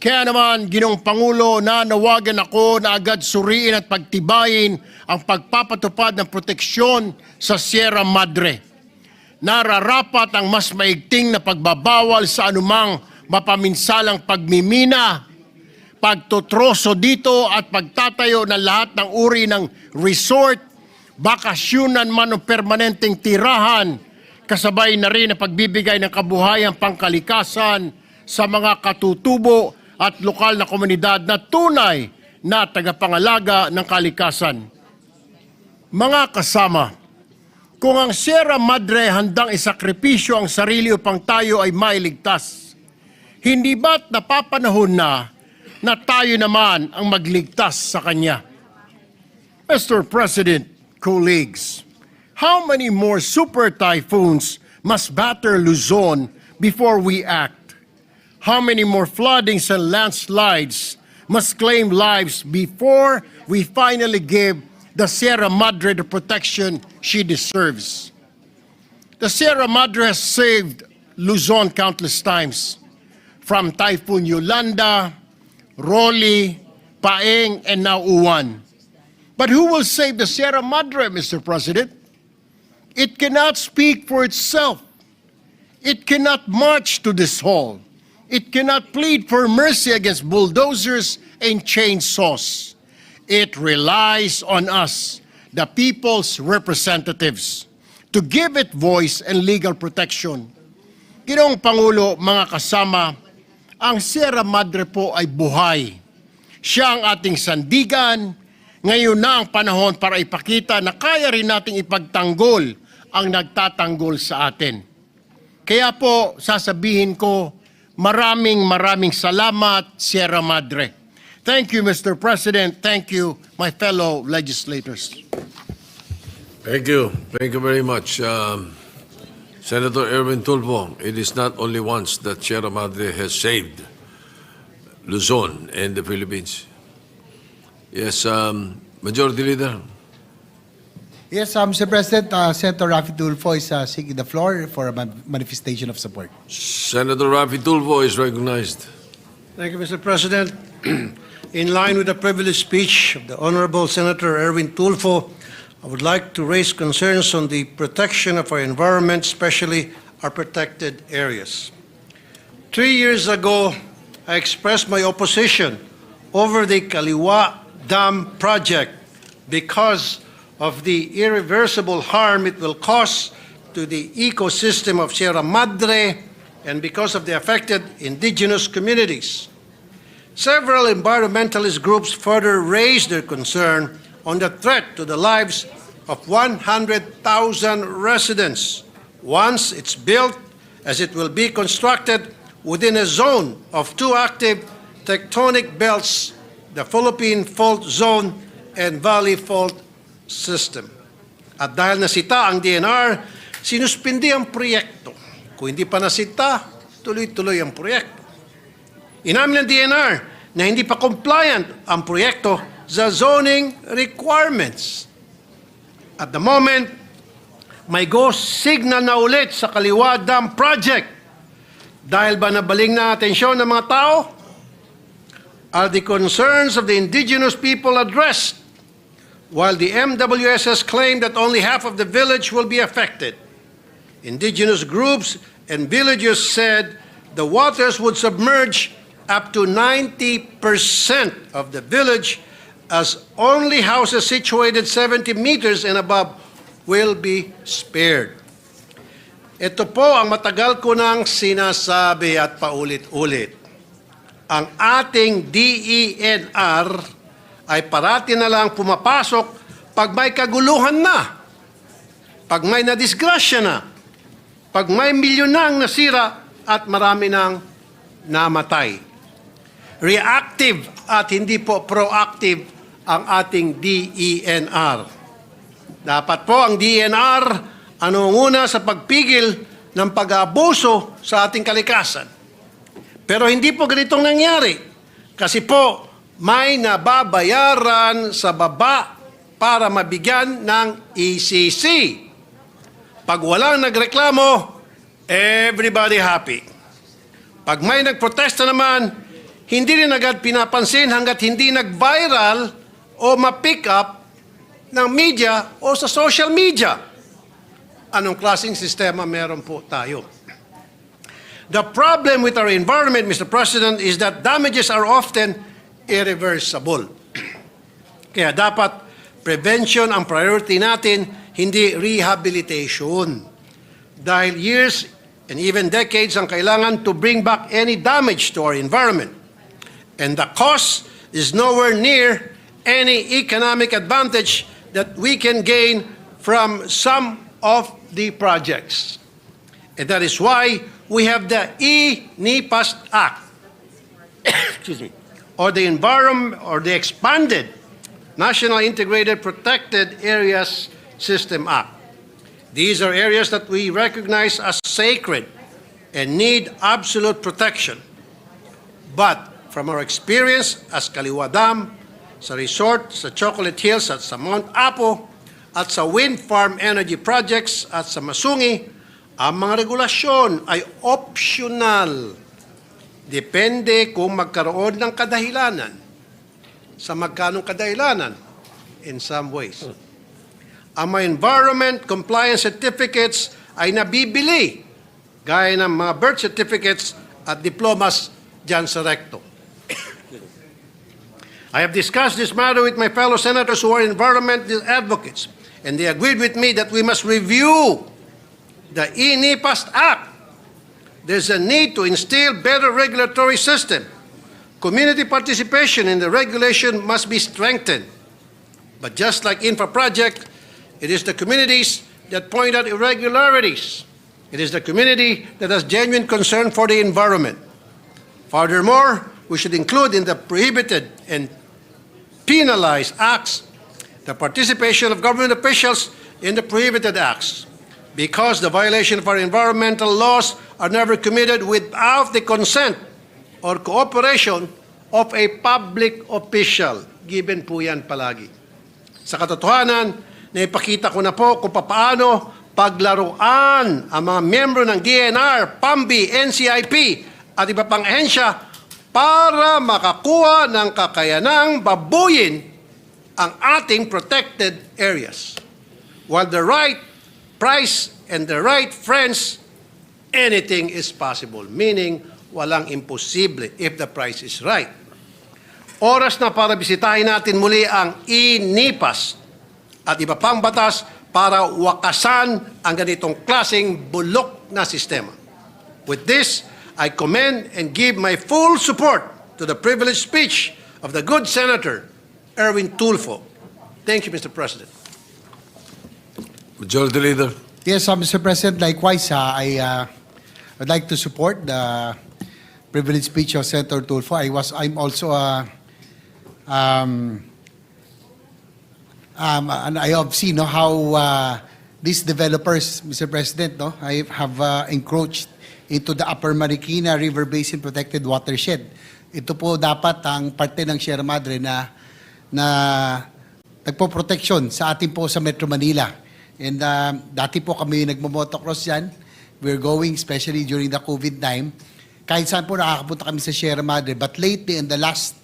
Kaya naman, Ginoong Pangulo, nanawagan ako na agad suriin at pagtibayin ang pagpapatupad ng proteksyon sa Sierra Madre. Nararapat ang mas maigting na pagbabawal sa anumang mapaminsalang pagmimina, pagtutroso dito at pagtatayo ng lahat ng uri ng resort, bakasyunan man o permanenteng tirahan, kasabay na rin ang pagbibigay ng kabuhayang pangkalikasan sa mga katutubo at lokal na komunidad na tunay na tagapangalaga ng kalikasan. Mga kasama, kung ang Sierra Madre handang isakripisyo ang sarili upang tayo ay mailigtas, hindi ba't napapanahon na tayo naman ang magligtas sa kanya? Mr. President, colleagues, how many more super typhoons must batter Luzon before we act? How many more floodings and landslides must claim lives before we finally give the Sierra Madre the protection she deserves? The Sierra Madre has saved Luzon countless times, from Typhoon Yolanda, Rolly, Paeng, and now Uwan. But who will save the Sierra Madre, Mr. President? It cannot speak for itself. It cannot march to this hall. It cannot plead for mercy against bulldozers and chainsaws. It relies on us, the people's representatives, to give it voice and legal protection. Ginoong Pangulo, mga kasama, ang Sierra Madre po ay buhay. Siya ang ating sandigan. Ngayon na ang panahon para ipakita na kaya rin nating ipagtanggol ang nagtatanggol sa atin. Kaya po, sasabihin ko, maraming salamat, Sierra Madre. Thank you, Mr. President. Thank you, my fellow legislators. Thank you. Thank you very much. Senator Erwin Tulfo, it is not only once that Sierra Madre has saved Luzon and the Philippines. Yes, Majority Leader. Yes, Mr. President, Senator Rafi Tulfo is seeking the floor for a manifestation of support. Senator Rafi Tulfo is recognized. Thank you, Mr. President. In line with the privileged speech of the Honorable Senator Erwin Tulfo, I would like to raise concerns on the protection of our environment, especially our protected areas. 3 years ago, I expressed my opposition over the Kaliwa Dam project because of the irreversible harm it will cause to the ecosystem of Sierra Madre and because of the affected indigenous communities. Several environmentalist groups further raised their concern on the threat to the lives of 100,000 residents once it's built, as it will be constructed within a zone of two active tectonic belts, the Philippine Fault Zone and Valley Fault System. At dahil nasita ang DNR, sinuspindi ang proyekto. Kung hindi pa nasita, tuloy-tuloy ang proyekto. Inamin ng DNR na hindi pa compliant ang proyekto sa zoning requirements. At the moment, may go signal na ulit sa Kaliwa Dam Project. Dahil ba nabaling na atensyon ng mga tao? Are the concerns of the indigenous people addressed? While the MWSS claimed that only half of the village will be affected, indigenous groups and villagers said the waters would submerge up to 90% of the village, as only houses situated 70 meters and above will be spared. Ito po ang matagal ko nang sinasabi at paulit-ulit. Ang ating DENR ay parati na lang pumapasok pag may kaguluhan na, pag may nadisgrasya na, pag may milyon nang nasira at marami nang namatay. Reactive at hindi po proactive ang ating DENR. Dapat po ang DENR nangunguna sa pagpigil ng pag-aabuso sa ating kalikasan. Pero hindi po ganitong nangyari. Kasi po, may nababayaran sa baba para mabigyan ng ECC. Pag walang nagreklamo, everybody happy. Pag may nagprotesta naman, hindi rin agad pinapansin hanggat hindi nag-viral o ma-pick up ng media o sa social media. Anong klaseng sistema meron po tayo? The problem with our environment, Mr. President, is that damages are often irreversible. Kaya dapat prevention ang priority natin, hindi rehabilitation. Dahil years and even decades ang kailangan to bring back any damage to our environment. And the cost is nowhere near any economic advantage that we can gain from some of the projects. And that is why we have the E-NIPAS Act, excuse me, or the expanded National Integrated Protected Areas System Act. These are areas that we recognize as sacred and need absolute protection. But from our experience as Kaliwa Dam, sa resort, sa Chocolate Hills at sa Mount Apo, at sa wind farm energy projects at sa Masungi, ang mga regulasyon ay optional. Depende kung magkaroon ng kadahilanan. Sa magkanong kadahilanan? In some ways. Ang mga environment compliance certificates ay nabibili gaya ng mga birth certificates at diplomas dyan sa recto. I have discussed this matter with my fellow senators who are environment advocates, and they agreed with me that we must review the E-NIPAS Act. There's a need to instill better regulatory system. Community participation in the regulation must be strengthened. But just like infra project, it is the communities that point out irregularities. It is the community that has genuine concern for the environment. Furthermore, we should include in the prohibited and penalized acts the participation of government officials in the prohibited acts, because the violation of our environmental laws are never committed without the consent or cooperation of a public official. Given po yan palagi. Sa katotohanan, naipakita ko na po kung paano paglaruan ang mga miyembro ng DNR, PAMBI, NCIP at iba pang ahensya para makakuha ng kakayanang babuyin ang ating protected areas. While the right price and the right friends, anything is possible. Meaning, walang imposible if the price is right. Oras na para bisitahin natin muli ang INIPAS at iba pang batas para wakasan ang ganitong klaseng bulok na sistema. With this, I commend and give my full support to the privileged speech of the good Senator Erwin Tulfo. Thank you, Mr. President. Majority Leader. Yes, Mr. President, likewise, I'd like to support the privileged speech of Senator Tulfo. I'm also and I have seen how these developers, Mr. President, I have encroached into the Upper Marikina River Basin Protected Watershed. Ito po dapat ang parte ng Sierra Madre na nagpo-protection sa atin po sa Metro Manila. And dati po kami nagmo-motocross yan. We're going, especially during the COVID time. Kahit saan po nakakapunta kami sa Sierra Madre. But lately, in the last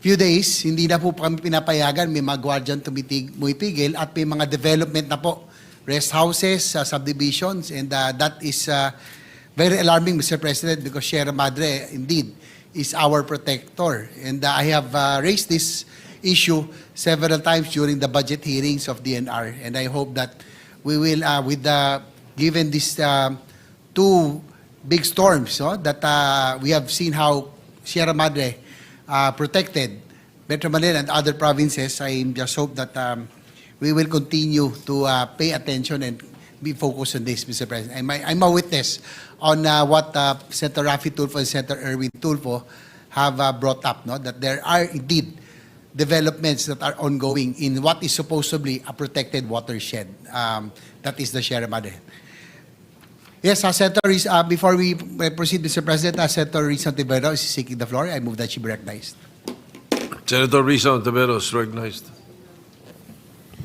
few days, hindi na po kami pinapayagan. May mga guardian tumipigil at may mga development na po. Rest houses, subdivisions, and that is very alarming, Mr. President, because Sierra Madre, indeed, is our protector. And I have raised this issue several times during the budget hearings of DNR. And I hope that we will, given these two big storms, that we have seen how Sierra Madre protected Metro Manila and other provinces. I just hope that we will continue to pay attention and be focused on this, Mr. President. I'm a witness on what Senator Raffy Tulfo and Senator Erwin Tulfo have brought up, that there are indeed developments that are ongoing in what is supposedly a protected watershed. That is the Sierra Madre. Yes, Senator, before we proceed, Mr. President, Senator Risa Ontiveros is seeking the floor. I move that she be recognized. Senator Risa Ontiveros, recognized.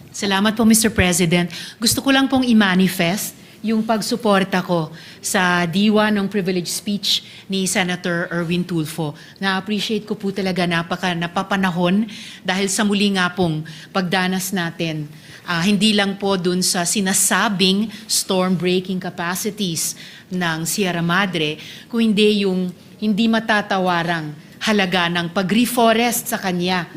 Salamat po, Mr. President. Gusto ko lang pong i-manifest yung pagsuporta ko sa diwa ng privilege speech ni Senator Erwin Tulfo. Na-appreciate ko po talaga napapanahon dahil sa muli nga pong pagdanas natin, hindi lang po dun sa sinasabing storm-breaking capacities ng Sierra Madre, kung hindi yung hindi matatawarang halaga ng pag-reforest sa kanya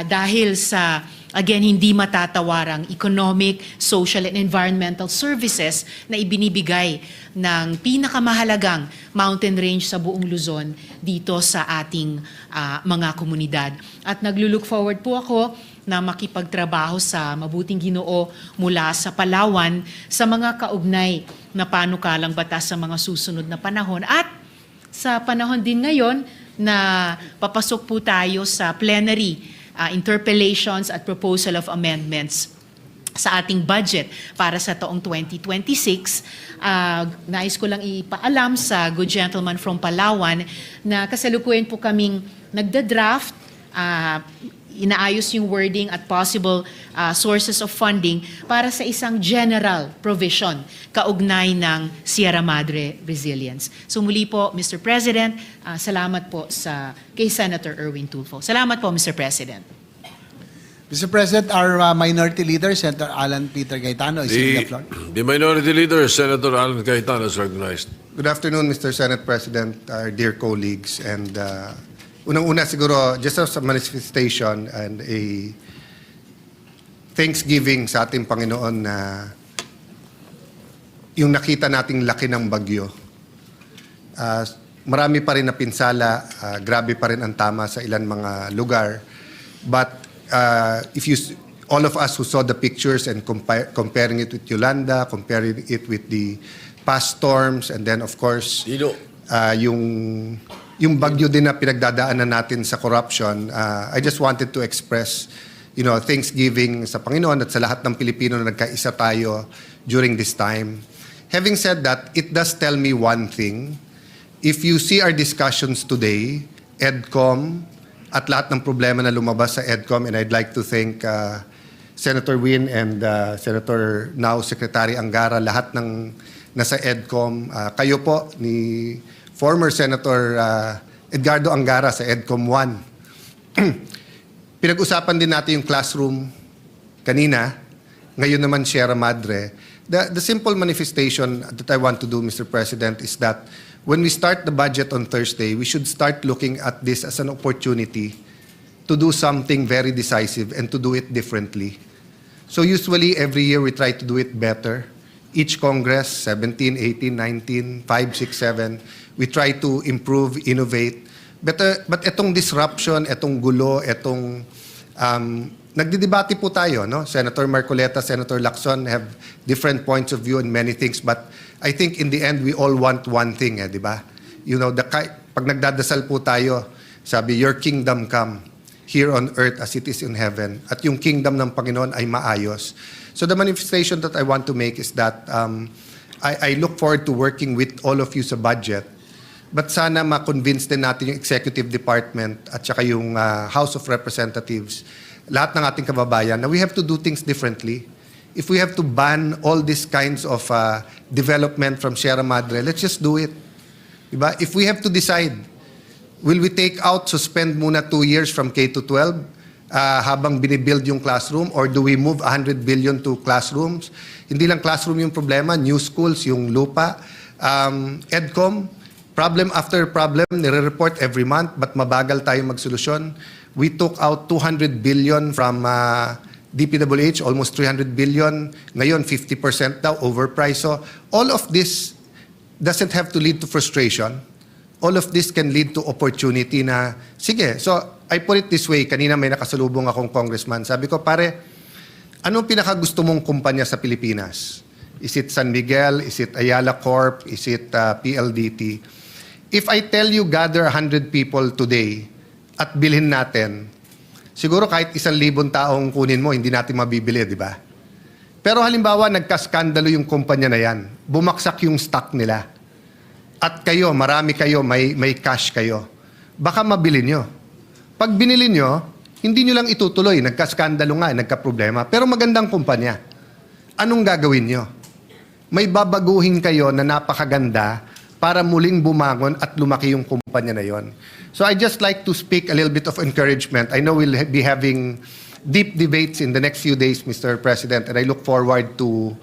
dahil sa again, hindi matatawarang economic, social, and environmental services na ibinibigay ng pinakamahalagang mountain range sa buong Luzon dito sa ating mga komunidad. At naglulook forward po ako na makipagtrabaho sa mabuting Ginoo mula sa Palawan sa mga kaugnay na panukalang batas sa mga susunod na panahon. At sa panahon din ngayon na papasok po tayo sa plenary interpellations at proposal of amendments sa ating budget para sa taong 2026. Nais ko lang ipaalam sa good gentleman from Palawan na kasalukuyan po kaming nagda-draft, inaayos yung wording at possible sources of funding para sa isang general provision kaugnay ng Sierra Madre Resilience. So muli po, Mr. President, salamat po kay Senator Erwin Tulfo. Salamat po, Mr. President. Mr. President, our Minority Leader, Senator Alan Peter Cayetano, is seeking the floor. The Minority Leader, Senator Alan Cayetano, is recognized. Good afternoon, Mr. Senate President, our dear colleagues, and unang-una siguro, just as a manifestation and a thanksgiving sa ating Panginoon na yung nakita nating laki ng bagyo. Marami pa rin na pinsala, grabe pa rin ang tama sa ilan mga lugar, but if all of us who saw the pictures and comparing it with Yolanda, comparing it with the past storms, and then of course, yung bagyo din na pinagdadaanan natin sa corruption, I just wanted to express, thanksgiving sa Panginoon at sa lahat ng Pilipino na nagkaisa tayo during this time. Having said that, it does tell me one thing. If you see our discussions today, EDCOM, at lahat ng problema na lumabas sa EDCOM, and I'd like to thank Senator Win and Senator now Secretary Angara, lahat ng nasa EDCOM. Kayo po ni former Senator Edgardo Angara sa EDCOM 1. Pinag-usapan din natin yung classroom kanina, ngayon naman Sierra Madre. The simple manifestation that I want to do, Mr. President, is that when we start the budget on Thursday, we should start looking at this as an opportunity to do something very decisive and to do it differently. So usually every year we try to do it better. Each Congress, 17, 18, 19, 5, 6, 7, we try to improve, innovate. But etong disruption, etong gulo, etong nagdidebate po tayo, no? Senator Marcoleta, Senator Lacson have different points of view on many things, but I think in the end we all want one thing, di ba? You know, pag nagdadasal po tayo, sabi, your kingdom come here on earth as it is in heaven. At yung kingdom ng Panginoon ay maayos. So the manifestation that I want to make is that I look forward to working with all of you sa budget. But sana ma-convince din natin yung executive department at saka yung House of Representatives, lahat ng ating kababayan, na we have to do things differently. If we have to ban all these kinds of development from Sierra Madre, let's just do it. Diba? If we have to decide, will we take out, suspend muna 2 years from K to 12 habang binibuild yung classroom, or do we move 100 billion to classrooms? Hindi lang classroom yung problema, new schools, yung lupa, EDCOM, problem after problem, nire-report every month, but mabagal tayo magsolusyon. We took out 200 billion from DPWH, almost 300 billion. Ngayon, 50% daw, overpriced. So all of this doesn't have to lead to frustration. All of this can lead to opportunity na, sige, so I put it this way, kanina may nakasalubong akong congressman. Sabi ko, pare, anong pinakagusto mong kumpanya sa Pilipinas? Is it San Miguel? Is it Ayala Corp? Is it PLDT? If I tell you gather 100 people today at bilhin natin, siguro kahit 1,000 taong kunin mo, hindi natin mabibili, di ba? Pero halimbawa, nagkaskandalo yung kumpanya na yan. Bumaksak yung stock nila. At kayo, marami kayo, may cash kayo. Baka mabili nyo. Pag binili nyo, hindi nyo lang itutuloy. Nagkaskandalo nga, nagkaproblema. Pero magandang kumpanya. Anong gagawin nyo? May babaguhin kayo na napakaganda para muling bumangon at lumaki yung kumpanya na yon. So I just like to speak a little bit of encouragement. I know we'll be having deep debates in the next few days, Mr. President, and I look forward to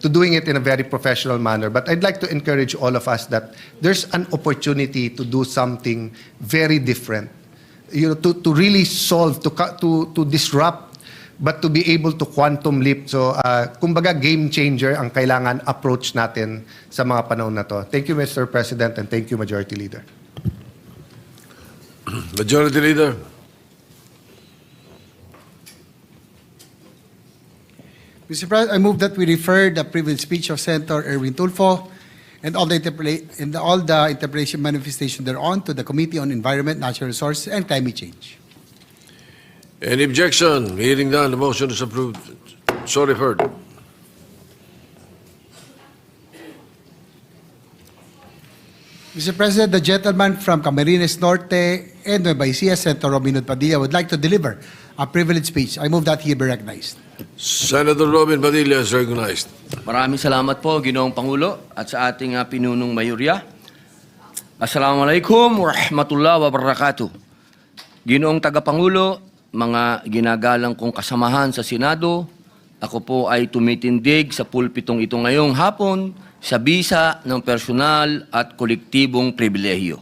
doing it in a very professional manner. But I'd like to encourage all of us that there's an opportunity to do something very different. You know, to really solve, to disrupt, but to be able to quantum leap. So, kumbaga game changer ang kailangan approach natin sa mga panahon na to. Thank you, Mr. President, and thank you, Majority Leader. Majority Leader. Mr. President, I move that we refer the privilege speech of Senator Erwin Tulfo and all the interpretation manifestation thereon to the Committee on Environment, Natural Resources, and Climate Change. Any objection? Hearing none, the motion is approved. So referred. Mr. President, the gentleman from Camarines Norte and Nueva Ecija, Senator Robin Padilla, would like to deliver a privilege speech. I move that he be recognized. Senator Robin Padilla is recognized. Maraming salamat po, Ginoong Pangulo, at sa ating pinunong mayorya. Assalamualaikum warahmatullahi wabarakatuh. Ginoong Tagapangulo, mga ginagalang kong kasamahan sa Senado, ako po ay tumitindig sa pulpitong ito ngayong hapon sa bisa ng personal at kolektibong pribilehiyo.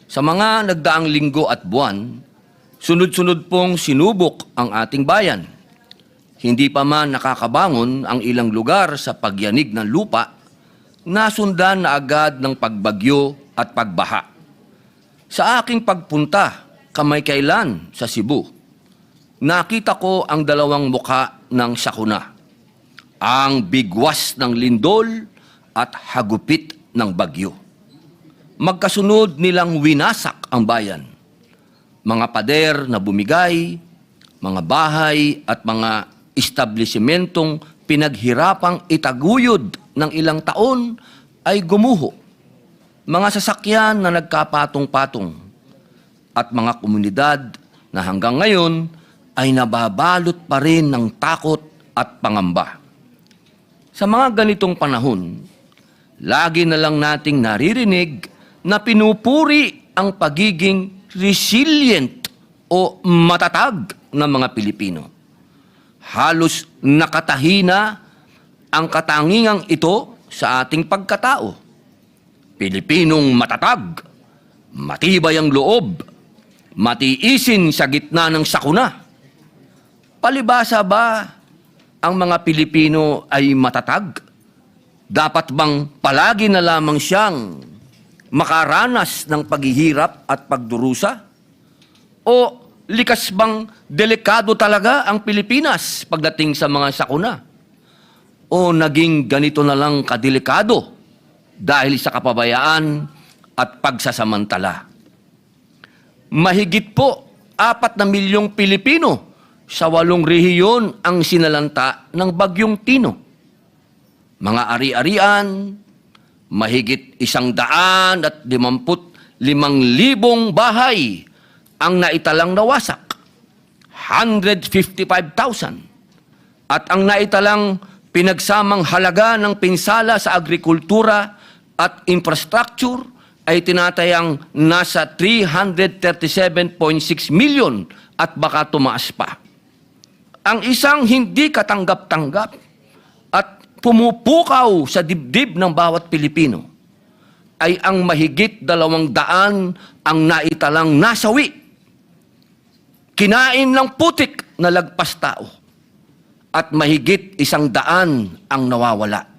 Sa mga nagdaang linggo at buwan, sunod-sunod pong sinubok ang ating bayan. Hindi pa man nakakabangon ang ilang lugar sa pagyanig ng lupa, nasundan na agad ng pagbagyo at pagbaha. Sa aking pagpunta kamakailan sa Cebu, nakita ko ang dalawang muka ng sakuna, ang bigwas ng lindol at hagupit ng bagyo. Magkasunod nilang winasak ang bayan. Mga pader na bumigay, mga bahay at mga establishmentong pinaghirapang itaguyod ng ilang taon ay gumuho. Mga sasakyan na nagkapatong-patong at mga komunidad na hanggang ngayon ay nababalot pa rin ng takot at pangamba. Sa mga ganitong panahon, lagi na lang nating naririnig na pinupuri ang pagiging resilient o matatag ng mga Pilipino. Halos nakatahina ang katangingang ito sa ating pagkatao. Pilipinong matatag, matibay ang loob, matiisin sa gitna ng sakuna. Palibasa ba ang mga Pilipino ay matatag? Dapat bang palagi na lamang siyang makaranas ng paghihirap at pagdurusa? O likas bang delikado talaga ang Pilipinas pagdating sa mga sakuna? O naging ganito na lang kadelikado dahil sa kapabayaan at pagsasamantala? Mahigit po 4 na milyong Pilipino sa 8 rehiyon ang sinalanta ng Bagyong Tino. Mga ari-arian, mahigit 155,000 bahay ang naitalang nawasak, 155,000. At ang naitalang pinagsamang halaga ng pinsala sa agrikultura at infrastructure ay tinatayang nasa 337.6 million at baka tumaas pa. Ang isang hindi katanggap-tanggap at pumupukaw sa dibdib ng bawat Pilipino ay ang mahigit 200 ang naitalang nasawi. Kinain ng putik na lagpas tao at mahigit 100 ang nawawala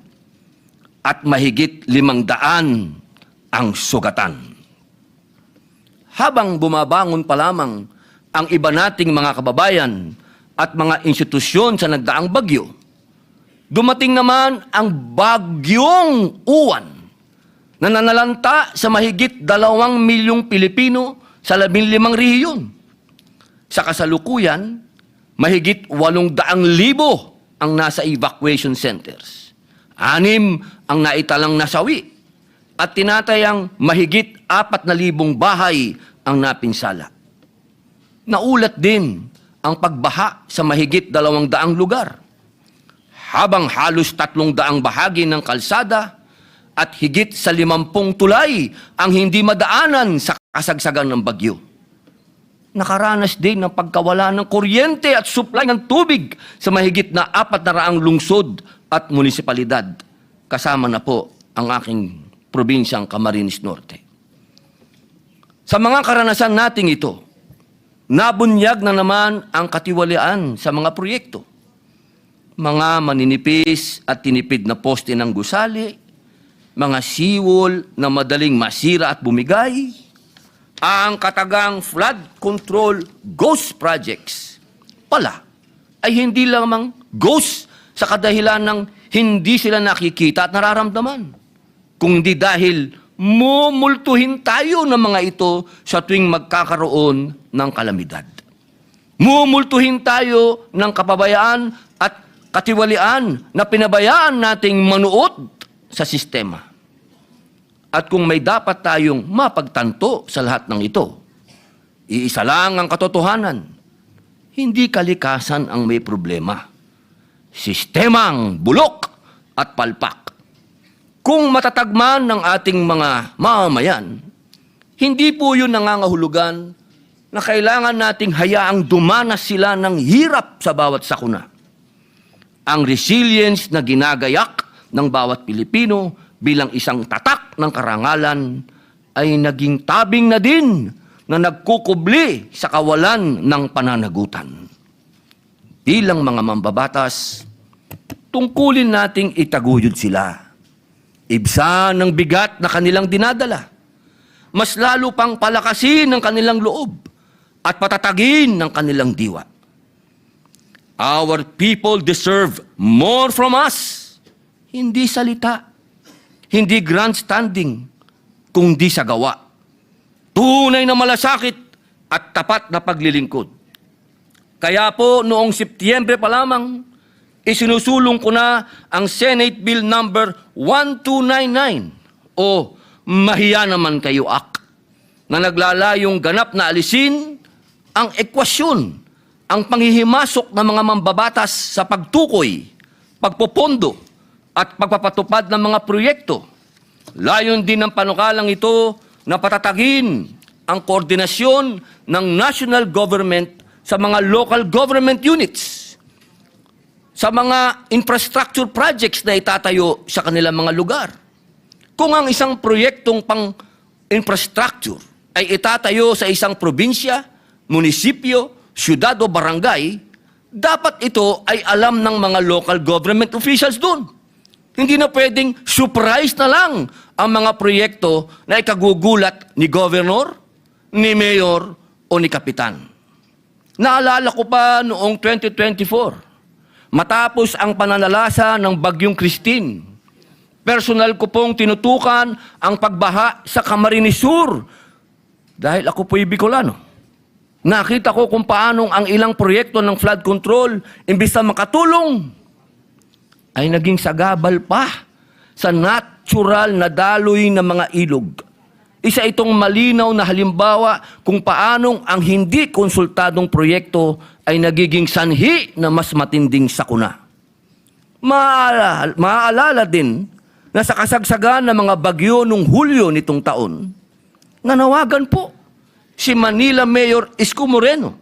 at mahigit 500 ang sugatan. Habang bumabangon pa lamang ang iba nating mga kababayan at mga institusyon sa nagdaang bagyo, dumating naman ang Bagyong Uwan na nanalanta sa mahigit 2 milyong Pilipino sa 15 rehiyon. Sa kasalukuyan, mahigit 800,000 ang nasa evacuation centers. 6 ang naitalang nasawi at tinatayang mahigit 4,000 bahay ang napinsala. Naulat din ang pagbaha sa mahigit 200 lugar, habang halos 300 bahagi ng kalsada at higit sa 50 tulay ang hindi madaanan sa kasagsagan ng bagyo. Nakaranas din ng pagkawala ng kuryente at supply ng tubig sa mahigit na 400 lungsod at munisipalidad. Kasama na po ang aking probinsyang Camarines Norte. Sa mga karanasan nating ito, nabunyag na naman ang katiwalian sa mga proyekto. Mga maninipis at tinipid na poste ng gusali, mga seawall na madaling masira at bumigay, ang katagang flood control ghost projects pala ay hindi lamang ghost sa kadahilan ng hindi sila nakikita at nararamdaman, kundi dahil mumultuhin tayo ng mga ito sa tuwing magkakaroon ng kalamidad. Mumultuhin tayo ng kapabayaan at katiwalian na pinabayaan nating manuot sa sistema. At kung may dapat tayong mapagtanto sa lahat ng ito, iisa lang ang katotohanan. Hindi kalikasan ang may problema. Sistemang bulok at palpak. Kung matatagman ng ating mga mamamayan, hindi po yun nangangahulugan na kailangan nating hayaang dumanas sila ng hirap sa bawat sakuna. Ang resilience na ginagayak ng bawat Pilipino bilang isang tatak ng karangalan ay naging tabing na din na nagkukubli sa kawalan ng pananagutan. Bilang mga mambabatas, tungkulin nating itaguyod sila. Ibsan ng bigat na kanilang dinadala. Mas lalo pang palakasin ng kanilang loob at patatagin ng kanilang diwa. Our people deserve more from us. Hindi salita, hindi grandstanding, kundi sa gawa. Tunay na malasakit at tapat na paglilingkod. Kaya po noong Setyembre pa lamang, isinusulong ko na ang Senate Bill number 1299 o Mahiya Naman Kayo Act na naglalayong ganap na alisin ang ekwasyon, ang panghihimasok ng mga mambabatas sa pagtukoy, pagpopondo at pagpapatupad ng mga proyekto. Layon din ng panukalang ito na patatagin ang koordinasyon ng national government sa mga local government units sa mga infrastructure projects na itatayo sa kanilang mga lugar. Kung ang isang proyektong pang-infrastructure ay itatayo sa isang probinsya, munisipyo, syudad o barangay, dapat ito ay alam ng mga local government officials doon. Hindi na pwedeng surprise na lang ang mga proyekto na ikagugulat ni governor, ni mayor o ni kapitan. Naalala ko pa noong 2024, matapos ang pananalasa ng Bagyong Christine, personal ko pong tinutukan ang pagbaha sa Camarines Sur dahil ako po'y Bicolano. Nakita ko kung paanong ang ilang proyekto ng flood control, imbis na makatulong, ay naging sagabal pa sa natural na daloy ng mga ilog. Isa itong malinaw na halimbawa kung paanong ang hindi konsultadong proyekto ay nagiging sanhi na mas matinding sakuna. Maaalala din na sa kasagsagan ng mga bagyo noong Hulyo nitong taon, nanawagan po si Manila Mayor Isko Moreno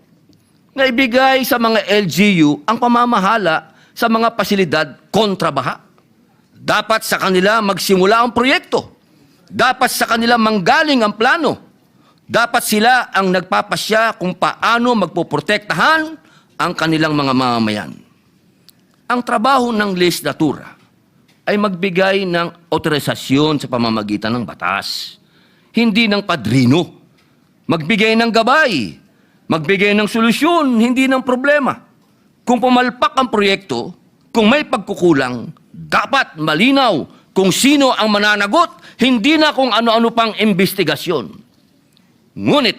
na ibigay sa mga LGU ang pamamahala sa mga pasilidad kontra baha. Dapat sa kanila magsimula ang proyekto. Dapat sa kanila manggaling ang plano. Dapat sila ang nagpapasya kung paano magpoprotektahan ang kanilang mga mamamayan. Ang trabaho ng legislatura ay magbigay ng otorisasyon sa pamamagitan ng batas, hindi ng padrino. Magbigay ng gabay, magbigay ng solusyon, hindi ng problema. Kung pumalpak ang proyekto, kung may pagkukulang, dapat malinaw kung sino ang mananagot, hindi na kung ano-ano pang investigasyon. Ngunit,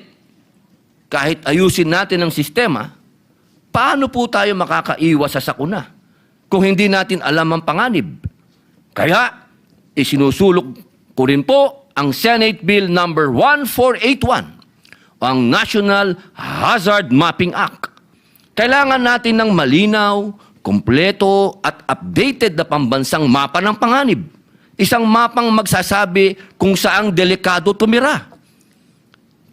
kahit ayusin natin ang sistema, paano po tayo makakaiwas sa sakuna kung hindi natin alam ang panganib? Kaya, isinusulok ko rin po ang Senate Bill number 1481, ang National Hazard Mapping Act. Kailangan natin ng malinaw, kumpleto at updated na pambansang mapa ng panganib. Isang mapang magsasabi kung saang delikado tumira,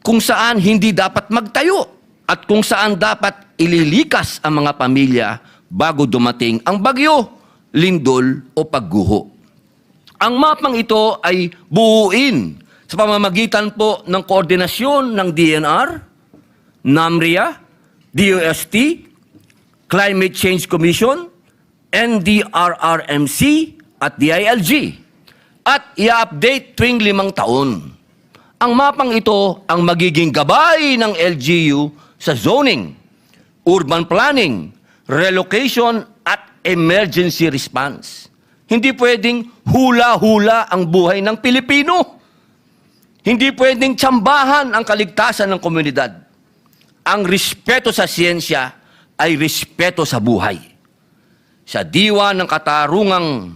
kung saan hindi dapat magtayo, at kung saan dapat ililikas ang mga pamilya bago dumating ang bagyo, lindol o pagguho. Ang mapang ito ay buuin sa pamamagitan po ng koordinasyon ng DNR, NAMRIA, DOST, Climate Change Commission, NDRRMC at DILG, at i-update tuwing 5 taon. Ang mapang ito ang magiging gabay ng LGU sa zoning, urban planning, relocation at emergency response. Hindi pwedeng hula-hula ang buhay ng Pilipino. Hindi pwedeng tsambahan ang kaligtasan ng komunidad. Ang respeto sa siyensya ay respeto sa buhay. Sa diwa ng katarungang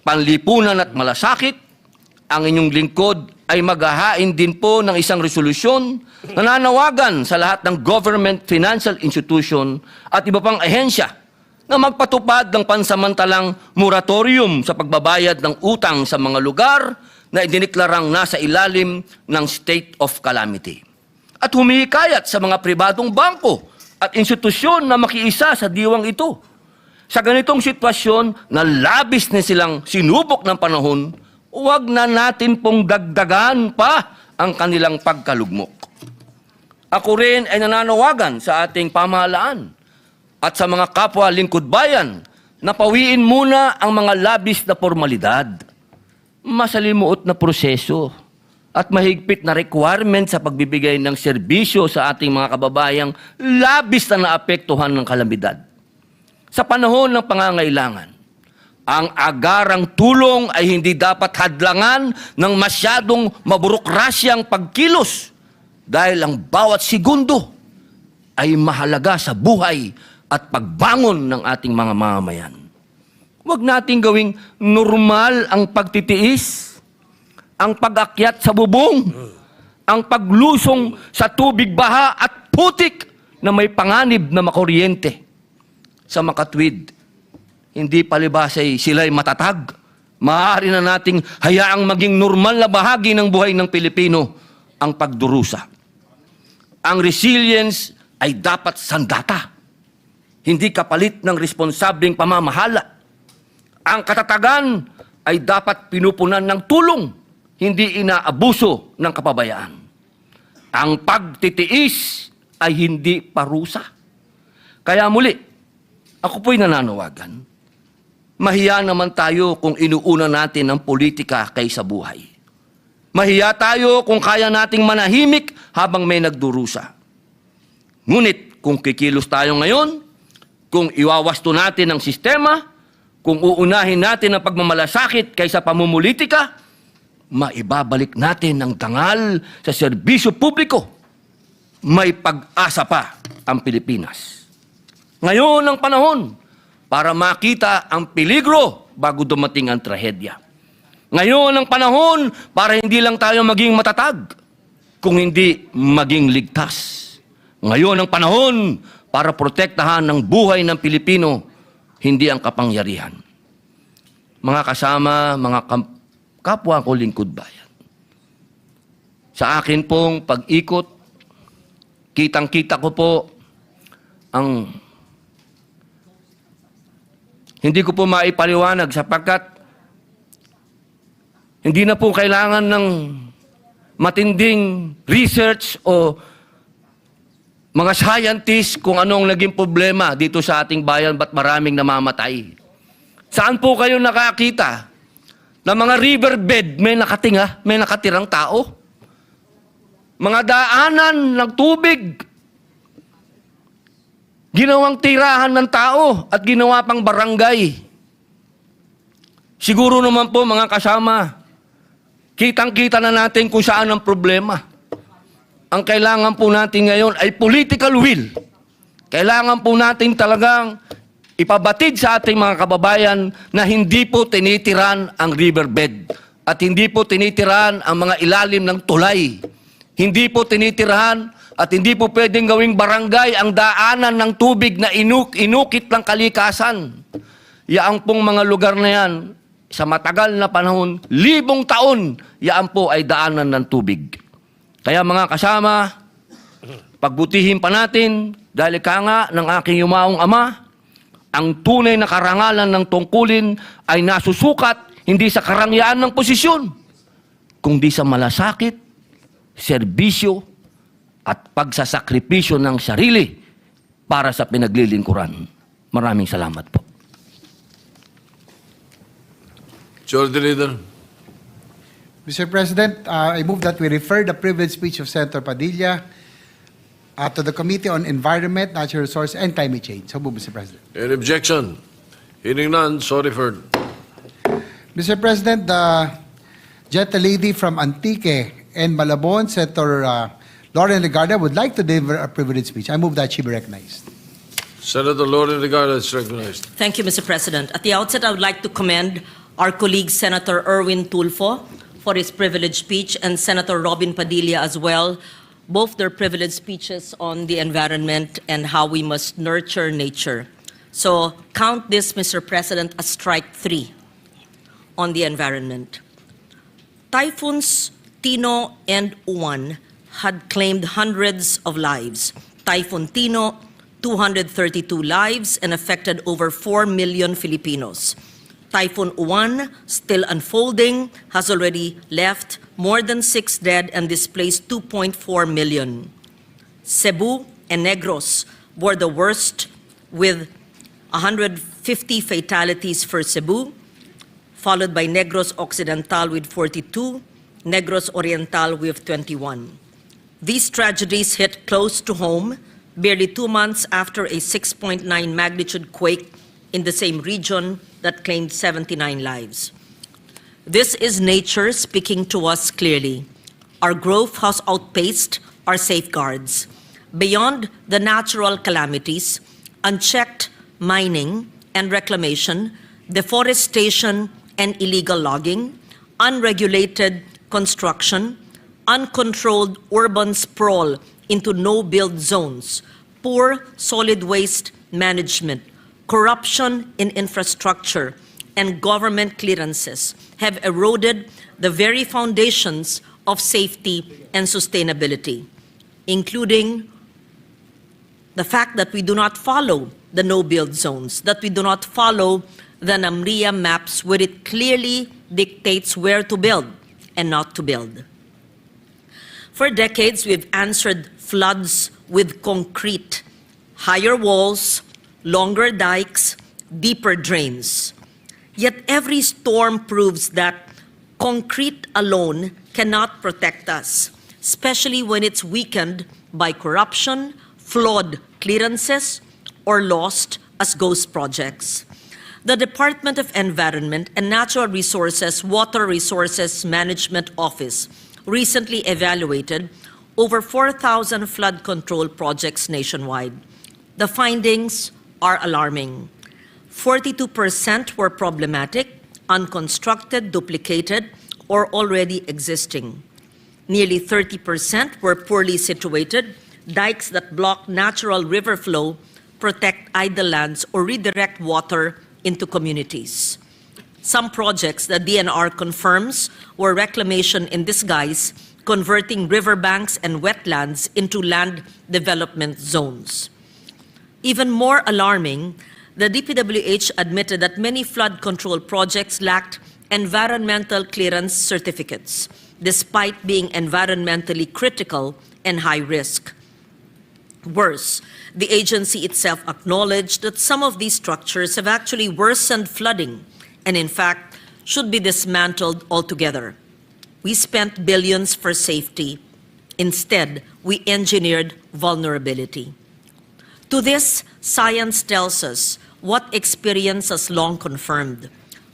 panlipunan at malasakit, ang inyong lingkod ay maghahain din po ng isang resolusyon na nanawagan sa lahat ng government financial institution at iba pang ahensya na magpatupad ng pansamantalang moratorium sa pagbabayad ng utang sa mga lugar na idiniklarang nasa ilalim ng state of calamity. At humihikayat sa mga pribadong bangko at institusyon na makiisa sa diwang ito. Sa ganitong sitwasyon na labis na silang sinubok ng panahon, huwag na natin pong dagdagan pa ang kanilang pagkalugmok. Ako rin ay nananawagan sa ating pamahalaan at sa mga kapwa lingkod bayan na pawiin muna ang mga labis na formalidad, masalimuot na proseso at mahigpit na requirement sa pagbibigay ng serbisyo sa ating mga kababayang labis na naapektuhan ng kalamidad. Sa panahon ng pangangailangan, ang agarang tulong ay hindi dapat hadlangan ng masyadong maburokrasyang pagkilos dahil ang bawat segundo ay mahalaga sa buhay at pagbangon ng ating mga mamamayan. Huwag nating gawing normal ang pagtitiis, ang pag-akyat sa bubong, ang paglusong sa tubig baha at putik na may panganib na makuryente. Sa makatwid, hindi palibasay sila'y matatag. Maaari na nating hayaang maging normal na bahagi ng buhay ng Pilipino ang pagdurusa. Ang resilience ay dapat sandata. hindi kapalit ng responsableng pamamahala. Ang katatagan ay dapat pinupunan ng tulong, hindi inaabuso ng kapabayaan. Ang pagtitiis ay hindi parusa. Kaya muli, ako po'y nananawagan. Mahiya naman tayo kung inuuna natin ang politika kaysa buhay. Mahiya tayo kung kaya nating manahimik habang may nagdurusa. Ngunit kung kikilos tayo ngayon, kung iwawasto natin ang sistema, kung uunahin natin ang pagmamalasakit kaysa pamumulitika, maibabalik natin ang dangal sa serbisyo publiko. May pag-asa pa ang Pilipinas. Ngayon ang panahon para makita ang peligro bago dumating ang trahedya. Ngayon ang panahon para hindi lang tayo maging matatag, kung hindi maging ligtas. Ngayon ang panahon para protektahan ang buhay ng Pilipino, hindi ang kapangyarihan. Mga kasama, mga kapwa ko lingkod bayan. Sa akin pong pag-ikot, kitang-kita ko po ang hindi ko po maipaliwanag sapagkat hindi na po kailangan ng matinding research o mga scientists kung anong naging problema dito sa ating bayan, ba't maraming namamatay. Saan po kayo nakakita na mga riverbed may nakatirang tao? Mga daanan ng tubig, ginawang tirahan ng tao at ginawa pang barangay. Siguro naman po mga kasama, kitang-kita na natin kung saan ang problema. Ang kailangan po natin ngayon ay political will. Kailangan po natin talagang ipabatid sa ating mga kababayan na hindi po tinitiran ang riverbed at hindi po tinitiran ang mga ilalim ng tulay. Hindi po tinitirahan at hindi po pwedeng gawing barangay ang daanan ng tubig na inukit ng kalikasan. Yaan pong mga lugar na yan, sa matagal na panahon, 1,000 taon, yaan po ay daanan ng tubig. Kaya mga kasama, pagbutihin pa natin, dahil ka nga ng aking yumaong ama, ang tunay na karangalan ng tungkulin ay nasusukat hindi sa karangyaan ng posisyon, kundi sa malasakit, serbisyo, at pagsasakripisyo ng sarili para sa pinaglilingkuran. Maraming salamat po. Majority Leader. Mr. President, I move that we refer the privilege speech of Senator Padilla to the Committee on Environment, Natural Resources, and Climate Change. So move, Mr. President. Any objection? Hearing none, so referred. Mr. President, the Jet Lady from Antique and Malabon, Senator Lauren Legarda, would like to deliver a privilege speech. I move that she be recognized. Senator Lauren Legarda is recognized. Thank you, Mr. President. At the outset, I would like to commend our colleague Senator Erwin Tulfo for his privileged speech and Senator Robin Padilla as well, both their privileged speeches on the environment and how we must nurture nature. So count this, Mr. President, as strike 3 on the environment. Typhoons Tino and Uwan had claimed hundreds of lives. Typhoon Tino, 232 lives and affected over 4 million Filipinos. Typhoon Uwan, still unfolding, has already left more than 6 dead and displaced 2.4 million. Cebu and Negros were the worst, with 150 fatalities for Cebu, followed by Negros Occidental with 42, Negros Oriental with 21. These tragedies hit close to home, barely 2 months after a 6.9 magnitude quake in the same region that claimed 79 lives. This is nature speaking to us clearly. Our growth has outpaced our safeguards. Beyond the natural calamities, unchecked mining and reclamation, deforestation and illegal logging, unregulated construction, uncontrolled urban sprawl into no-build zones, poor solid waste management, corruption in infrastructure, and government clearances have eroded the very foundations of safety and sustainability, including The fact that we do not follow the no-build zones, that we do not follow the NAMRIA maps where it clearly dictates where to build and not to build. For decades, we've answered floods with concrete, higher walls, longer dikes, deeper drains. Yet every storm proves that concrete alone cannot protect us, especially when it's weakened by corruption, flawed clearances, or lost as ghost projects. The Department of Environment and Natural Resources Water Resources Management Office recently evaluated over 4,000 flood control projects nationwide. The findings are alarming. 42% were problematic, unconstructed, duplicated, or already existing. Nearly 30% were poorly situated, dikes that block natural river flow, protect idle lands, or redirect water into communities. Some projects the DNR confirms were reclamation in disguise, converting riverbanks and wetlands into land development zones. Even more alarming, the DPWH admitted that many flood control projects lacked environmental clearance certificates, despite being environmentally critical and high risk. Worse, the agency itself acknowledged that some of these structures have actually worsened flooding and, in fact, should be dismantled altogether. We spent billions for safety. Instead, we engineered vulnerability. To this, science tells us what experience has long confirmed.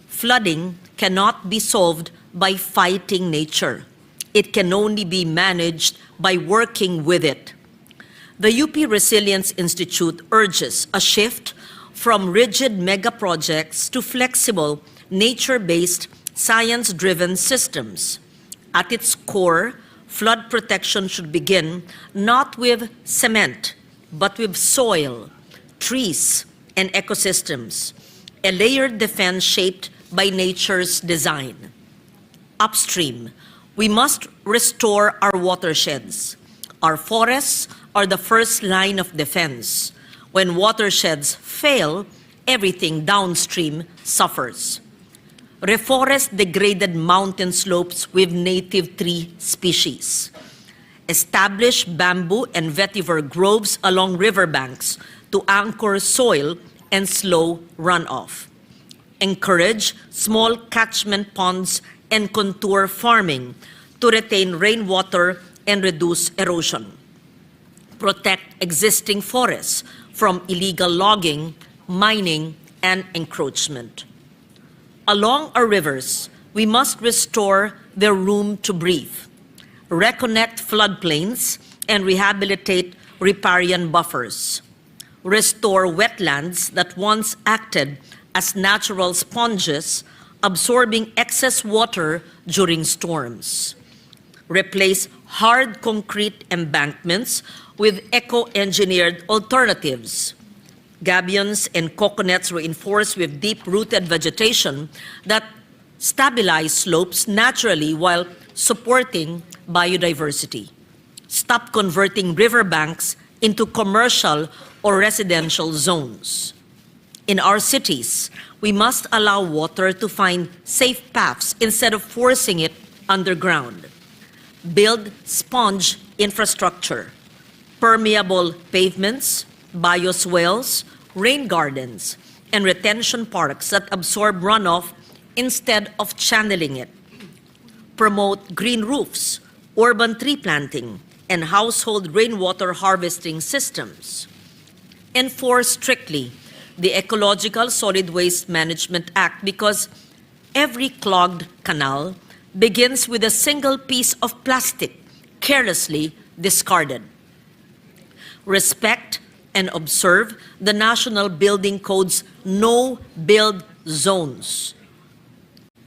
Flooding cannot be solved by fighting nature. It can only be managed by working with it. The UP Resilience Institute urges a shift from rigid mega projects to flexible, nature-based, science-driven systems. At its core, flood protection should begin not with cement, but with soil, trees, and ecosystems, a layered defense shaped by nature's design. Upstream, we must restore our watersheds. Our forests are the first line of defense. When watersheds fail, everything downstream suffers. Reforest degraded mountain slopes with native tree species. Establish bamboo and vetiver groves along riverbanks to anchor soil and slow runoff. Encourage small catchment ponds and contour farming to retain rainwater and reduce erosion. Protect existing forests from illegal logging, mining, and encroachment. Along our rivers, we must restore their room to breathe, reconnect floodplains, and rehabilitate riparian buffers. Restore wetlands that once acted as natural sponges, absorbing excess water during storms. Replace hard concrete embankments with eco-engineered alternatives. Gabions and coconuts reinforced with deep-rooted vegetation that stabilize slopes naturally while supporting biodiversity. Stop converting riverbanks into commercial or residential zones. In our cities, we must allow water to find safe paths instead of forcing it underground. Build sponge infrastructure, permeable pavements, bioswales, rain gardens, and retention parks that absorb runoff instead of channeling it. Promote green roofs, urban tree planting, and household rainwater harvesting systems. Enforce strictly the Ecological Solid Waste Management Act because every clogged canal begins with a single piece of plastic carelessly discarded. Respect and observe the National Building Code's no-build zones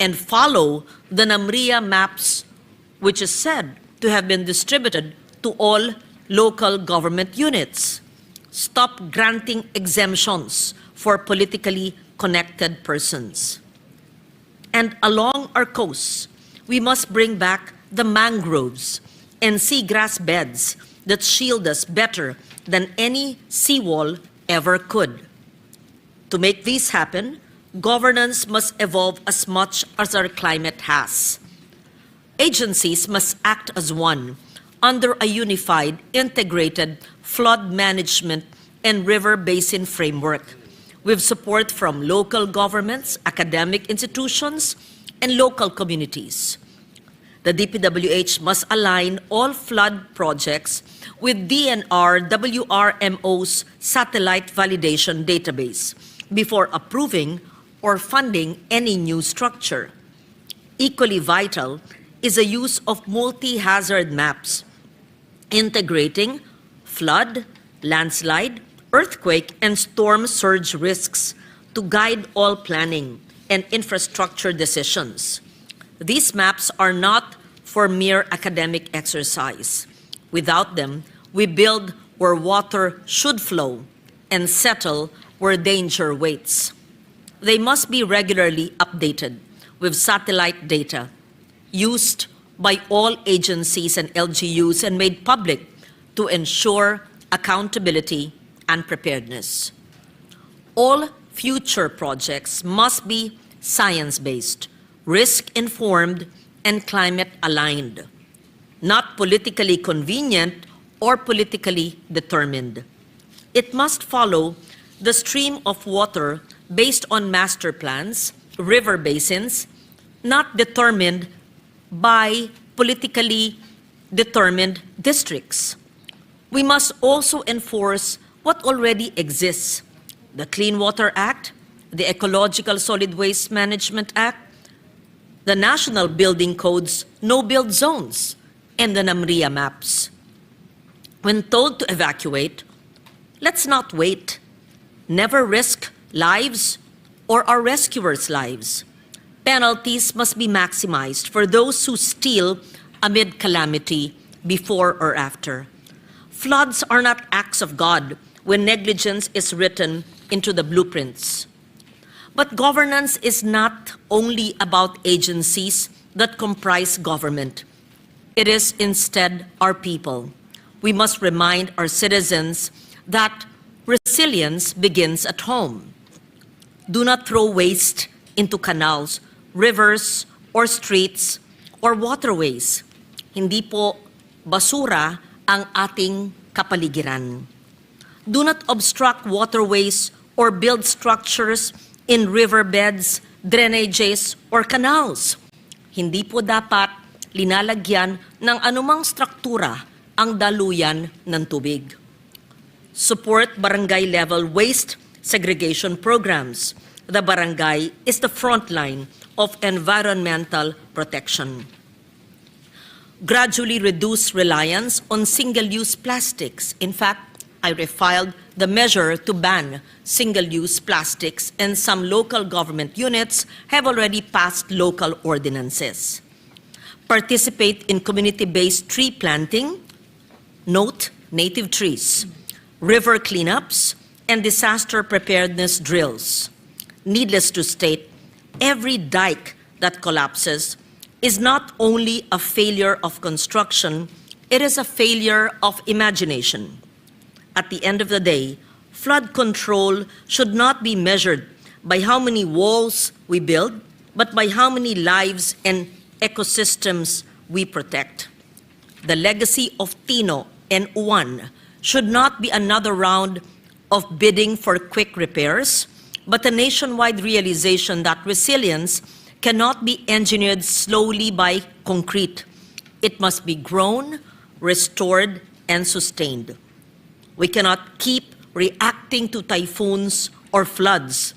and follow the NAMRIA maps, which is said to have been distributed to all local government units. Stop granting exemptions for politically connected persons. And along our coasts, we must bring back the mangroves and seagrass beds that shield us better than any seawall ever could. To make this happen, governance must evolve as much as our climate has. Agencies must act as one under a unified, integrated flood management and river basin framework, with support from local governments, academic institutions, and local communities. The DPWH must align all flood projects with DNR WRMO's satellite validation database before approving or funding any new structure. Equally vital is the use of multi-hazard maps, integrating flood, landslide, earthquake, and storm surge risks to guide all planning and infrastructure decisions. These maps are not for mere academic exercise. Without them, we build where water should flow and settle where danger waits. They must be regularly updated with satellite data used by all agencies and LGUs and made public to ensure accountability and preparedness. All future projects must be science-based, risk-informed, and climate-aligned, not politically convenient or politically determined. It must follow the stream of water based on master plans, river basins, not determined by politically determined districts. We must also enforce what already exists: the Clean Water Act, the Ecological Solid Waste Management Act, the National Building Code's no-build zones, and the NAMRIA maps. When told to evacuate, let's not wait. Never risk lives or our rescuers' lives. Penalties must be maximized for those who steal amid calamity, before or after. Floods are not acts of God when negligence is written into the blueprints. But governance is not only about agencies that comprise government. It is instead our people. We must remind our citizens that resilience begins at home. Do not throw waste into canals, rivers, or streets, or waterways. Hindi po basura ang ating kapaligiran. Do not obstruct waterways or build structures in riverbeds, drainages, or canals. Hindi po dapat linalagyan ng anumang struktura ang daluyan ng tubig. Support barangay-level waste segregation programs. The barangay is the front line of environmental protection. Gradually reduce reliance on single-use plastics. In fact, I refiled the measure to ban single-use plastics, and some local government units have already passed local ordinances. Participate in community-based tree planting, note native trees, river cleanups, and disaster preparedness drills. Needless to state, every dike that collapses is not only a failure of construction, it is a failure of imagination. At the end of the day, flood control should not be measured by how many walls we build, but by how many lives and ecosystems we protect. The legacy of Tino and Juan should not be another round of bidding for quick repairs, but a nationwide realization that resilience cannot be engineered slowly by concrete. It must be grown, restored, and sustained. We cannot keep reacting to typhoons or floods.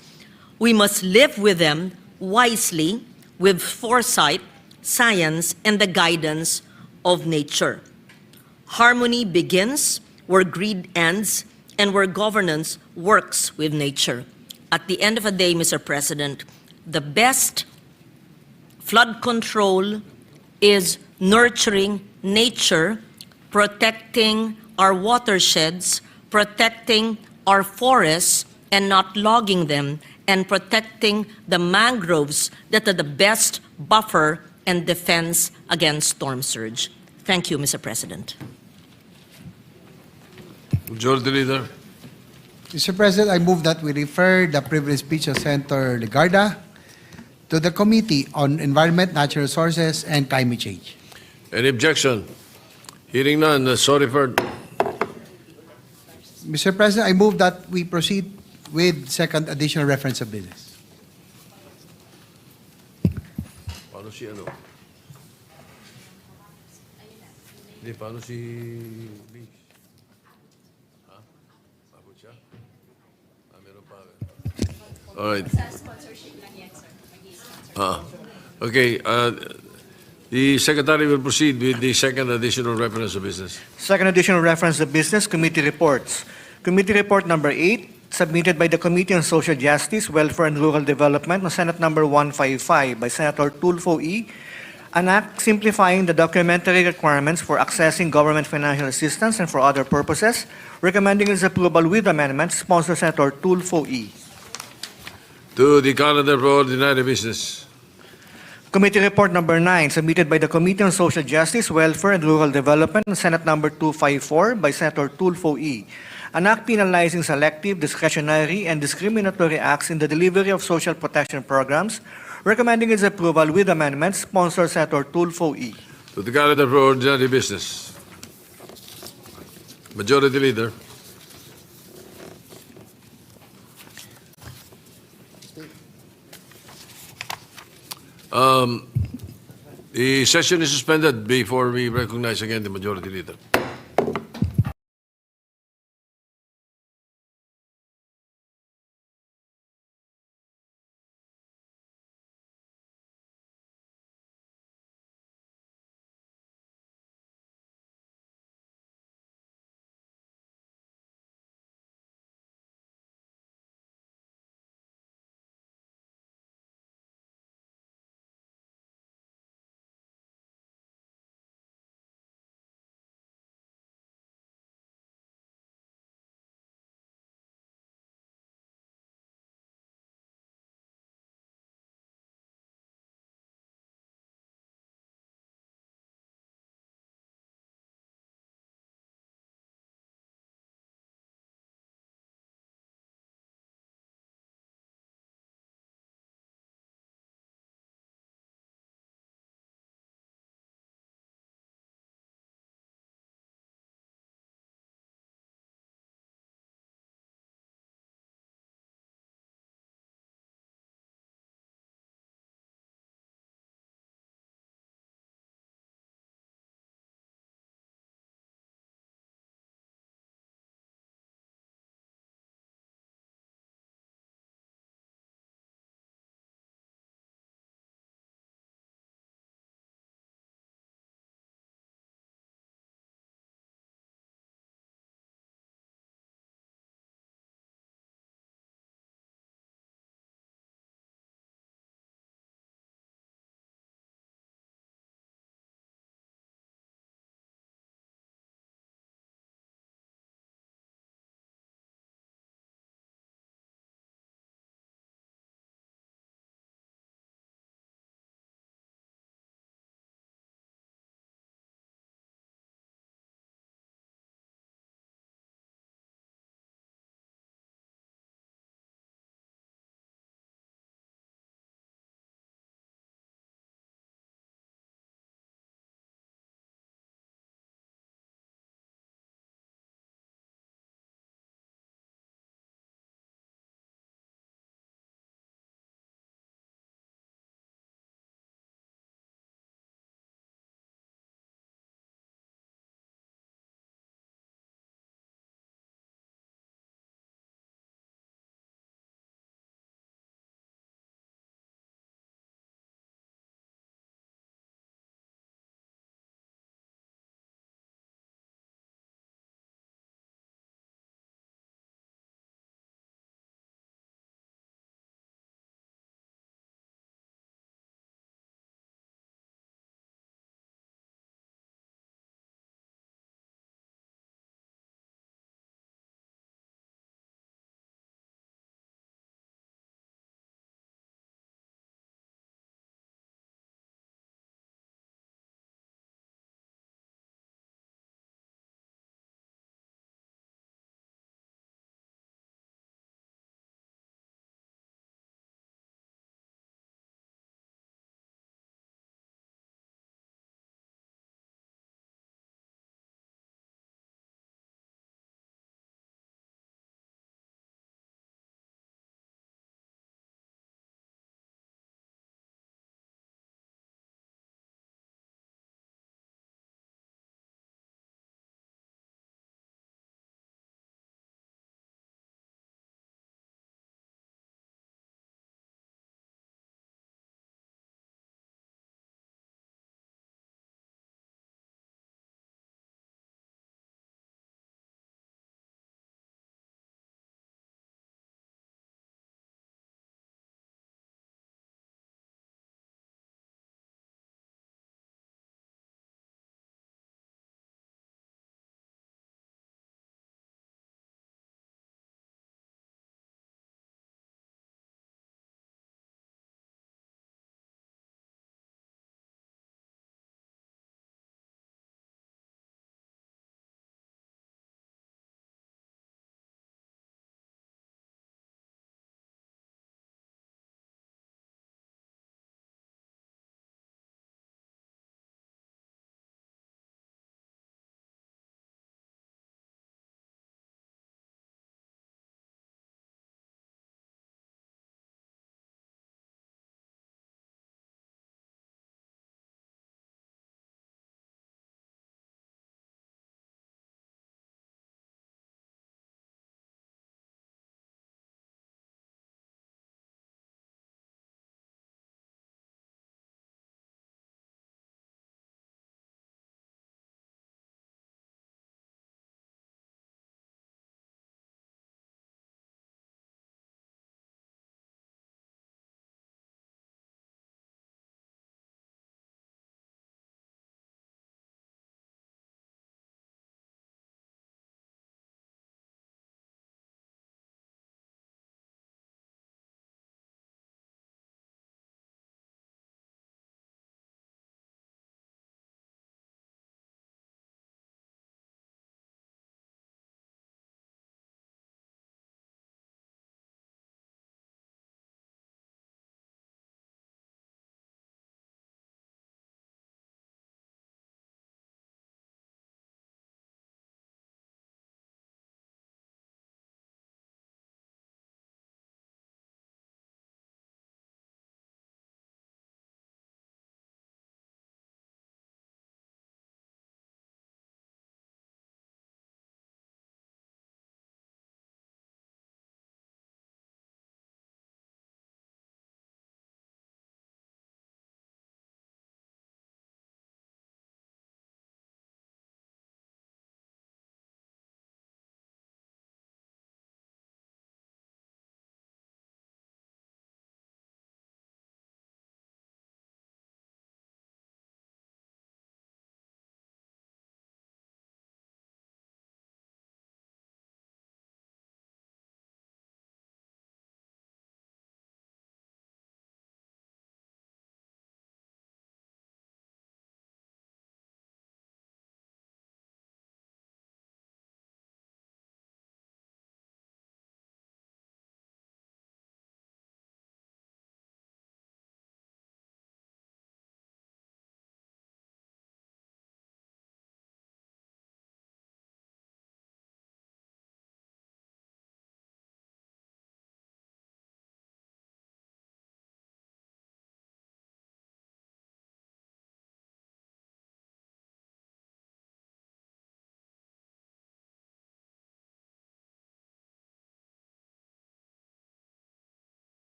We must live with them wisely, with foresight, science, and the guidance of nature. Harmony begins where greed ends and where governance works with nature. At the end of the day, Mr. President, the best flood control is nurturing nature, protecting our watersheds, protecting our forests and not logging them, and protecting the mangroves that are the best buffer and defense against storm surge. Thank you, Mr. President. Majority Leader. Mr. President, I move that we refer the privilege speech of Senator Legarda to the Committee on Environment, Natural Resources, and Climate Change. Any objection? Hearing none, so referred. Mr. President, I move that we proceed with second additional reference of business. Paano si ano? Hindi, paano si Biggs? Ha? Abot siya? Meron pa. Alright. Okay, the Secretary will proceed with the second additional reference of business. Second additional reference of business, committee reports. Committee report number 8, submitted by the Committee on Social Justice, Welfare and Rural Development, on Senate number 155 by Senator Tulfo E., an act simplifying the documentary requirements for accessing government financial assistance and for other purposes, recommending its approval with amendments, sponsored Senator Tulfo E. To the calendar for ordinary business. Committee report number 9, submitted by the Committee on Social Justice, Welfare and Rural Development, Senate number 254 by Senator Tulfo E. An act penalizing selective, discretionary, and discriminatory acts in the delivery of social protection programs, recommending its approval with amendments, sponsored Senator Tulfo E. To the calendar for ordinary business. Majority Leader. The session is suspended before we recognize again the Majority Leader.